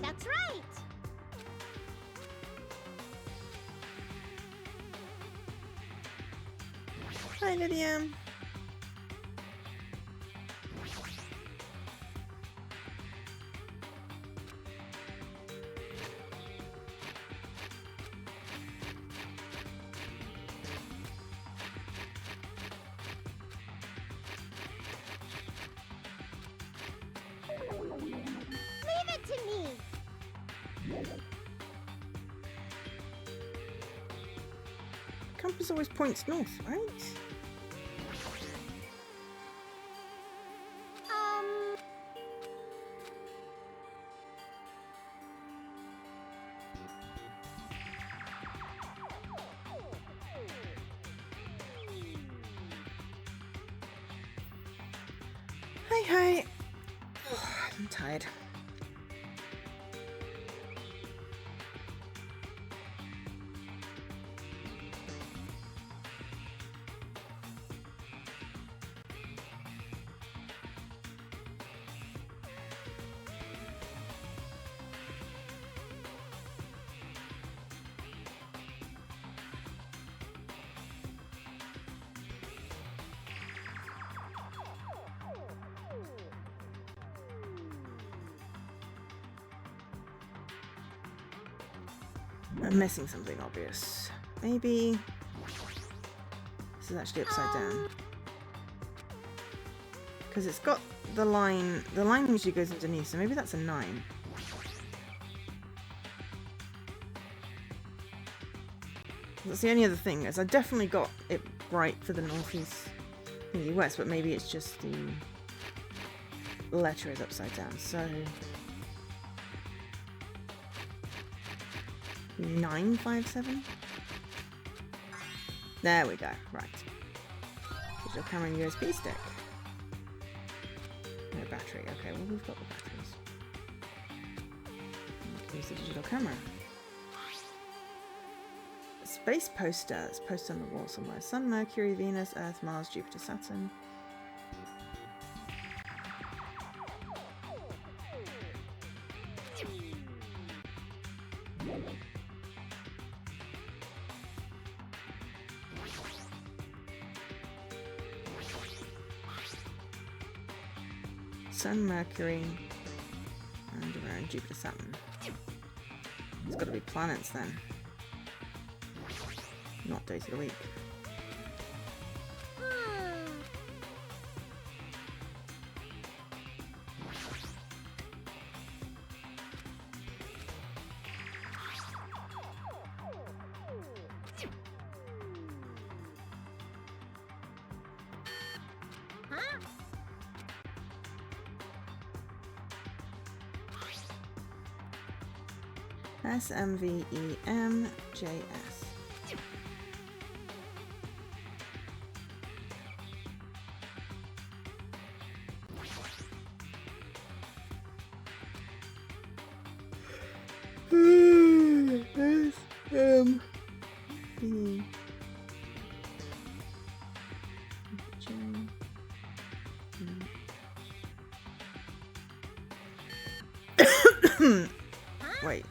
[SPEAKER 7] That's right.
[SPEAKER 1] Hi, Lydia.
[SPEAKER 7] Leave it to me.
[SPEAKER 1] Compass always points north, right? Hey, hey. I'm tired. I'm missing something obvious. Maybe this is actually upside down. Because it's got the line usually goes underneath, so maybe that's a 9. That's the only other thing, is I definitely got it right for the northeast, the west, but maybe it's just the letter is upside down, so 957. There we go. Right. Digital camera and USB stick. No battery. Okay, well we've got the batteries. Use the digital camera. A space poster. It's posted on the wall somewhere. Sun, Mercury, Venus, Earth, Mars, Jupiter, Saturn. Sun, Mercury, and around Jupiter, Saturn. It's got to be planets then, not days of the week. SMVEMJS. Wait.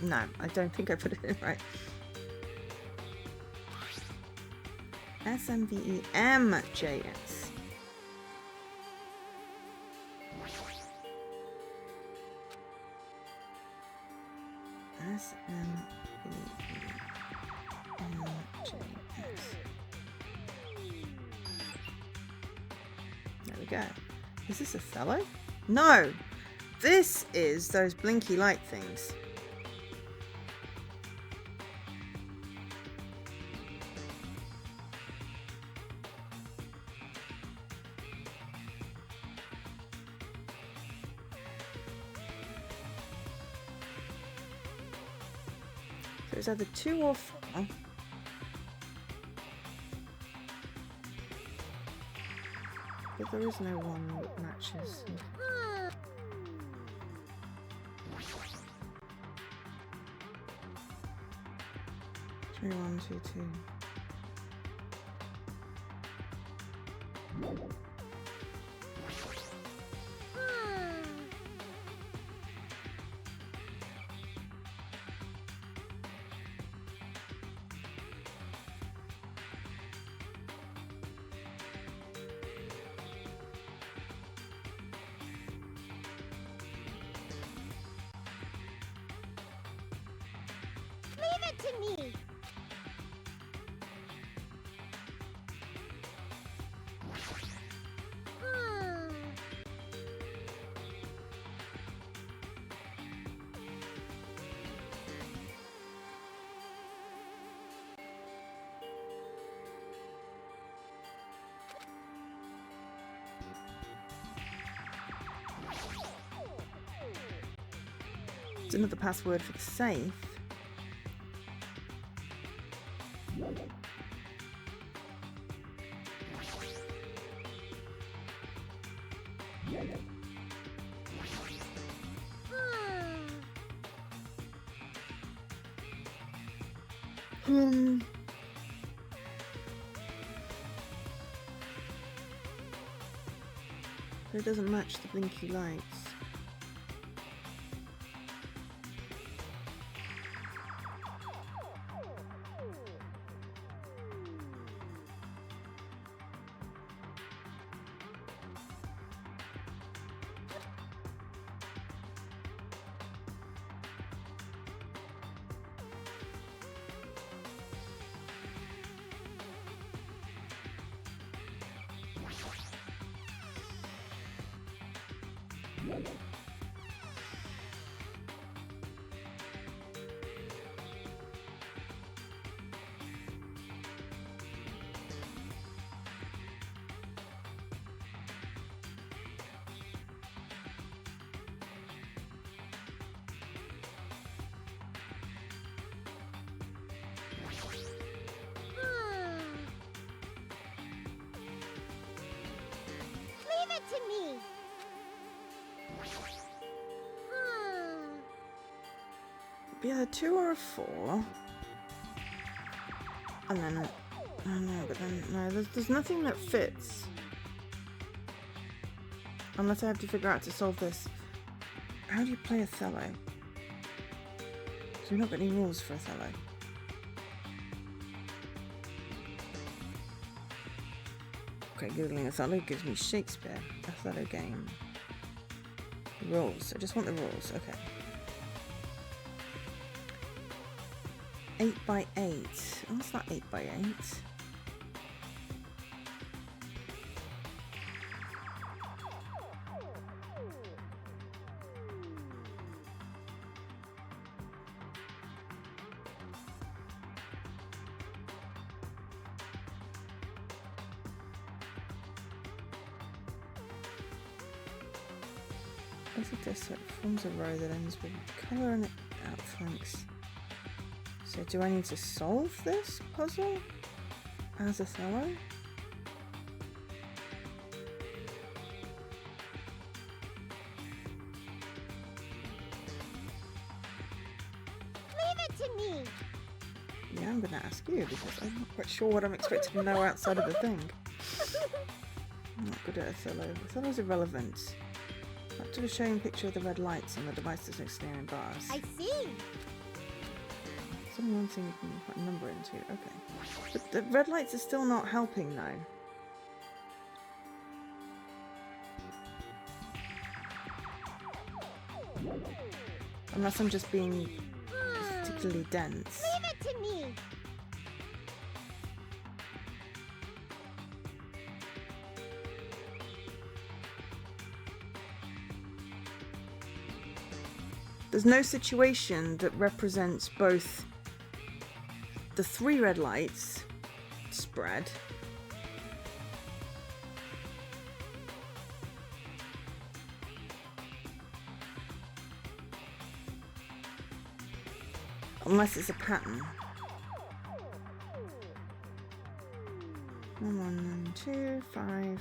[SPEAKER 1] No, I don't think I put it in right. SMVEMJS. SMVEMJS. There we go. Is this a fellow? No! This is those blinky light things. So it's either 2 or 4. But there is no one that matches. 3122.
[SPEAKER 7] to me!
[SPEAKER 1] It's another password for the safe. But it doesn't match the blinky lights.
[SPEAKER 7] Leave it to me!
[SPEAKER 1] Be either 2 or a 4. And then... Oh no, but then... No, there's nothing that fits. Unless I have to figure out to solve this. How do you play Othello? So we've not got any rules for Othello. Okay, googling Othello gives me Shakespeare. Othello game. Rules. I just want the rules. Okay. 8x8. Oh, it's not 8x8. Basic this so it forms a row that ends with colour and outflanks. So do I need to solve this puzzle as Othello?
[SPEAKER 7] Leave it to me!
[SPEAKER 1] Yeah, I'm going to ask you because I'm not quite sure what I'm expected to know outside of the thing. I'm not good at Othello. Othello's irrelevant. Up to the showing picture of the red lights on the device's exterior bars.
[SPEAKER 7] I see!
[SPEAKER 1] Someone thing you can put a number into. Okay. But the red lights are still not helping though. Unless I'm just being particularly dense.
[SPEAKER 7] Leave it to me!
[SPEAKER 1] There's no situation that represents both the 3 red lights spread unless it's a pattern. 1, 1, 2, 5.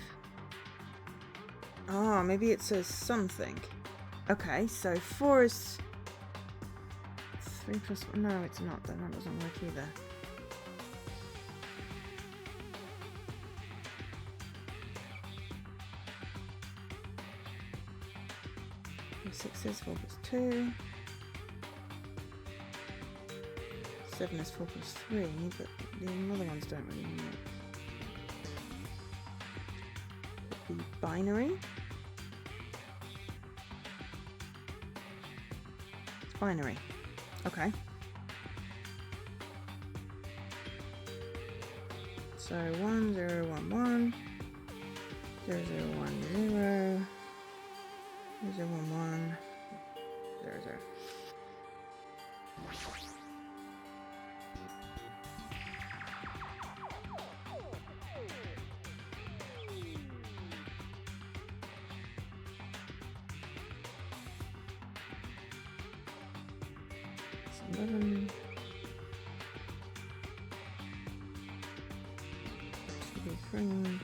[SPEAKER 1] Oh, maybe it says something. Okay, so 4 is 3 plus 1. No, it's not. Then that doesn't work either. Six is 4 plus 2. 7 is 4 plus 3, but the other ones don't really work. Would be binary. It's binary. Okay. So 1 0 1 1 0 0 1 0 0 1 1 0 0. It's 11. 3 12.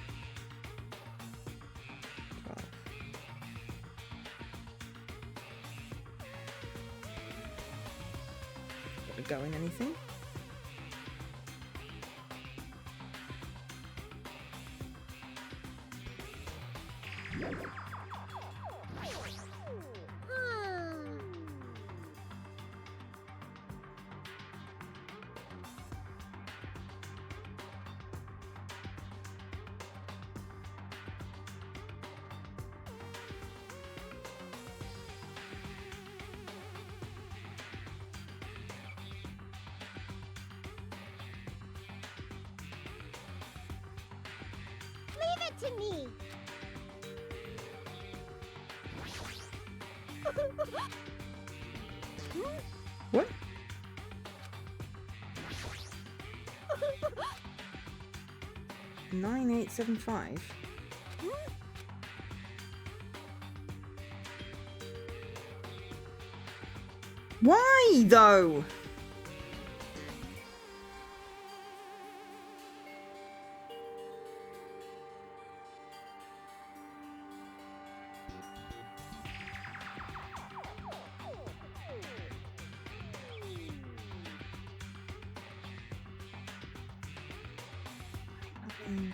[SPEAKER 1] Got to go in anything?
[SPEAKER 7] Leave it to me.
[SPEAKER 1] What? Nine 875. Why though? Nothing.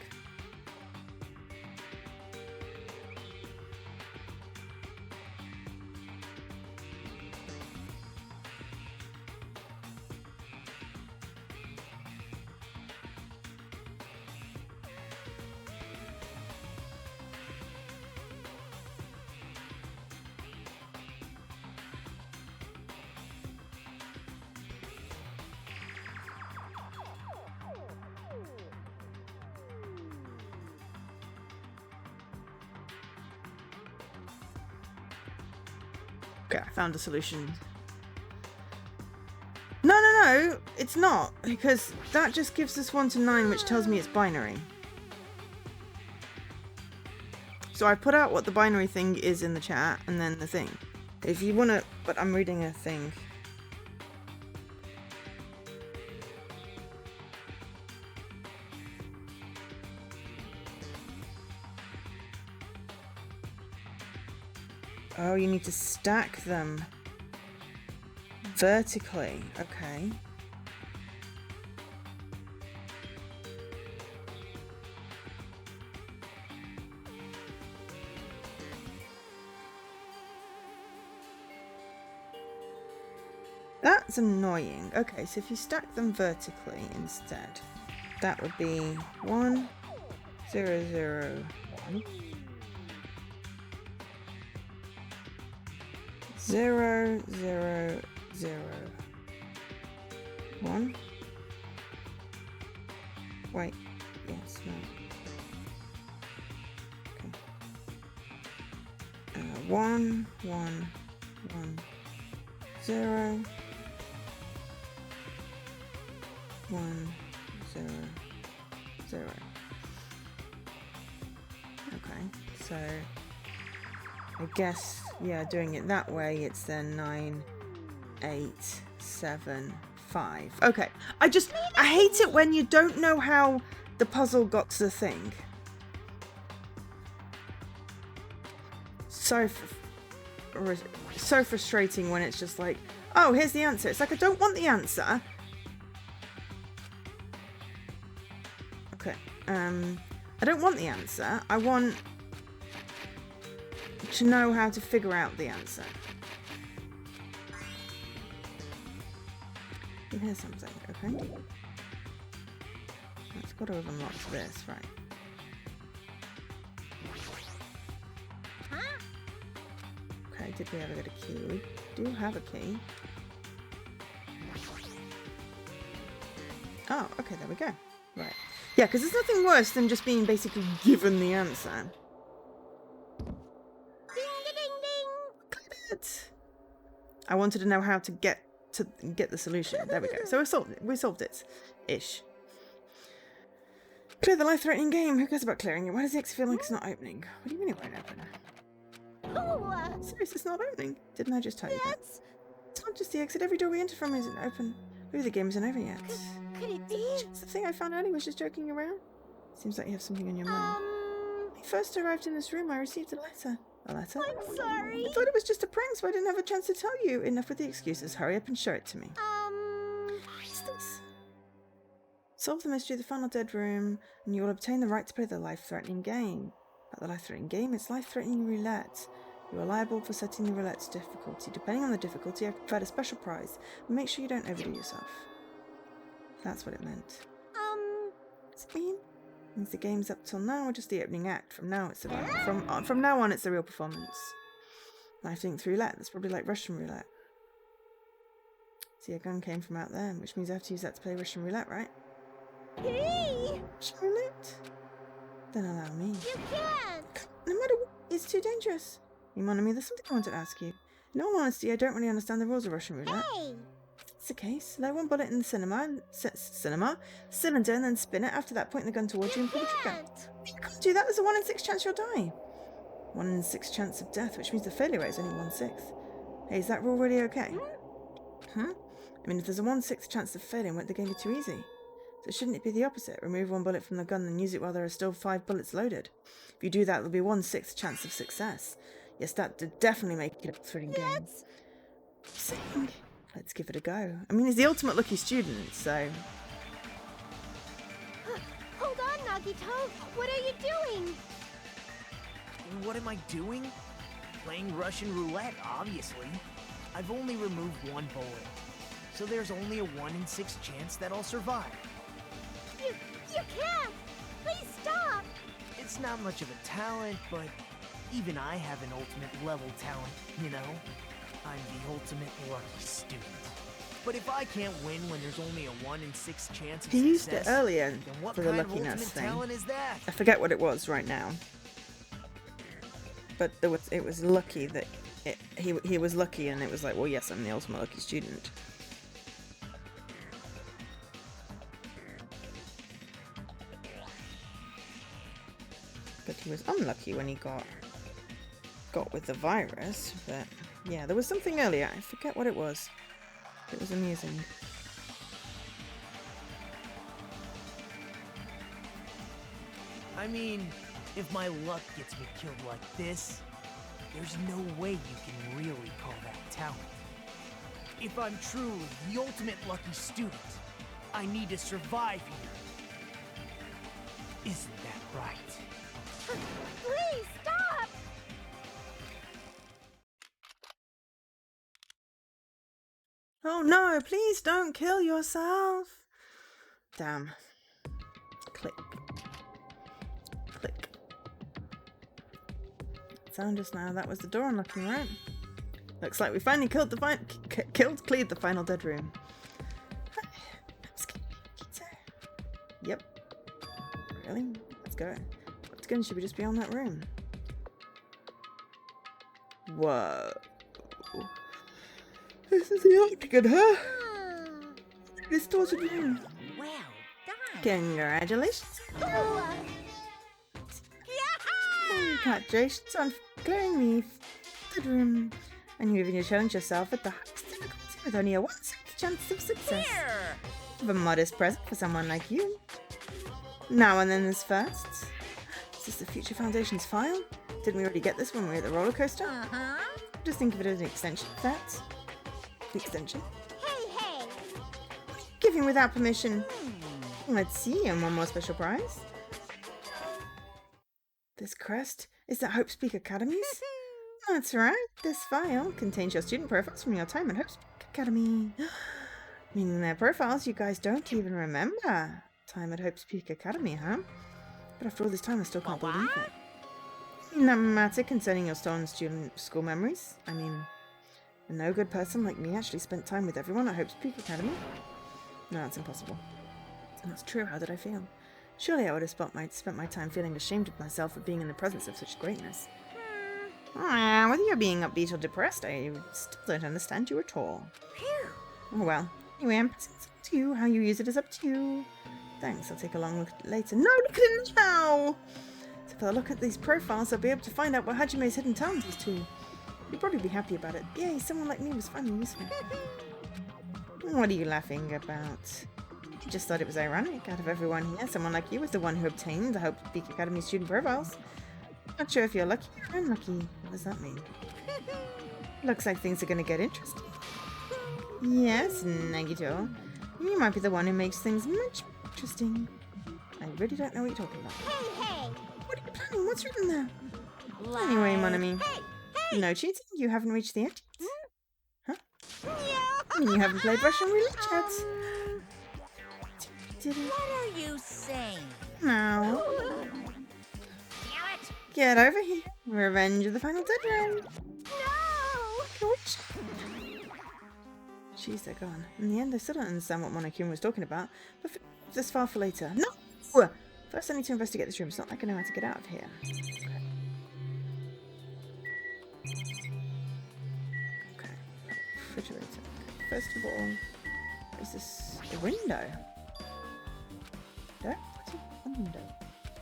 [SPEAKER 1] Okay, I found a solution. No, it's not, because that just gives us 1 to 9, which tells me it's binary. So I put out what the binary thing is in the chat, and then the thing. If you want to, but I'm reading a thing. Oh, you need to stack them vertically. Okay. That's annoying. Okay, so if you stack them vertically instead, that would be 1 0 0 1 0 0 0 1. Wait, yes, no. Okay. 1 1 1 0 1 0 0. Okay, so I guess, yeah, doing it that way, it's then 9 8 7 5. Okay, I hate it when you don't know how the puzzle got to the thing. So frustrating when it's just like, oh, here's the answer. It's like, I don't want the answer. Okay, I don't want the answer. I want to know how to figure out the answer. You hear something, okay? It's got to have unlocked this, right? Okay, did we ever get a key? We do have a key. Oh, okay, there we go. Right. Yeah, because there's nothing worse than just being basically given the answer.
[SPEAKER 7] Ding ding ding.
[SPEAKER 1] It. I wanted to know how to get the solution. There we go. So we solved it. Ish. Clear the life-threatening game. Who cares about clearing it? Why does the exit feel like it's not opening? What do you mean it won't open?
[SPEAKER 7] Oh,
[SPEAKER 1] Seriously, it's not opening. Didn't I just tell you that?
[SPEAKER 7] that's...
[SPEAKER 1] It's not just the exit. Every door we enter from isn't open. Maybe the game isn't over yet.
[SPEAKER 7] Could it be?
[SPEAKER 1] It's the thing I found earlier was just joking around. Seems like you have something on your mind. When I first arrived in this room, I received a letter. A letter?
[SPEAKER 7] I'm sorry.
[SPEAKER 1] I thought it was just a prank, so I didn't have a chance to tell you. Enough with the excuses. Hurry up and show it to me. What's this? Solve the mystery of the final dead room, and you will obtain the right to play the life-threatening game. Not the life-threatening game, it's life-threatening roulette. You are liable for setting the roulette's difficulty. Depending on the difficulty, I've prepared a special prize. But make sure you don't overdo yourself. That's what it meant. What's it mean? It means the game's up till now, or just the opening act. From now, it's from now on, it's the real performance. Life-threatening roulette. That's probably like Russian roulette. See, a gun came from out there, which means I have to use that to play Russian roulette, right?
[SPEAKER 7] Hey!
[SPEAKER 1] Russian roulette? Then allow me.
[SPEAKER 7] You can't!
[SPEAKER 1] No matter what, it's too dangerous. You mind me? There's something I wanted to ask you. In all honesty, I don't really understand the rules of Russian roulette.
[SPEAKER 7] Hey!
[SPEAKER 1] It's the case. Load one bullet in the cylinder, and then spin it. After that, point the gun towards you and pull the trigger. You can't do that. There's a 1 in 6 chance you'll die. 1 in 6 chance of death, which means the failure rate is only 1/6. Hey, is that rule really okay? Huh? I mean, if there's a 1/6 chance of failing, won't the game be too easy? So shouldn't it be the opposite? Remove 1 bullet from the gun and use it while there are still 5 bullets loaded. If you do that, there'll be 1/6 chance of success. Yes, that would definitely make it a thrilling game. Saying, let's give it a go. I mean, he's the ultimate lucky student, so...
[SPEAKER 7] Hold on, Nagito! What are you doing?
[SPEAKER 6] What am I doing? Playing Russian roulette, obviously. I've only removed 1 bullet, so there's only a 1 in 6 chance that I'll survive.
[SPEAKER 7] You can't! Please stop!
[SPEAKER 6] It's not much of a talent, but even I have an ultimate level talent, you know? I'm the ultimate lucky student. But if I can't win when there's only a 1 in 6 chance of
[SPEAKER 1] He used
[SPEAKER 6] success,
[SPEAKER 1] it earlier
[SPEAKER 6] then what
[SPEAKER 1] for the
[SPEAKER 6] kind of
[SPEAKER 1] luckiness
[SPEAKER 6] ultimate
[SPEAKER 1] thing.
[SPEAKER 6] talent is that?
[SPEAKER 1] I forget what it was right now. But it was lucky that he was lucky, and it was like, well, yes, I'm the ultimate lucky student. But he was unlucky when he got with the virus. But yeah, there was something earlier. I forget what it was. It was amusing.
[SPEAKER 6] I mean, if my luck gets me killed like this, there's no way you can really call that talent. If I'm truly the ultimate lucky student, I need to survive here. Isn't that right?
[SPEAKER 7] Please stop!
[SPEAKER 1] Oh no, please don't kill yourself. Damn. Click. Click. Sound just now, that was the door unlocking, right? Looks like we finally cleared the final dead room. Yep. Really? Let's go. What's good? Should we just be on that room? Whoa. This is the octagon, huh? Distorted room.
[SPEAKER 2] Well done.
[SPEAKER 1] Congratulations. Congratulations on clearing the dead room. And you've even challenged yourself at the highest difficulty with only a 1/6 chance of success.
[SPEAKER 2] Here.
[SPEAKER 1] Of a modest present for someone like you. Now and then is first. Is this the Future Foundation's file? Didn't we already get this when we were at the roller coaster?
[SPEAKER 2] Uh-huh.
[SPEAKER 1] Just think of it as an extension of that. The extension.
[SPEAKER 7] Hey!
[SPEAKER 1] Giving without permission. Let's see, and one more special prize. This crest? Is that Hope's Peak Academy's? That's right. This file contains your student profiles from your time at Hope's Peak Academy. Meaning their profiles you guys don't even remember. Time at Hope's Peak Academy, huh? But after all this time, I still can't believe it. No matter concerning your stolen student school memories. I mean, a no-good person like me actually spent time with everyone at Hope's Peak Academy? No, that's impossible. And that's true. How did I feel? Surely I would have spent my time feeling ashamed of myself for being in the presence of such greatness. Whether you're being upbeat or depressed, I still don't understand you at all. Oh well. Anyway, I'm passing this on to you. How you use it is up to you. Thanks, I'll take a long look at it later. No, look at it now! So if I look at these profiles, I'll be able to find out what Hajime's hidden talent is too. You'd probably be happy about it. Yay, someone like me was finally useful. What are you laughing about? I just thought it was ironic. Out of everyone here, someone like you was the one who obtained the Hope Peak Academy student profiles. Not sure if you're lucky or unlucky. What does that mean? Looks like things are going to get interesting. Yes, Nagito. You might be the one who makes things much more interesting. I really don't know what you're talking about.
[SPEAKER 7] Hey!
[SPEAKER 1] What are you planning? What's written there? Anyway, Monami. No cheating? You haven't reached the end yet? Huh? I mean, you haven't played Russian roulette yet. Did it?
[SPEAKER 2] What are you saying?
[SPEAKER 1] No. Get over here. Revenge of the Final Deadline.
[SPEAKER 7] No!
[SPEAKER 1] Which? Jeez, they're gone. In the end, I still don't understand what Monokuma was talking about, but this far for later. No! First, I need to investigate this room. It's not like I know how to get out of here. Okay. Refrigerator. First of all, is this a window? What's a window?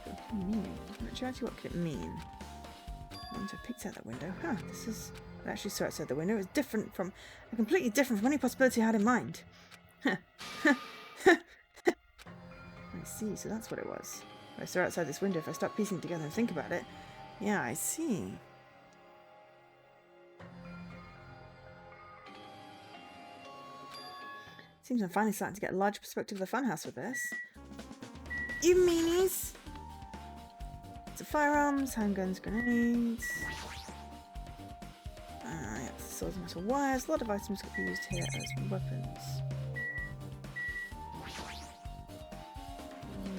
[SPEAKER 1] What could it mean? I'm not sure actually what could it mean. Once I picked out that window, this is... I actually saw outside the window. It was completely different from any possibility I had in mind. I see, so that's what it was. If I saw outside this window, if I start piecing it together and think about it. Yeah, I see. Seems I'm finally starting to get a larger perspective of the funhouse with this. You meanies! It's firearms, handguns, grenades. Yeah, swords, metal wires. A lot of items could be used here as weapons.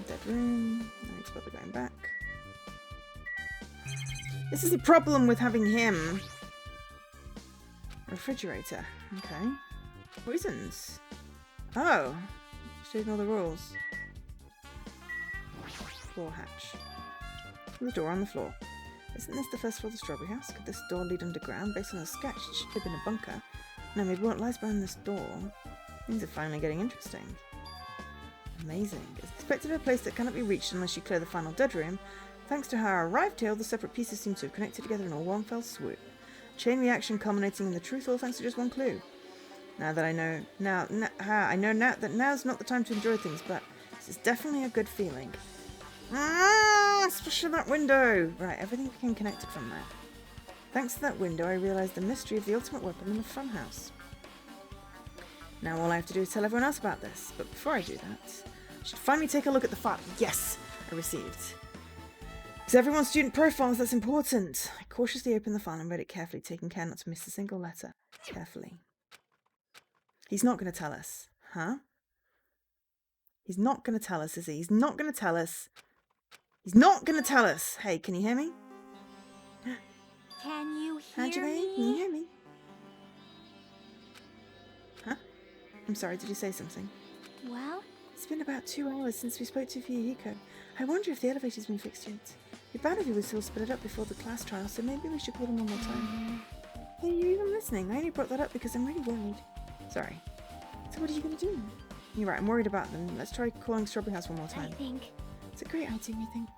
[SPEAKER 1] Dead room. No need to bother going back. This is the problem with having him. Refrigerator. Okay. Poisons. Oh. Just ignore the rules. Floor hatch. The door on the floor. Isn't this the first floor of the Strawberry House? Could this door lead underground? Based on the sketch, it should have been a bunker. No, maybe what lies behind this door? Things are finally getting interesting. Amazing. It's expected a place that cannot be reached unless you clear the final dead room. Thanks to how I arrived here, all the separate pieces seem to have connected together in all one fell swoop. Chain reaction culminating in the truth, all thanks to just one clue. Now that I know now that now's not the time to enjoy things, but this is definitely a good feeling. Especially that window! Right, everything became connected from there. Thanks to that window, I realised the mystery of the ultimate weapon in the funhouse. Now all I have to do is tell everyone else about this, but before I do that, I should finally take a look at the file. Yes! I received. It's everyone's student profiles, that's important. I cautiously opened the file and read it carefully, taking care not to miss a single letter. Carefully. He's not going to tell us, huh? He's not going to tell us, is he? He's not going to tell us. He's not going to tell us. Hey, can you hear me?
[SPEAKER 7] Can you hear
[SPEAKER 1] Hajime,
[SPEAKER 7] me?
[SPEAKER 1] can you hear me? Huh? I'm sorry, did you say something?
[SPEAKER 7] Well,
[SPEAKER 1] It's been about 2 hours since we spoke to Fuyuhiko. I wonder if the elevator's been fixed yet. It'd be bad if he was still split up before the class trial, so maybe we should call him one more time. Hey, you even listening? I only brought that up because I'm really worried. Sorry. So what are you going to do? You're right, I'm worried about them. Let's try calling Strawberry House one more
[SPEAKER 7] I
[SPEAKER 1] time.
[SPEAKER 7] think...
[SPEAKER 1] It's a great idea, I think.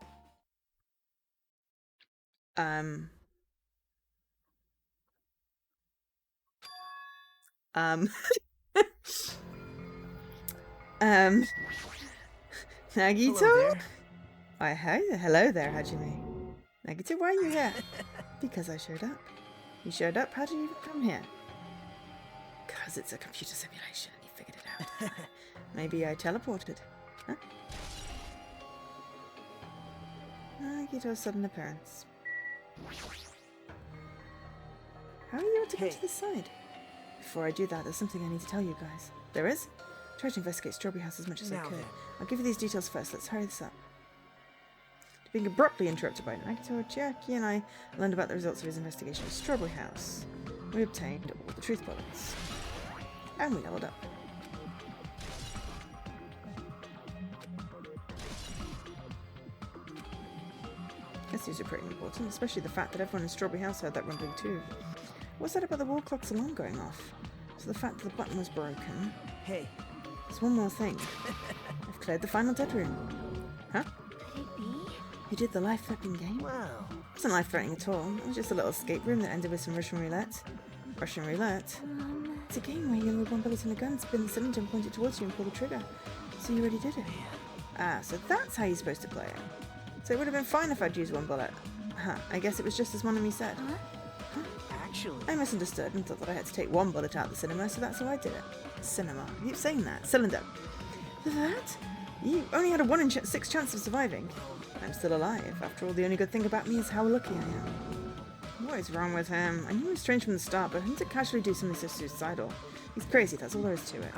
[SPEAKER 1] Nagito?
[SPEAKER 6] Hello there.
[SPEAKER 1] Hello there, Hajime. Nagito, why are you here? Because I showed up. You showed up? How did you even come here? Because it's a computer simulation. You figured it out. Maybe I teleported. Huh? Nagito's sudden appearance. How are you able to come to this side? Before I do that, there's something I need to tell you guys. There is? I tried to investigate Strawberry House as much as I
[SPEAKER 6] Now
[SPEAKER 1] could.
[SPEAKER 6] then.
[SPEAKER 1] I'll give you these details first. Let's hurry this up. Being abruptly interrupted by Nagito, Chiaki and I learned about the results of his investigation of Strawberry House. We obtained all the truth bullets. And we leveled up. Guess these are pretty important, especially the fact that everyone in Strawberry House heard that rumbling too. What's that about the wall clock's alarm going off? So the fact that the button was broken.
[SPEAKER 6] Hey,
[SPEAKER 1] There's one more thing. I've cleared the final dead room. Huh?
[SPEAKER 7] Could it be?
[SPEAKER 1] You did the life-threatening game?
[SPEAKER 6] wow.
[SPEAKER 1] It wasn't life-threatening at all. It was just a little escape room that ended with some Russian roulette. Russian roulette? It's a game where you load one bullet in a gun, spin the cylinder and point it towards you and pull the trigger. So you already did it. Ah, so that's how you're supposed to play it. So it would have been fine if I'd used one bullet. Huh, I guess it was just as one of me said.
[SPEAKER 6] Actually,
[SPEAKER 1] I misunderstood and thought that I had to take one bullet out of the cinema, so that's how I did it. Cinema. I keep saying that. Cylinder. That? You only had a 1 in 6 chance of surviving. I'm still alive. After all, the only good thing about me is how lucky I am. What is wrong with him? I knew he was strange from the start, but him to casually do something so suicidal. He's crazy, that's all there is to it.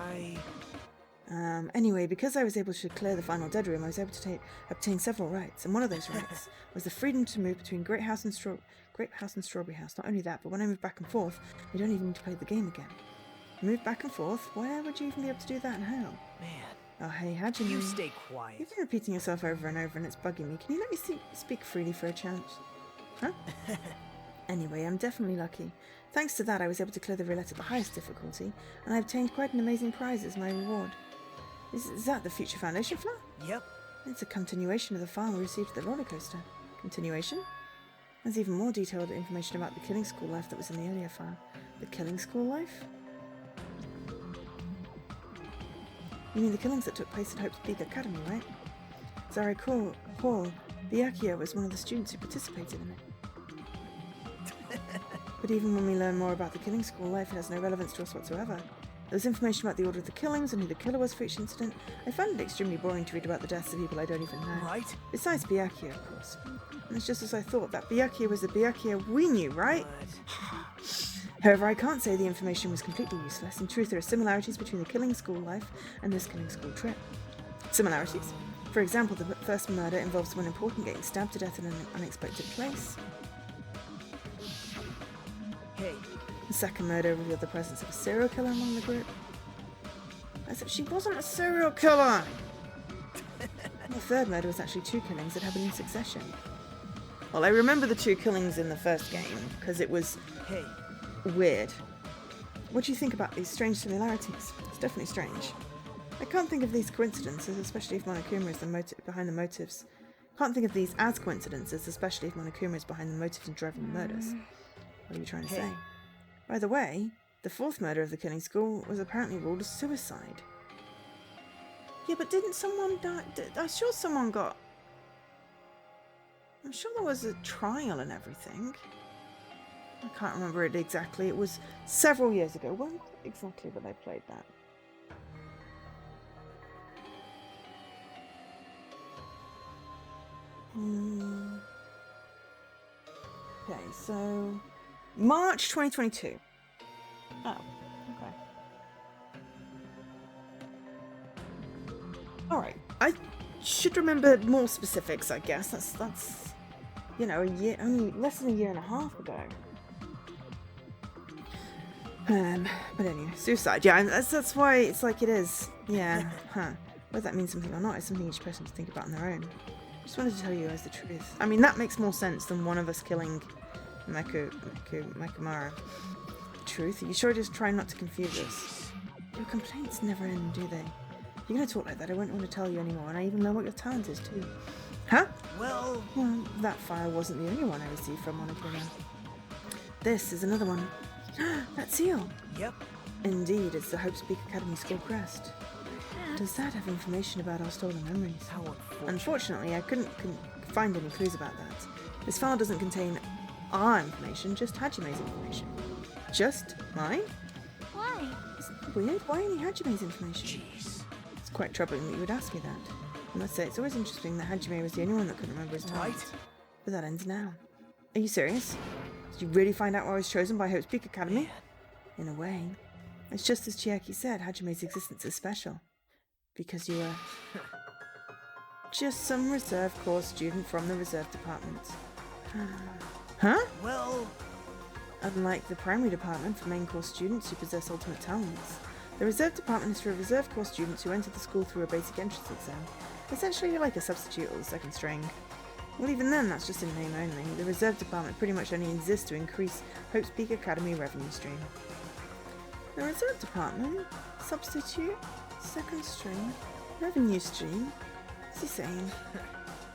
[SPEAKER 1] Anyway, because I was able to clear the final dead room, I was able to obtain several rights, and one of those rights was the freedom to move between Grape House and Strawberry House. Not only that, but when I move back and forth, you don't even need to play the game again. Move back and forth? Where would you even be able to do that and how?
[SPEAKER 6] man,
[SPEAKER 1] Oh, hey, how'd you
[SPEAKER 6] you
[SPEAKER 1] know?
[SPEAKER 6] stay quiet.
[SPEAKER 1] You've been repeating yourself over and over and it's bugging me. Can you let me speak freely for a chance? Huh? Anyway, I'm definitely lucky. Thanks to that, I was able to clear the roulette at the highest difficulty, and I obtained quite an amazing prize as my reward. Is that the Future Foundation flower?
[SPEAKER 6] Yep.
[SPEAKER 1] It's a continuation of the file we received at the roller coaster. Continuation? There's even more detailed information about the Killing School life that was in the earlier file. The Killing School life? You mean the killings that took place at Hope's Peak Academy, right? As I recall, Byakuya was one of the students who participated in it. But even when we learn more about the Killing School life, it has no relevance to us whatsoever. There was information about the order of the killings and who the killer was for each incident. I found it extremely boring to read about the deaths of people I don't even know.
[SPEAKER 6] Right?
[SPEAKER 1] Besides Byakuya, of course. And it's just as I thought, that Byakuya was the Byakuya we knew, right? However, I can't say the information was completely useless. In truth, there are similarities between the Killing School life and this Killing School trip. Similarities? For example, the first murder involves someone important getting stabbed to death in an unexpected place.
[SPEAKER 6] Hey,
[SPEAKER 1] The second murder revealed the presence of a serial killer among the group. As if she wasn't a serial killer! The third murder was actually 2 killings that happened in succession. Well, I remember the 2 killings in the first game, because it was
[SPEAKER 6] hey,
[SPEAKER 1] weird. What do you think about these strange similarities? It's definitely strange. I can't think of these coincidences, especially if Monokuma is behind the motives. Can't think of these as coincidences, especially if Monokuma is behind the motives in driving the murders. What are you trying to say? By the way, the 4th murder of the Killing School was apparently ruled as suicide. Yeah, but didn't someone die? I'm sure someone got... I'm sure there was a trial and everything. I can't remember it exactly. It was several years ago. When exactly that I played that? Okay, so... March 2022. Oh, okay. Alright, I should remember more specifics, I guess. That's you know, only less than a year and a half ago. But anyway, suicide, yeah, and that's why it's like it is. Yeah, huh. Whether that means something or not is something each person to think about on their own. I just wanted to tell you guys the truth. I mean, that makes more sense than one of us killing Makumara. Truth? Are you sure just try not to confuse us? Your complaints never end, do they? You're gonna talk like that, I won't want to tell you anymore, and I even know what your talent is too. Huh?
[SPEAKER 6] well,
[SPEAKER 1] Well, that file wasn't the only one I received from Monokuma. This is another one. That seal!
[SPEAKER 6] yep.
[SPEAKER 1] Indeed, it's the Hope's Peak Academy School crest. Does that have information about our stolen memories?
[SPEAKER 6] How unfortunate.
[SPEAKER 1] Unfortunately, I couldn't find any clues about that. This file doesn't contain our information, just Hajime's information. Just mine?
[SPEAKER 7] Why?
[SPEAKER 1] Isn't that weird? Why only Hajime's information?
[SPEAKER 6] Jeez.
[SPEAKER 1] It's quite troubling that you would ask me that. I must say, it's always interesting that Hajime was the only one that couldn't remember his talent.
[SPEAKER 6] Right?
[SPEAKER 1] But that ends now. Are you serious? Did you really find out why I was chosen by Hope's Peak Academy? In a way. It's just as Chiaki said, Hajime's existence is special. Because you are... just some reserve corps student from the reserve department. Huh?
[SPEAKER 6] Well,
[SPEAKER 1] Unlike the primary department for main course students who possess ultimate talents, the reserve department is for reserve course students who enter the school through a basic entrance exam. Essentially, you're like a substitute or the second string. Well, even then, that's just in name only. The reserve department pretty much only exists to increase Hope's Peak Academy revenue stream. The reserve department? Substitute? Second string? Revenue stream? What's he saying?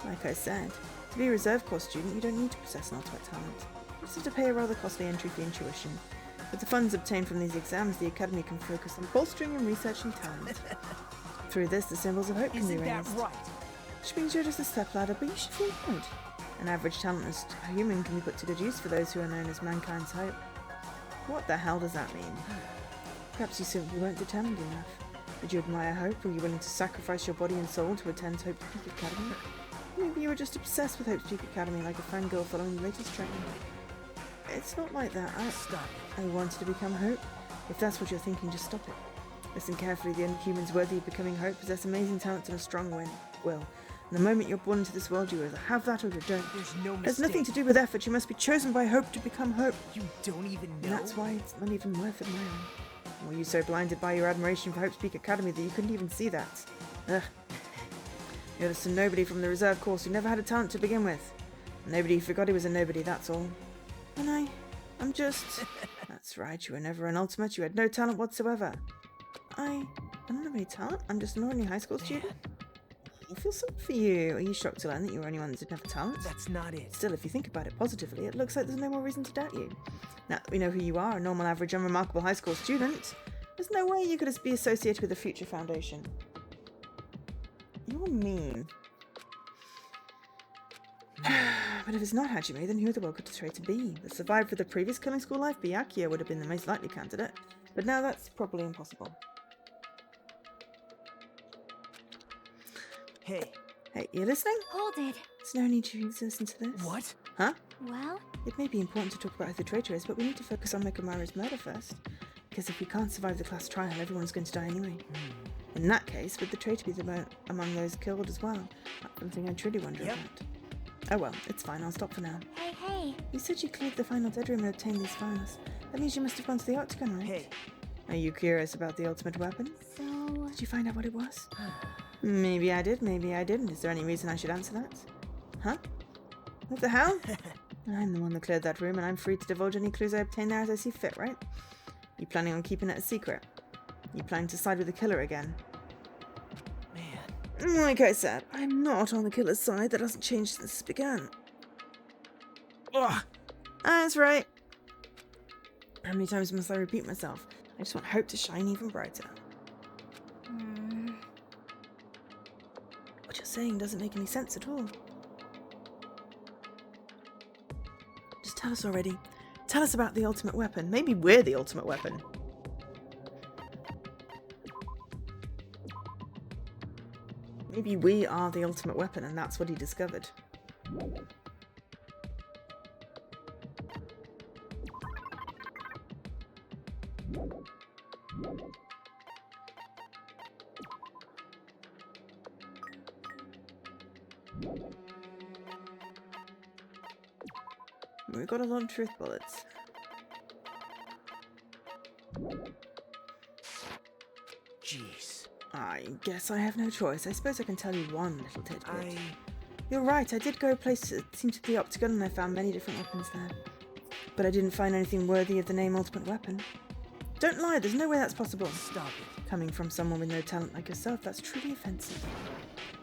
[SPEAKER 1] Like I said, to be a reserve course student, you don't need to possess an ultimate talent. You just have to pay a rather costly entry fee and tuition. With the funds obtained from these exams, the Academy can focus on bolstering and researching talent. Through this, the symbols of hope can be raised.
[SPEAKER 6] Isn't that right?
[SPEAKER 1] Which means you're just a stepladder, but you should feel good. An average talentless human can be put to good use for those who are known as mankind's hope. What the hell does that mean? Perhaps you simply weren't determined enough. Did you admire hope? Were you willing to sacrifice your body and soul to attend Hope's Peak Academy? Maybe you were just obsessed with Hope's Peak Academy like a fangirl following the latest trend. It's not like that. I wanted to become Hope. If that's what you're thinking, just stop it. Listen carefully. The only humans worthy of becoming Hope possess amazing talents and a strong will. And the moment you're born into this world, you either have that or you don't.
[SPEAKER 6] There's no mistake.
[SPEAKER 1] There's nothing to do with effort. You must be chosen by Hope to become Hope.
[SPEAKER 6] You don't even know.
[SPEAKER 1] And that's why it's not even worth admiring. Were you so blinded by your admiration for Hope's Peak Academy that you couldn't even see that? Ugh. You're just a nobody from the reserve course who never had a talent to begin with. Nobody who forgot he was a nobody, that's all. And I'm just... That's right, you were never an ultimate. You had no talent whatsoever. I don't have any talent. I'm just an ordinary high school student. I feel sorry for you. Are you shocked to learn that you were only one that didn't have a talent?
[SPEAKER 6] That's not it.
[SPEAKER 1] Still, if you think about it positively, it looks like there's no more reason to doubt you. Now that we know who you are, a normal, average, unremarkable high school student, there's no way you could be associated with the future foundation. You're mean. But if it's not Hajime, then who in the world could the traitor be? The survivor of the previous killing school life, Byakuya, would have been the most likely candidate, but now that's probably impossible.
[SPEAKER 6] Hey.
[SPEAKER 1] Hey, you listening?
[SPEAKER 7] Hold it.
[SPEAKER 1] There's no need for you to listen to this.
[SPEAKER 6] What?
[SPEAKER 1] Huh?
[SPEAKER 7] Well,
[SPEAKER 1] It may be important to talk about who the traitor is, but we need to focus on Nekomaru's murder first. Because if we can't survive the class trial, everyone's going to die anyway. In that case, would the traitor be among those killed as well? That's something I truly wonder about. Oh well, it's fine, I'll stop for now.
[SPEAKER 7] hey.
[SPEAKER 1] You said you cleared the final dead room and obtained these files. That means you must have gone to the Octagon, right?
[SPEAKER 6] Hey.
[SPEAKER 1] Are you curious about the ultimate weapon?
[SPEAKER 7] So,
[SPEAKER 1] Did you find out what it was? Maybe I did, maybe I didn't. Is there any reason I should answer that? Huh? What the hell? I'm the one that cleared that room, and I'm free to divulge any clues I obtain there as I see fit, right? You planning on keeping it a secret? You planning to side with the killer again?
[SPEAKER 6] Man.
[SPEAKER 1] Like I said, I'm not on the killer's side. That hasn't changed since this began.
[SPEAKER 6] Ugh.
[SPEAKER 1] That's right. How many times must I repeat myself? I just want hope to shine even brighter. What you're saying doesn't make any sense at all. Just tell us already. Tell us about the ultimate weapon. Maybe we're the ultimate weapon. Maybe we are the ultimate weapon and that's what he discovered. We've got a lot of truth bullets.
[SPEAKER 6] Jeez.
[SPEAKER 1] I guess I have no choice. I suppose I can tell you one little tidbit.
[SPEAKER 6] I...
[SPEAKER 1] You're right, I did go a place that seemed to the Octagon and I found many different weapons there. But I didn't find anything worthy of the name Ultimate Weapon. Don't lie, there's no way that's possible.
[SPEAKER 6] Stop it.
[SPEAKER 1] Coming from someone with no talent like yourself, that's truly offensive.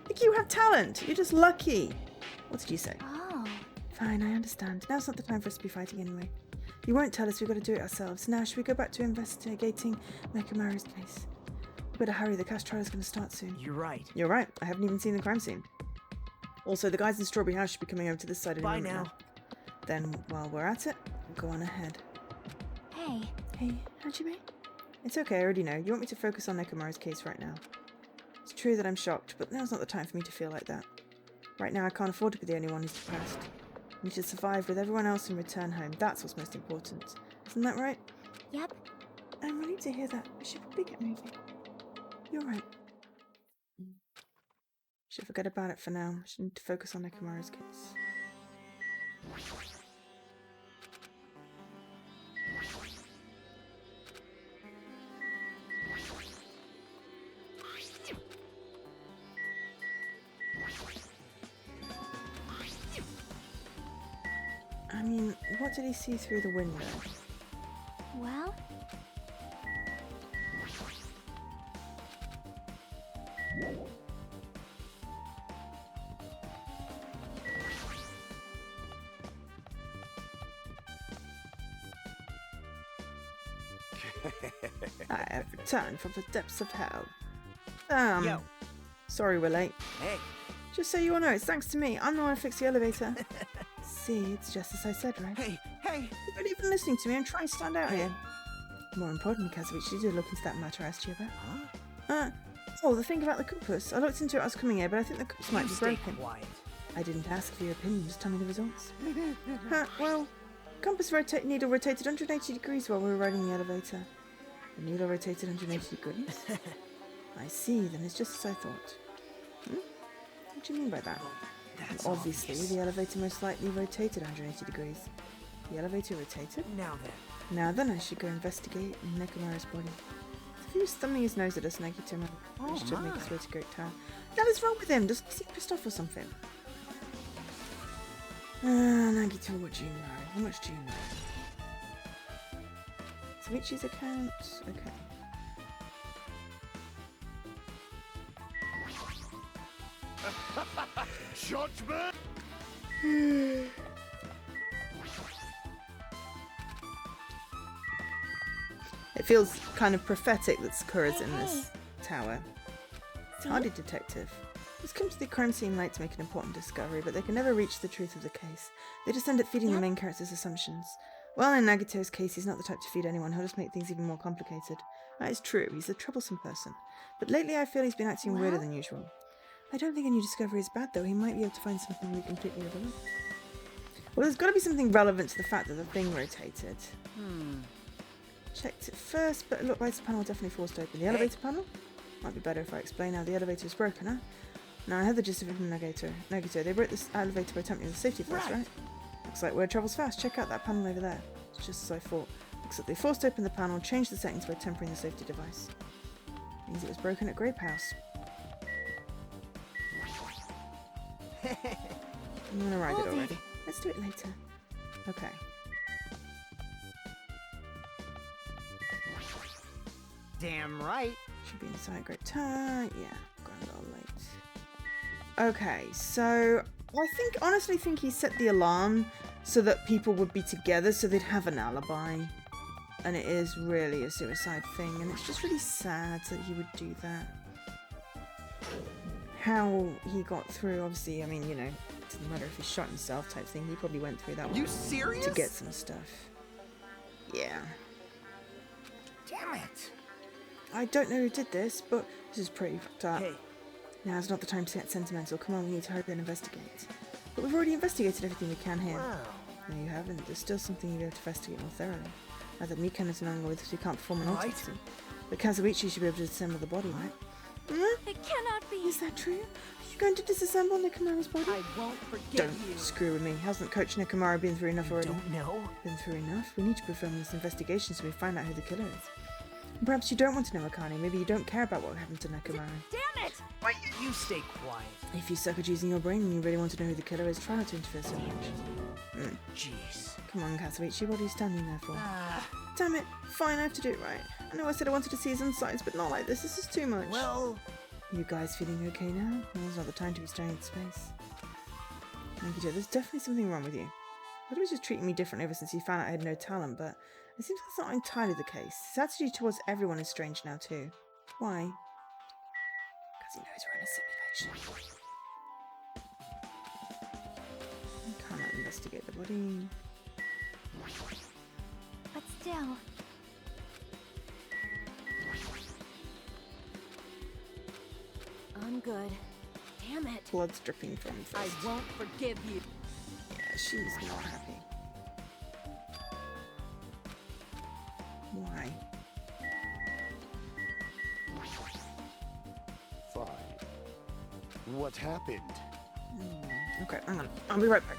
[SPEAKER 1] Like you have talent, you're just lucky. What did you say?
[SPEAKER 7] Oh.
[SPEAKER 1] Fine, I understand. Now's not the time for us to be fighting anyway. You won't tell us, we've got to do it ourselves. Now, should we go back to investigating Nekomaru's case? We better hurry, the cash trial is going to start soon.
[SPEAKER 6] You're right.
[SPEAKER 1] You're right, I haven't even seen the crime scene. Also, the guys in Strawberry House should be coming over to this side of the
[SPEAKER 6] Bye
[SPEAKER 1] room
[SPEAKER 6] now.
[SPEAKER 1] Then, while we're at it, go on ahead.
[SPEAKER 7] Hey.
[SPEAKER 1] Hey, Hajime? It's okay, I already know. You want me to focus on Nekomaru's case right now. It's true that I'm shocked, but now's not the time for me to feel like that. Right now, I can't afford to be the only one who's depressed. I need to survive with everyone else and return home. That's what's most important. Isn't that right?
[SPEAKER 7] Yep.
[SPEAKER 1] I'm relieved to hear that. We should probably get moving. You're right. Should forget about it for now. I should need to focus on Nekomaru's case. I mean, what did he see through the window?
[SPEAKER 7] Well,
[SPEAKER 1] I have returned from the depths of hell.
[SPEAKER 6] Yo.
[SPEAKER 1] Sorry we're late.
[SPEAKER 6] Hey.
[SPEAKER 1] Just so you all know, it's thanks to me. I'm the one who fixed the elevator. See, it's just as I said, right?
[SPEAKER 6] Hey.
[SPEAKER 1] You're not even listening to me and trying to stand out here. More importantly, Kazuichi, you did look into that matter I asked you about.
[SPEAKER 6] Huh?
[SPEAKER 1] Oh, the thing about the compass. I looked into it as I was coming here, but I think the compass might
[SPEAKER 6] You
[SPEAKER 1] be
[SPEAKER 6] stay
[SPEAKER 1] broken.
[SPEAKER 6] quiet.
[SPEAKER 1] I didn't ask for your opinion, just tell me the results. Well, compass needle rotated 180 degrees while we were riding the elevator. The needle rotated 180 degrees? I see, then it's just as I thought. What do you mean by that?
[SPEAKER 6] That's
[SPEAKER 1] Well, obviously,
[SPEAKER 6] obvious.
[SPEAKER 1] the elevator most likely rotated 180 degrees. The elevator rotated?
[SPEAKER 6] Now then.
[SPEAKER 1] Now then, I should go investigate Nekomaru's body. If he was thumbing his nose at us, Nagito managed to make his way to Great Tower. What the hell is wrong with him? Does he seem pissed off or something? Nagito, what do you know? How much do you know? Switch's account? Okay.
[SPEAKER 3] Judgment!
[SPEAKER 1] It feels kind of prophetic that Sakura's in this tower. Hardy detective. He's come to the crime scene late to make an important discovery, but they can never reach the truth of the case. They just end up feeding the main character's assumptions. Well, in Nagito's case, he's not the type to feed anyone. He'll just make things even more complicated. That is true. He's a troublesome person. But lately I feel he's been acting weirder than usual. I don't think a new discovery is bad, though. He might be able to find something we completely overlook. Well, there's got to be something relevant to the fact that the thing rotated. Checked it first, but it looked like the panel definitely forced open. The elevator panel? Might be better if I explain how the elevator was broken, huh? Now, I had the gist of it from Nagito. They broke this elevator by attempting the safety first, right? Looks like word travels fast. Check out that panel over there. It's just as I thought. Looks like they forced open the panel, changed the settings by tempering the safety device. Means it was broken at Grape House. I'm gonna ride it already. Let's do it later. Okay.
[SPEAKER 6] Damn right.
[SPEAKER 1] Should be inside Great Tower. Yeah, got a little late. Okay, so I honestly think he set the alarm so that people would be together so they'd have an alibi. And it is really a suicide thing, and it's just really sad that he would do that. How he got through, obviously, I mean, you know, it doesn't matter if he shot himself type thing, he probably went through that
[SPEAKER 6] You
[SPEAKER 1] one
[SPEAKER 6] serious?
[SPEAKER 1] to get some stuff. Yeah.
[SPEAKER 6] Damn it.
[SPEAKER 1] I don't know who did this, but this is pretty fucked up.
[SPEAKER 6] Hey.
[SPEAKER 1] Now's not the time to get sentimental. Come on, we need to hurry and investigate. But we've already investigated everything we can here.
[SPEAKER 6] Wow.
[SPEAKER 1] No, you haven't. There's still something you have to investigate more thoroughly. Now that Mika is no longer with us, we can't perform an
[SPEAKER 6] Right.
[SPEAKER 1] autopsy. But Kazuichi should be able to disassemble the body, right?
[SPEAKER 4] It cannot be.
[SPEAKER 1] Is that true? Are you going to disassemble Nekomaru's body?
[SPEAKER 6] I won't forget
[SPEAKER 1] Don't
[SPEAKER 6] you.
[SPEAKER 1] screw with me. Hasn't Coach Nekomaru been through enough already?
[SPEAKER 6] Don't know?
[SPEAKER 1] Been through enough? We need to perform this investigation so we find out who the killer is. And perhaps you don't want to know, Akane. Maybe you don't care about what happened to Nekomaru.
[SPEAKER 4] Damn it!
[SPEAKER 6] Wait, you stay quiet.
[SPEAKER 1] If you suck at using your brain and you really want to know who the killer is, try not to interfere so much.
[SPEAKER 6] Jeez.
[SPEAKER 1] Come on, Kazuichi, what are you standing there for?
[SPEAKER 6] Ah,
[SPEAKER 1] Damn it, fine, I have to do it right. I know I said I wanted to see his insides, but not like this. This is too much.
[SPEAKER 6] well,
[SPEAKER 1] You guys feeling okay now? Now's not the time to be staring into space. Nagito, there's definitely something wrong with you. What was just treating me differently ever since he found out I had no talent, but it seems that's not entirely the case. His attitude towards everyone is strange now too. Why? Because he knows we're in a simulation. I cannot investigate the body.
[SPEAKER 7] but still.
[SPEAKER 4] I'm good. Damn it.
[SPEAKER 1] Blood's dripping from his
[SPEAKER 4] I
[SPEAKER 1] fist.
[SPEAKER 4] won't forgive you.
[SPEAKER 1] Yeah, she's not happy. Why?
[SPEAKER 5] Fine. What happened?
[SPEAKER 1] Okay, hang on. I'll be right back.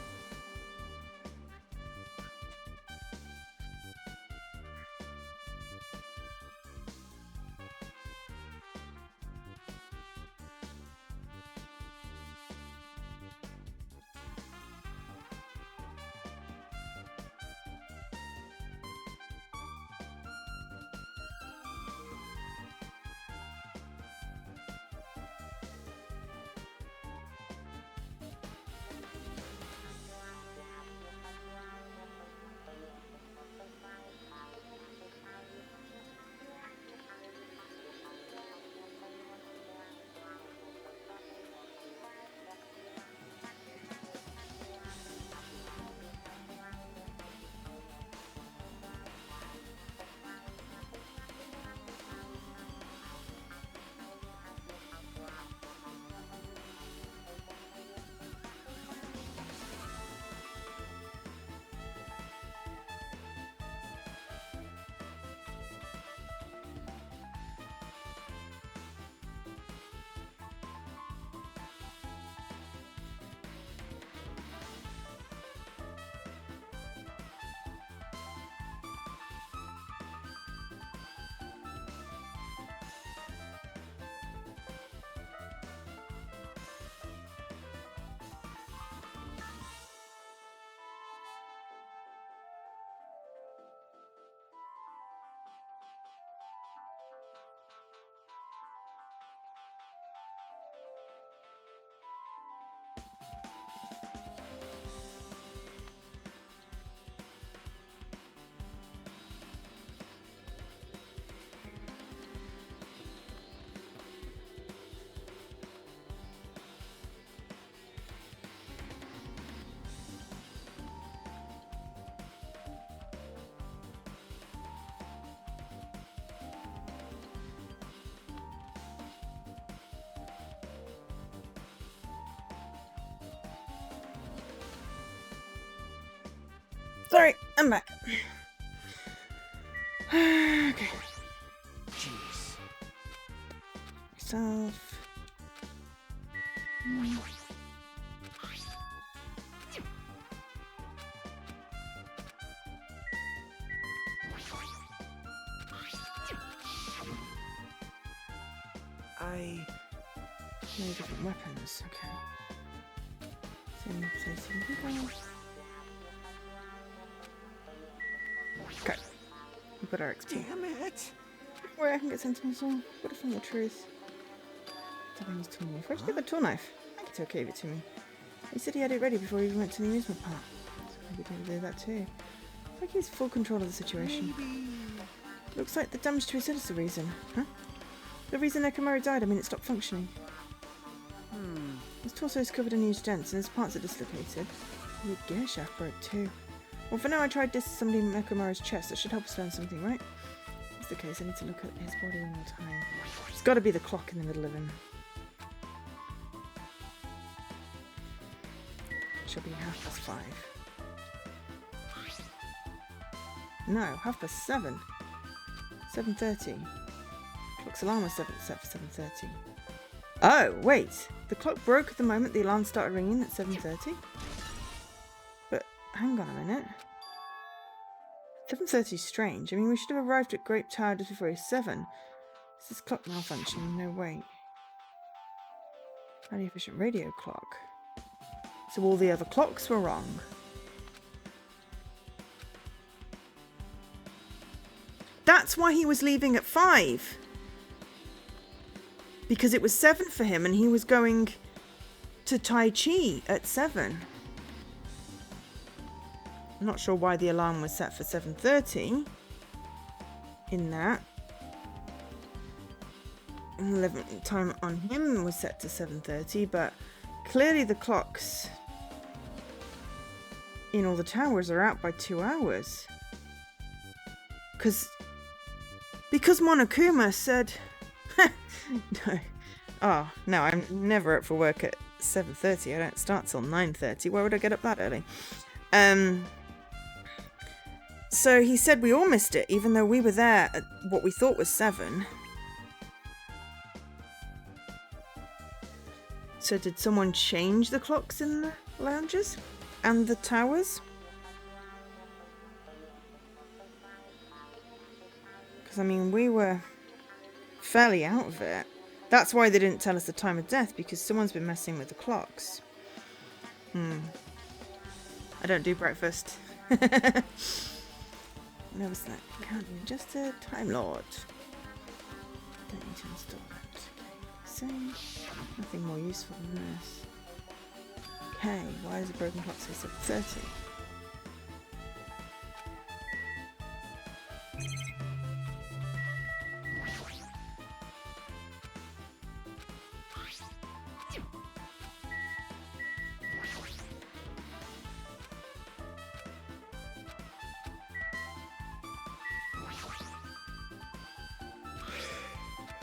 [SPEAKER 1] I'm back. Okay.
[SPEAKER 6] Jeez.
[SPEAKER 1] Yourself. No different weapons. Okay. Same people. Okay. We've got our XP.
[SPEAKER 6] Damn it!
[SPEAKER 1] Where I can get sentimental. What if I'm the truth? Something he's told me. Where'd you get the tool knife? I think Tito gave it to me. He said he had it ready before he even went to the amusement park. So maybe David did that too. It's like he has full control of the situation. Looks like the damage to his head is the reason. Huh? The reason Nekomaru died, I mean it stopped functioning. His torso is covered in huge dents and his parts are dislocated. The gear shaft broke too. Well, for now I tried disassembling Nekomaru's chest. That should help us learn something, right? If that's the case, I need to look at his body one more time. There's got to be the clock in the middle of him. Should be 5:30. No, 7:30. 7:30. Clock's alarm was set for 7:30. Oh, wait. The clock broke at the moment the alarm started ringing at 7:30? But hang on a minute. 7:30 is strange. I mean, we should have arrived at Grape Tower just before 7. Is this clock malfunctioning? No, wait. Highly efficient radio clock. So all the other clocks were wrong. That's why he was leaving at 5. Because it was 7 for him and he was going to Tai Chi at 7. I'm not sure why the alarm was set for 7:30 in that. And the time on him was set to 7:30, but clearly the clocks in all the towers are out by 2 hours. Because Monokuma said... No. Oh, no, I'm never up for work at 7:30. I don't start till 9:30. Why would I get up that early? So he said we all missed it, even though we were there at what we thought was 7. So did someone change the clocks in the lounges? And the towers? Because, I mean, we were fairly out of it. That's why they didn't tell us the time of death, because someone's been messing with the clocks. I don't do breakfast. Never snack. Counting just a Time Lord. Don't need to install that. Okay. Same. Nothing more useful than this. Okay, why does a broken clock say 7:30?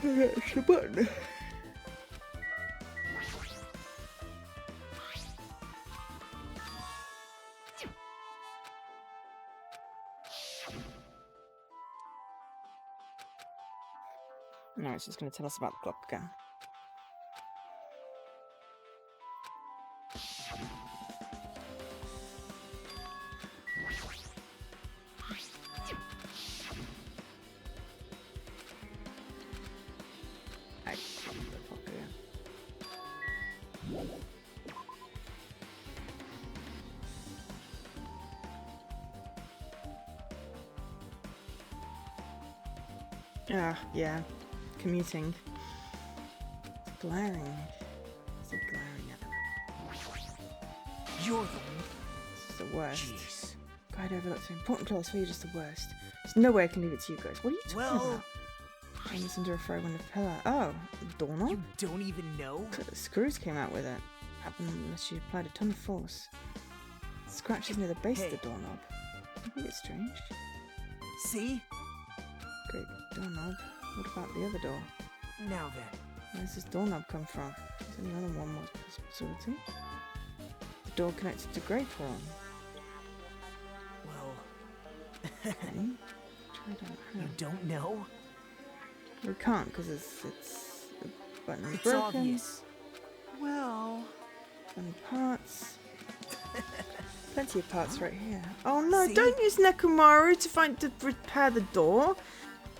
[SPEAKER 1] That's the button. No, it's just going to tell us about the clock again. Yeah. Commuting. It's glaring. It's glaring at them.
[SPEAKER 6] You're the
[SPEAKER 1] It's the worst.
[SPEAKER 6] Jeez.
[SPEAKER 1] Guide overlooked an important clause for you, just the worst. There's no way I can leave it to you guys. What are you talking about? Turn this into a fragment of pillar. Oh, doorknob?
[SPEAKER 6] You don't even know?
[SPEAKER 1] The screws came out with it. Happened unless you applied a ton of force. Scratches near the base of the doorknob. I think it's strange.
[SPEAKER 6] See?
[SPEAKER 1] Great doorknob. What about the other door?
[SPEAKER 6] Now then.
[SPEAKER 1] Where's this doorknob come from? There's only other one more possibility. The door connected to Great Hall.
[SPEAKER 6] Well,
[SPEAKER 1] Okay. Try down
[SPEAKER 6] You
[SPEAKER 1] here.
[SPEAKER 6] don't know?
[SPEAKER 1] We can't because it's the button is
[SPEAKER 6] It's
[SPEAKER 1] broken.
[SPEAKER 6] obvious. Well...
[SPEAKER 1] Funny parts. Plenty of parts right here. Oh no,
[SPEAKER 6] See?
[SPEAKER 1] don't use Nekomaru to repair the door.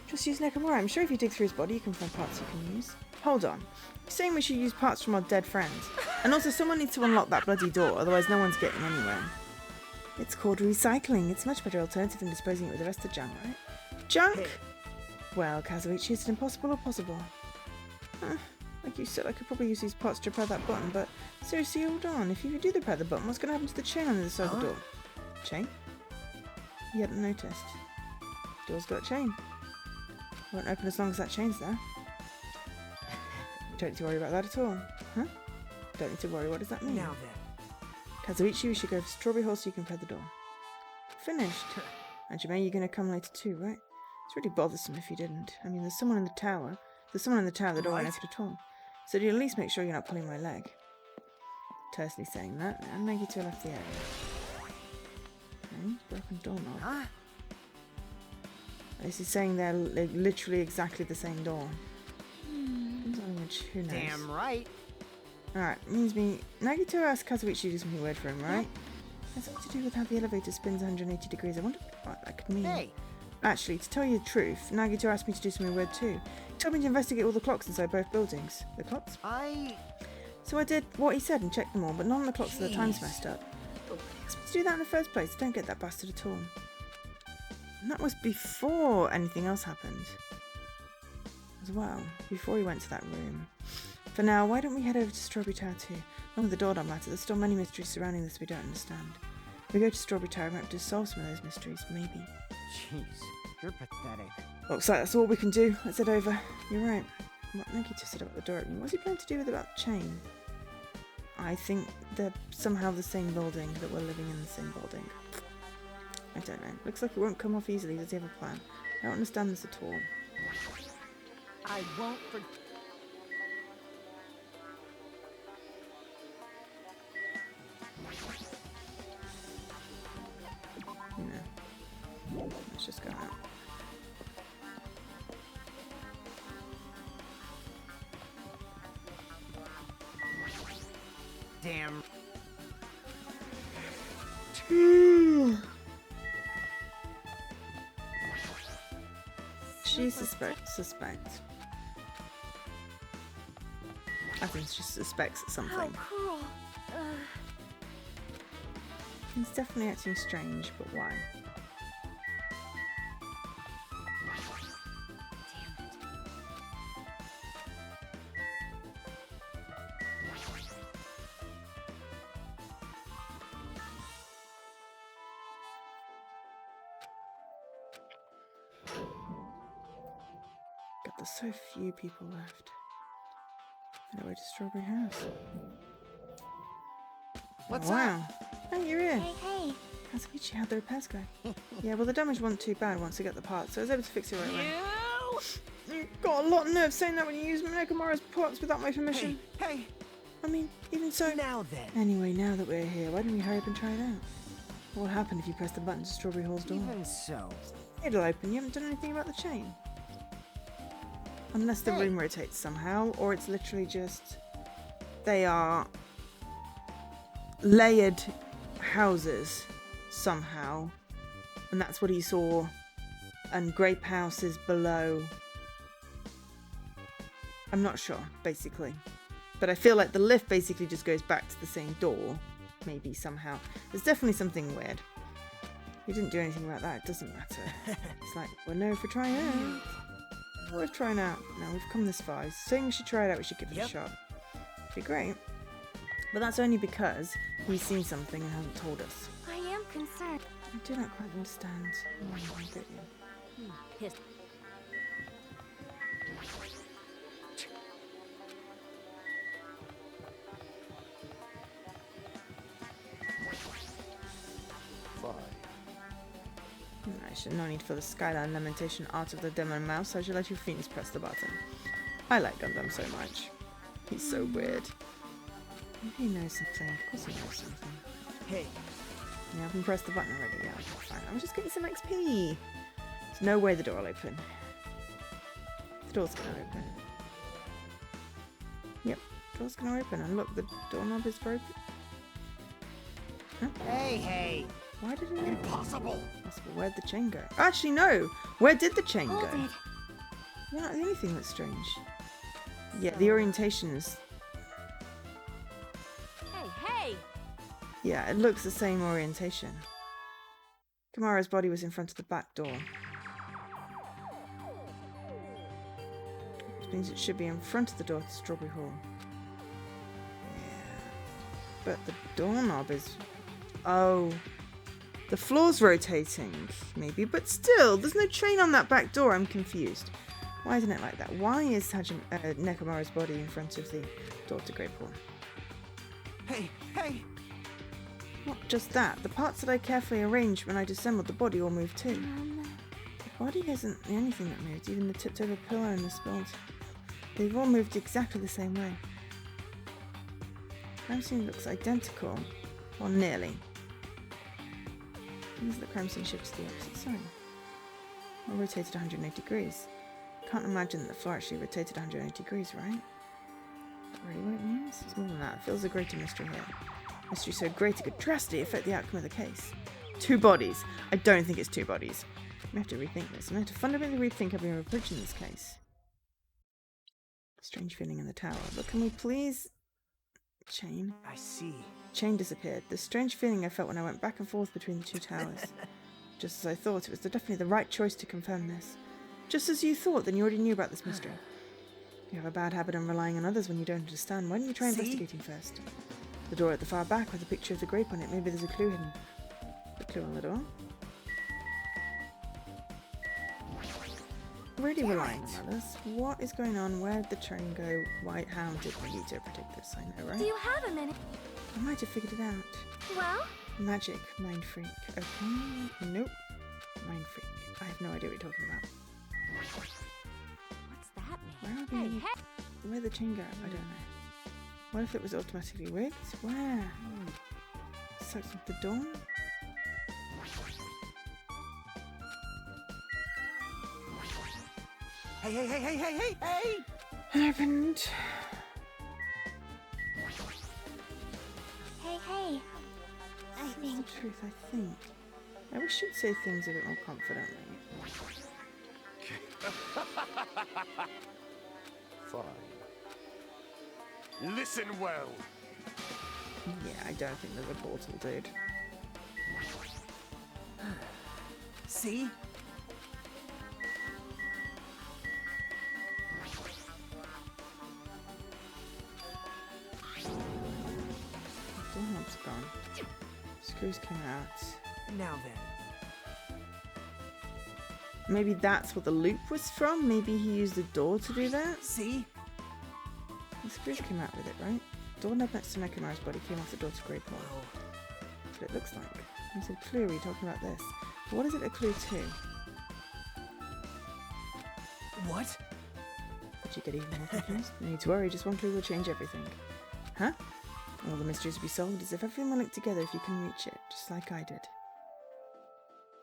[SPEAKER 1] Just use Nekomaru. I'm sure if you dig through his body you can find parts you can use. Hold on. You're saying we should use parts from our dead friends. And also someone needs to unlock that bloody door, otherwise no one's getting anywhere. It's called recycling. It's a much better alternative than disposing it with the rest of the junk, right? Junk?
[SPEAKER 6] Hey.
[SPEAKER 1] Well, Kazuichi, is it impossible or possible? Like you said, I could probably use these parts to repair that button, but seriously, hold on. If you do repair the button, what's going to happen to the chain on the other side of the door? Chain? You hadn't noticed. Door's got a chain. Won't open as long as that chain's there. Don't need to worry about that at all. Huh? Don't need to worry. What does that mean?
[SPEAKER 6] Now then.
[SPEAKER 1] Kazuichi, we should go for Strawberry Hall so you can repair the door. Finished. And Jimei, you're going to come later too, right? It's really bothersome if you didn't. I mean, there's someone in the tower. There's someone in the tower that don't want to open at all. So do you at least make sure you're not pulling my leg? Tersely saying that, and Nagito left the area. Okay, broken doorknob.
[SPEAKER 6] Huh?
[SPEAKER 1] This is saying they're literally exactly the same door. Which, who knows?
[SPEAKER 6] Damn right.
[SPEAKER 1] Alright, means me. Nagito asked Kazuichi to do something weird for him, right? Has something to do with how the elevator spins 180 degrees. I wonder what that could mean.
[SPEAKER 6] Hey.
[SPEAKER 1] Actually, to tell you the truth, Nagito asked me to do something weird too. He told me to investigate all the clocks inside both buildings. The clocks? So I did what he said and checked them all, but none of the clocks of the time's messed up. But why did he ask me to do that in the first place? I don't get that bastard at all. And that was before anything else happened. As well, before he went to that room. For now, why don't we head over to Strawberry Tower too? Along with the Doordom matter, there's still many mysteries surrounding this we don't understand. If we go to Strawberry Tower, we might have to solve some of those mysteries, maybe.
[SPEAKER 6] Jeez, you're pathetic.
[SPEAKER 1] Looks like that's all we can do. Let's head over. You're right. What Nagito said about the door opening, what's he planning to do with about the chain? I think they're somehow the same building, that we're living in the same building. I don't know. Looks like it won't come off easily. Does he have a plan? I don't understand this at all.
[SPEAKER 6] I won't forget.
[SPEAKER 1] No. Let's just go out.
[SPEAKER 6] Damn.
[SPEAKER 1] She suspects. I think she suspects
[SPEAKER 4] How
[SPEAKER 1] something.
[SPEAKER 4] cruel.
[SPEAKER 1] He's definitely acting strange, but why?
[SPEAKER 4] Damn it.
[SPEAKER 1] God, there's so few people left. On our way to Strawberry House.
[SPEAKER 6] What's
[SPEAKER 1] wow. Hey, you're here.
[SPEAKER 7] Hey, hey.
[SPEAKER 1] Kazuichi, how'd the repairs go? Yeah, well, the damage wasn't too bad once I got the parts, so I was able to fix it right away. You've got a lot of nerve saying that when you use Nekomaru's parts without my permission.
[SPEAKER 6] Hey,
[SPEAKER 1] I mean, even so.
[SPEAKER 6] now then.
[SPEAKER 1] Anyway, now that we're here, why don't we hurry up and try it out? What will happen if you press the button to Strawberry Hall's door?
[SPEAKER 6] Even so.
[SPEAKER 1] It'll open. You haven't done anything about the chain. Unless the room rotates somehow, or it's literally just... They are... layered houses somehow. And that's what he saw. And grape houses below. I'm not sure, basically. But I feel like the lift basically just goes back to the same door. Maybe, somehow. There's definitely something weird. We didn't do anything about that, it doesn't matter. It's like, we're known for trying it out. Worth trying out. Now we've come this far. He's saying we should try it out, we should give it a shot. Be great. But that's only because he's seen something and hasn't told us.
[SPEAKER 7] I am concerned.
[SPEAKER 1] I do not quite understand. I get you.
[SPEAKER 2] His
[SPEAKER 1] No need for the Skyline Lamentation Art of the Demon Mouse. I should let you fiends press the button. I like Gundam so much. He's so weird. Maybe he knows something. Of course he knows something.
[SPEAKER 6] Hey.
[SPEAKER 1] Yeah, I haven't pressed the button already. Yeah, okay, fine. I was just getting some XP. There's no way the door will open. The door's gonna open. Yep, door's gonna open. And look, the doorknob is broken. Huh?
[SPEAKER 6] Hey!
[SPEAKER 1] Why did it open?
[SPEAKER 3] Impossible!
[SPEAKER 1] Possible. Where'd the chain go? Actually, no! Where did the chain
[SPEAKER 7] Hold
[SPEAKER 1] go?
[SPEAKER 7] it.
[SPEAKER 1] Yeah, not the only thing that's strange. Yeah, the orientation is...
[SPEAKER 4] Hey!
[SPEAKER 1] Yeah, it looks the same orientation. Kamara's body was in front of the back door. Which means it should be in front of the door to Strawberry Hall. Yeah. But the doorknob is... Oh. The floor's rotating, maybe. But still, there's no chain on that back door. I'm confused. Why isn't it like that? Why is Nekomaru's body in front of the door to Great Hall?
[SPEAKER 6] Hey!
[SPEAKER 1] Not just that. The parts that I carefully arranged when I disassembled the body all moved too. The body isn't the only thing that moved. Even the tipped over pillow and the spilled. They've all moved exactly the same way. Crime scene looks identical. Or nearly. Means the crime scene shifts to the opposite side. Or rotated 180 degrees. Can't imagine that the floor actually rotated 180 degrees, right? Is that really what it means? It's more than that. It feels a greater mystery here. Mystery so great it could drastically affect the outcome of the case. 2 bodies. I don't think it's 2 bodies. We have to rethink this. We have to fundamentally rethink how we are approaching this case. Strange feeling in the tower. But can we please... Chain?
[SPEAKER 6] I see.
[SPEAKER 1] Chain disappeared. The strange feeling I felt when I went back and forth between the 2 towers. Just as I thought, it was definitely the right choice to confirm this. Just as you thought, then you already knew about this mystery. You have a bad habit of relying on others when you don't understand. Why don't you try investigating first? The door at the far back with a picture of the grape on it. Maybe there's a clue hidden. A clue on the door? Really relying on others. What is going on? Where did the train go? Why? How did we need to predict this? I know, right?
[SPEAKER 7] Do you have a minute?
[SPEAKER 1] I might have figured it out.
[SPEAKER 7] Well?
[SPEAKER 1] Magic. Mind freak. Okay. Nope. Mind freak. I have no idea what you're talking about.
[SPEAKER 4] What's that
[SPEAKER 1] Where
[SPEAKER 4] mean?
[SPEAKER 1] are we? Where'd the chain go? I don't know. What if it was automatically wigged? Where? Sucked into the door?
[SPEAKER 6] Hey!
[SPEAKER 1] Happened.
[SPEAKER 7] Hey. I
[SPEAKER 1] That's
[SPEAKER 7] think.
[SPEAKER 1] the truth, I think. I wish you'd say things a bit more confidently.
[SPEAKER 3] Fine. Listen well.
[SPEAKER 1] Yeah, I don't think there's a portal, dude.
[SPEAKER 6] See?
[SPEAKER 1] The doorknob's gone. Screws came out.
[SPEAKER 6] Now then.
[SPEAKER 1] Maybe that's what the loop was from? Maybe he used the door to do that?
[SPEAKER 6] See?
[SPEAKER 1] The screws came out with it, right? Doorknob next to Nekomaru's body came off the door to Great Hall.
[SPEAKER 6] Well,
[SPEAKER 1] That's what it looks like. He said clue, are you talking about this? But what is it a clue to?
[SPEAKER 6] what?
[SPEAKER 1] Did you get even more confused? No need to worry, just one clue will change everything. Huh? All the mysteries will be solved as if everything will link together if you can reach it, just like I did.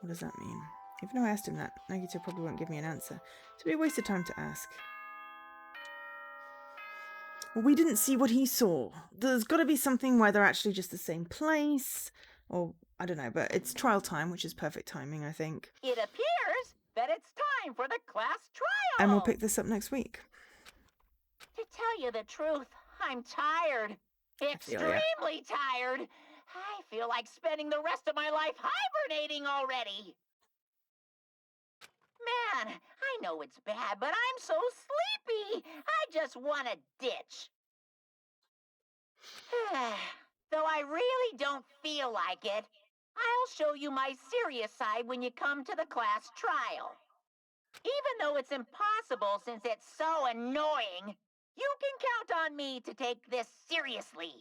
[SPEAKER 1] What does that mean? Even though I asked him that, Nagito probably won't give me an answer. It'd be a waste of time to ask. Well, we didn't see what he saw. There's got to be something where they're actually just the same place. Or, I don't know, but it's trial time, which is perfect timing, I think.
[SPEAKER 2] It appears that it's time for the class trial.
[SPEAKER 1] And we'll pick this up next week.
[SPEAKER 2] To tell you the truth, I'm tired.
[SPEAKER 1] feel ya.
[SPEAKER 2] Extremely tired. I feel like spending the rest of my life hibernating already. Man, I know it's bad, but I'm so sleepy. I just want to ditch. Though I really don't feel like it, I'll show you my serious side when you come to the class trial. Even though it's impossible since it's so annoying, you can count on me to take this seriously.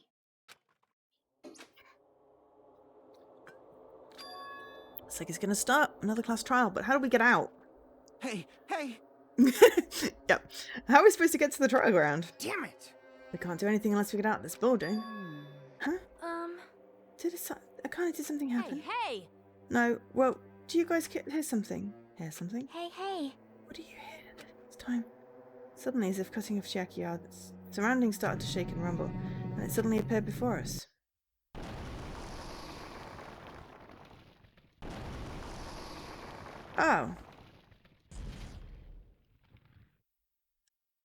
[SPEAKER 1] Looks like it's going to start another class trial, but how do we get out?
[SPEAKER 6] Hey!
[SPEAKER 1] Yep. How are we supposed to get to the trial ground?
[SPEAKER 6] Damn it!
[SPEAKER 1] We can't do anything unless we get out of this building. Huh? I kind of did something happen.
[SPEAKER 4] Hey!
[SPEAKER 1] No, well, do you guys hear something? Hear something?
[SPEAKER 7] Hey.
[SPEAKER 1] What do you hear? It's time. Suddenly, as if cutting off Chiaki-yards, surroundings started to shake and rumble, and it suddenly appeared before us. Oh.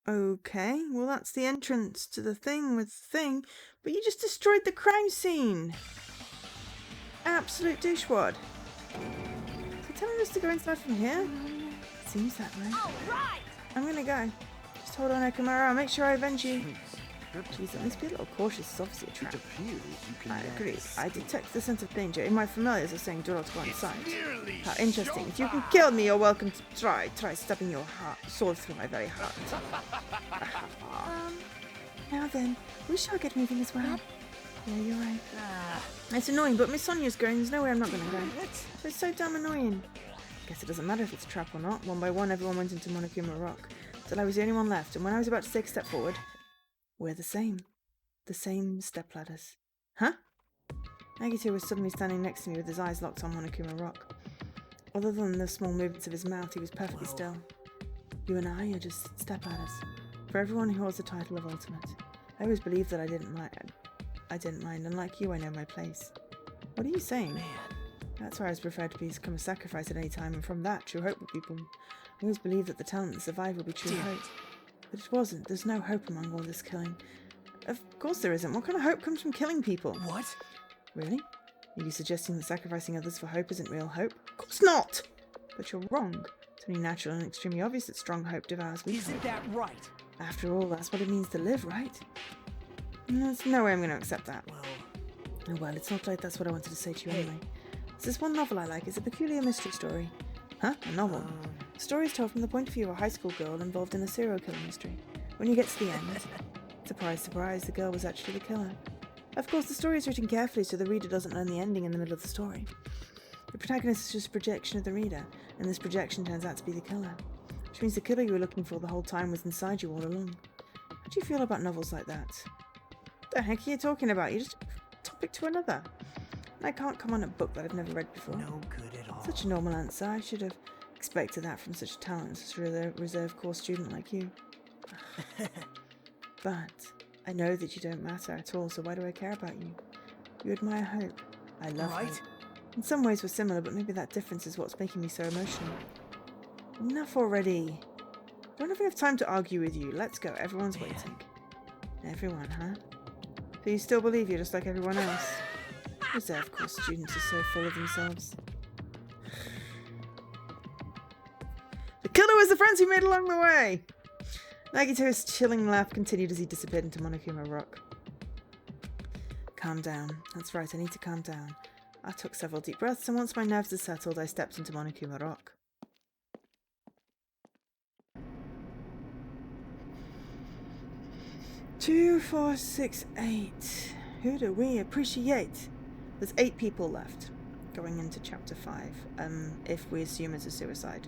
[SPEAKER 1] Okay, well that's the entrance to the thing with the thing, but you just destroyed the crime scene! Absolute douchewad. So telling us to go inside from here? Seems that way.
[SPEAKER 4] Alright!
[SPEAKER 1] I'm gonna go. Just hold on, Okamura, I'll make sure I avenge you. Jeez, at least be a little cautious, it's obviously a trap.
[SPEAKER 5] It appears you can
[SPEAKER 1] I
[SPEAKER 5] now
[SPEAKER 1] agree. I
[SPEAKER 5] escape.
[SPEAKER 1] detect the sense of danger. In my familiars are saying do not go inside.
[SPEAKER 3] Nearly
[SPEAKER 1] How interesting. If you can
[SPEAKER 3] showtime.
[SPEAKER 1] kill me, you're welcome to try. Try stabbing your sword through my very heart. Now then, we shall get moving as well. Yeah, you're right. It's annoying, but Miss Sonia's going. There's no way I'm not going to go. It's so damn annoying. Guess it doesn't matter if it's a trap or not. One by one, everyone went into Monokuma Rock, till I was the only one left. And when I was about to take a step forward, we're the same. The same stepladders. Huh? Nagito was suddenly standing next to me with his eyes locked on Monokuma Rock. Other than the small movements of his mouth, he was perfectly still. You and I are just stepladders. For everyone who holds the title of Ultimate. I always believed that I didn't mind, and like you, I know my place. What are you saying?
[SPEAKER 6] Man.
[SPEAKER 1] That's why I was preferred to become a sacrifice at any time, and from that, true hope would be born. I always believed that the talent that survived would be true hope. But it wasn't. There's no hope among all this killing. Of course there isn't. What kind of hope comes from killing people?
[SPEAKER 6] What?
[SPEAKER 1] Really? Are you suggesting that sacrificing others for hope isn't real hope? Of course not! But you're wrong. It's only natural and extremely obvious that strong hope devours weak
[SPEAKER 6] Isn't
[SPEAKER 1] hope.
[SPEAKER 6] that right?
[SPEAKER 1] After all, that's what it means to live, right? There's no way I'm going to accept that.
[SPEAKER 6] Well,
[SPEAKER 1] Oh well, it's not like that's what I wanted to say to you anyway. There's this one novel I like. It's a peculiar mystery story. Huh? A novel? The story is told from the point of view of a high school girl involved in a serial killing mystery. When you get to the end, surprise, surprise, the girl was actually the killer. Of course, the story is written carefully so the reader doesn't learn the ending in the middle of the story. The protagonist is just a projection of the reader, and this projection turns out to be the killer. Which means the killer you were looking for the whole time was inside you all along. How do you feel about novels like that? What the heck are you talking about? You just topic to another. And I can't come on a book that I've never read before.
[SPEAKER 6] no good at all.
[SPEAKER 1] Such a normal answer. I should have expected that from such a talentless reserve corps student like you. But I know that you don't matter at all, so why do I care about you? You admire hope. I love
[SPEAKER 6] Right?
[SPEAKER 1] hope. In some ways we're similar, but maybe that difference is what's making me so emotional. Enough already. Don't have enough time to argue with you. Let's go. Everyone's waiting. Everyone, huh? So you still believe you're just like everyone else? Reserve corps students are so full of themselves. The killer was the friends we made along the way! Nagito's chilling laugh continued as he disappeared into Monokuma Rock. Calm down. That's right, I need to calm down. I took several deep breaths, and once my nerves had settled, I stepped into Monokuma Rock. Two, 4, 6, 8. Who do we appreciate? There's 8 people left, going into chapter 5, if we assume it's a suicide.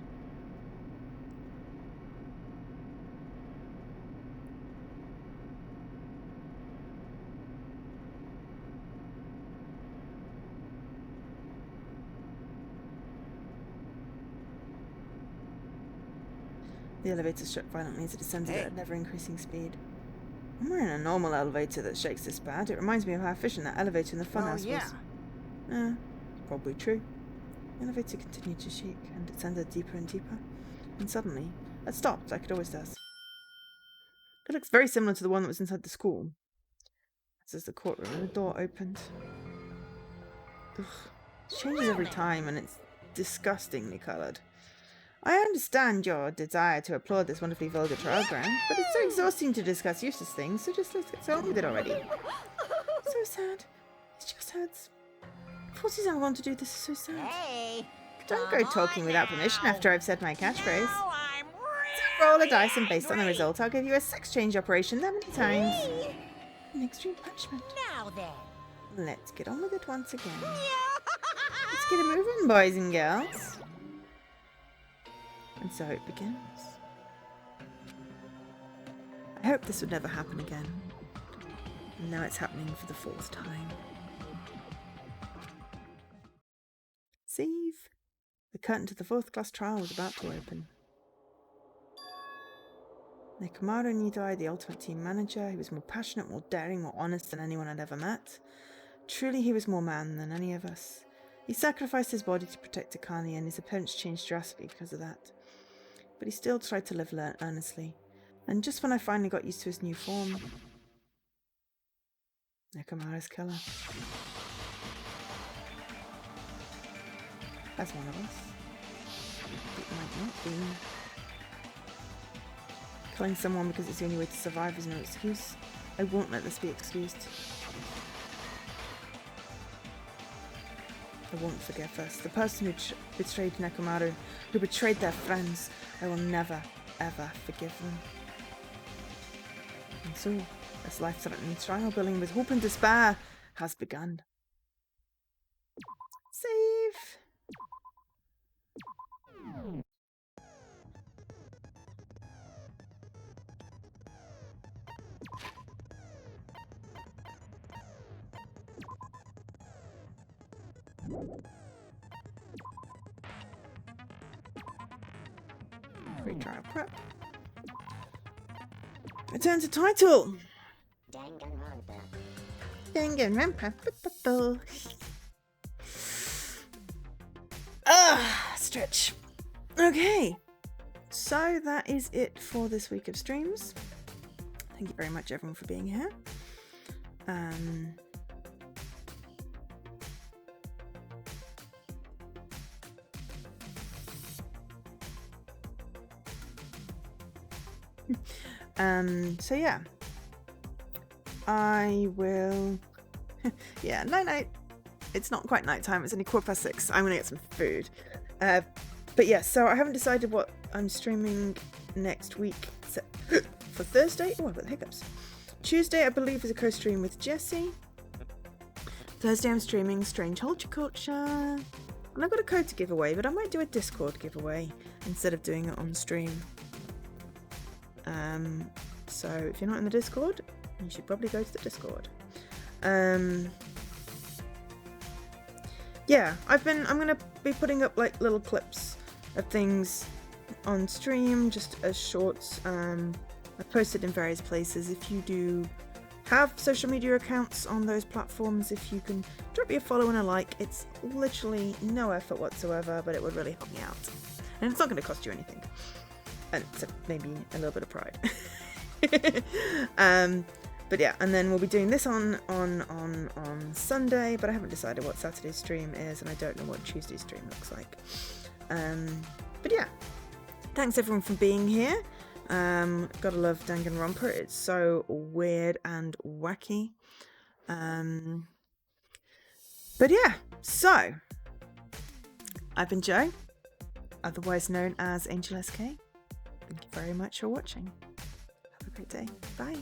[SPEAKER 1] The elevator shook violently as it descended at an ever-increasing speed. When we're in a normal elevator that shakes this bad, it reminds me of how efficient that elevator in the funhouse was. Probably true. The elevator continued to shake and descended deeper and deeper. And suddenly, it stopped like it always does. It looks very similar to the one that was inside the school. This is the courtroom and the door opened. Ugh. It changes every time and it's disgustingly coloured. I understand your desire to applaud this wonderfully vulgar trial ground, but it's so exhausting to discuss useless things, so just let's get on with it already. So sad. It just hurts. Forces I want to do this is so sad.
[SPEAKER 2] Hey!
[SPEAKER 1] Don't
[SPEAKER 2] come
[SPEAKER 1] go talking
[SPEAKER 2] on
[SPEAKER 1] without
[SPEAKER 2] now.
[SPEAKER 1] permission after I've said my catchphrase.
[SPEAKER 2] Now I'm
[SPEAKER 1] Roll a dice and
[SPEAKER 2] really
[SPEAKER 1] based on the
[SPEAKER 2] angry.
[SPEAKER 1] result, I'll give you a sex change operation that many times. An extreme punishment.
[SPEAKER 2] Now then.
[SPEAKER 1] Let's get on with it once again. Let's get it moving, boys and girls. And so it begins. I hope this would never happen again. And now it's happening for the 4th time. Save. The curtain to the 4th class trial was about to open. Nekomaru Nidai, the ultimate team manager, he was more passionate, more daring, more honest than anyone I'd ever met. Truly, he was more man than any of us. He sacrificed his body to protect Akane, and his appearance changed drastically because of that. But he still tried to live earnestly. And just when I finally got used to his new form, Nekomaru's killer. That's one of us. It might not be. Killing someone because it's the only way to survive is no excuse. I won't let this be excused. I won't forgive us. The person who betrayed Nekomaru, who betrayed their friends, I will never, ever forgive them. And so, this life-threatening trial billing with hope and despair has begun. Save! Pre-trial prep. Return to title! Danganronpa. Stretch. Okay. So that is it for this week of streams. Thank you very much everyone for being here. So yeah, I will. Yeah, night. It's not quite night time. It's only 6:15. I'm gonna get some food. But yeah, so I haven't decided what I'm streaming next week. So, for Thursday, oh, I've got the hiccups. Tuesday, I believe, is a co-stream with Jessie. Thursday, I'm streaming Strange Horticulture. And I've got a code to give away, but I might do a Discord giveaway instead of doing it on stream. So if you're not in the Discord, you should probably go to the Discord. Yeah, I'm gonna be putting up like little clips of things on stream, just as shorts. I've posted in various places. If you do have social media accounts on those platforms, if you can drop me a follow and a like, it's literally no effort whatsoever, but it would really help me out. And it's not going to cost you anything. And except maybe a little bit of pride. But yeah, and then we'll be doing this on Sunday, but I haven't decided what Saturday's stream is, and I don't know what Tuesday's stream looks like. But yeah, thanks everyone for being here. Gotta love Danganronpa. It's so weird and wacky. But yeah, so I've been Jo, otherwise known as Angel SK. Thank you very much for watching. Have a great day. Bye.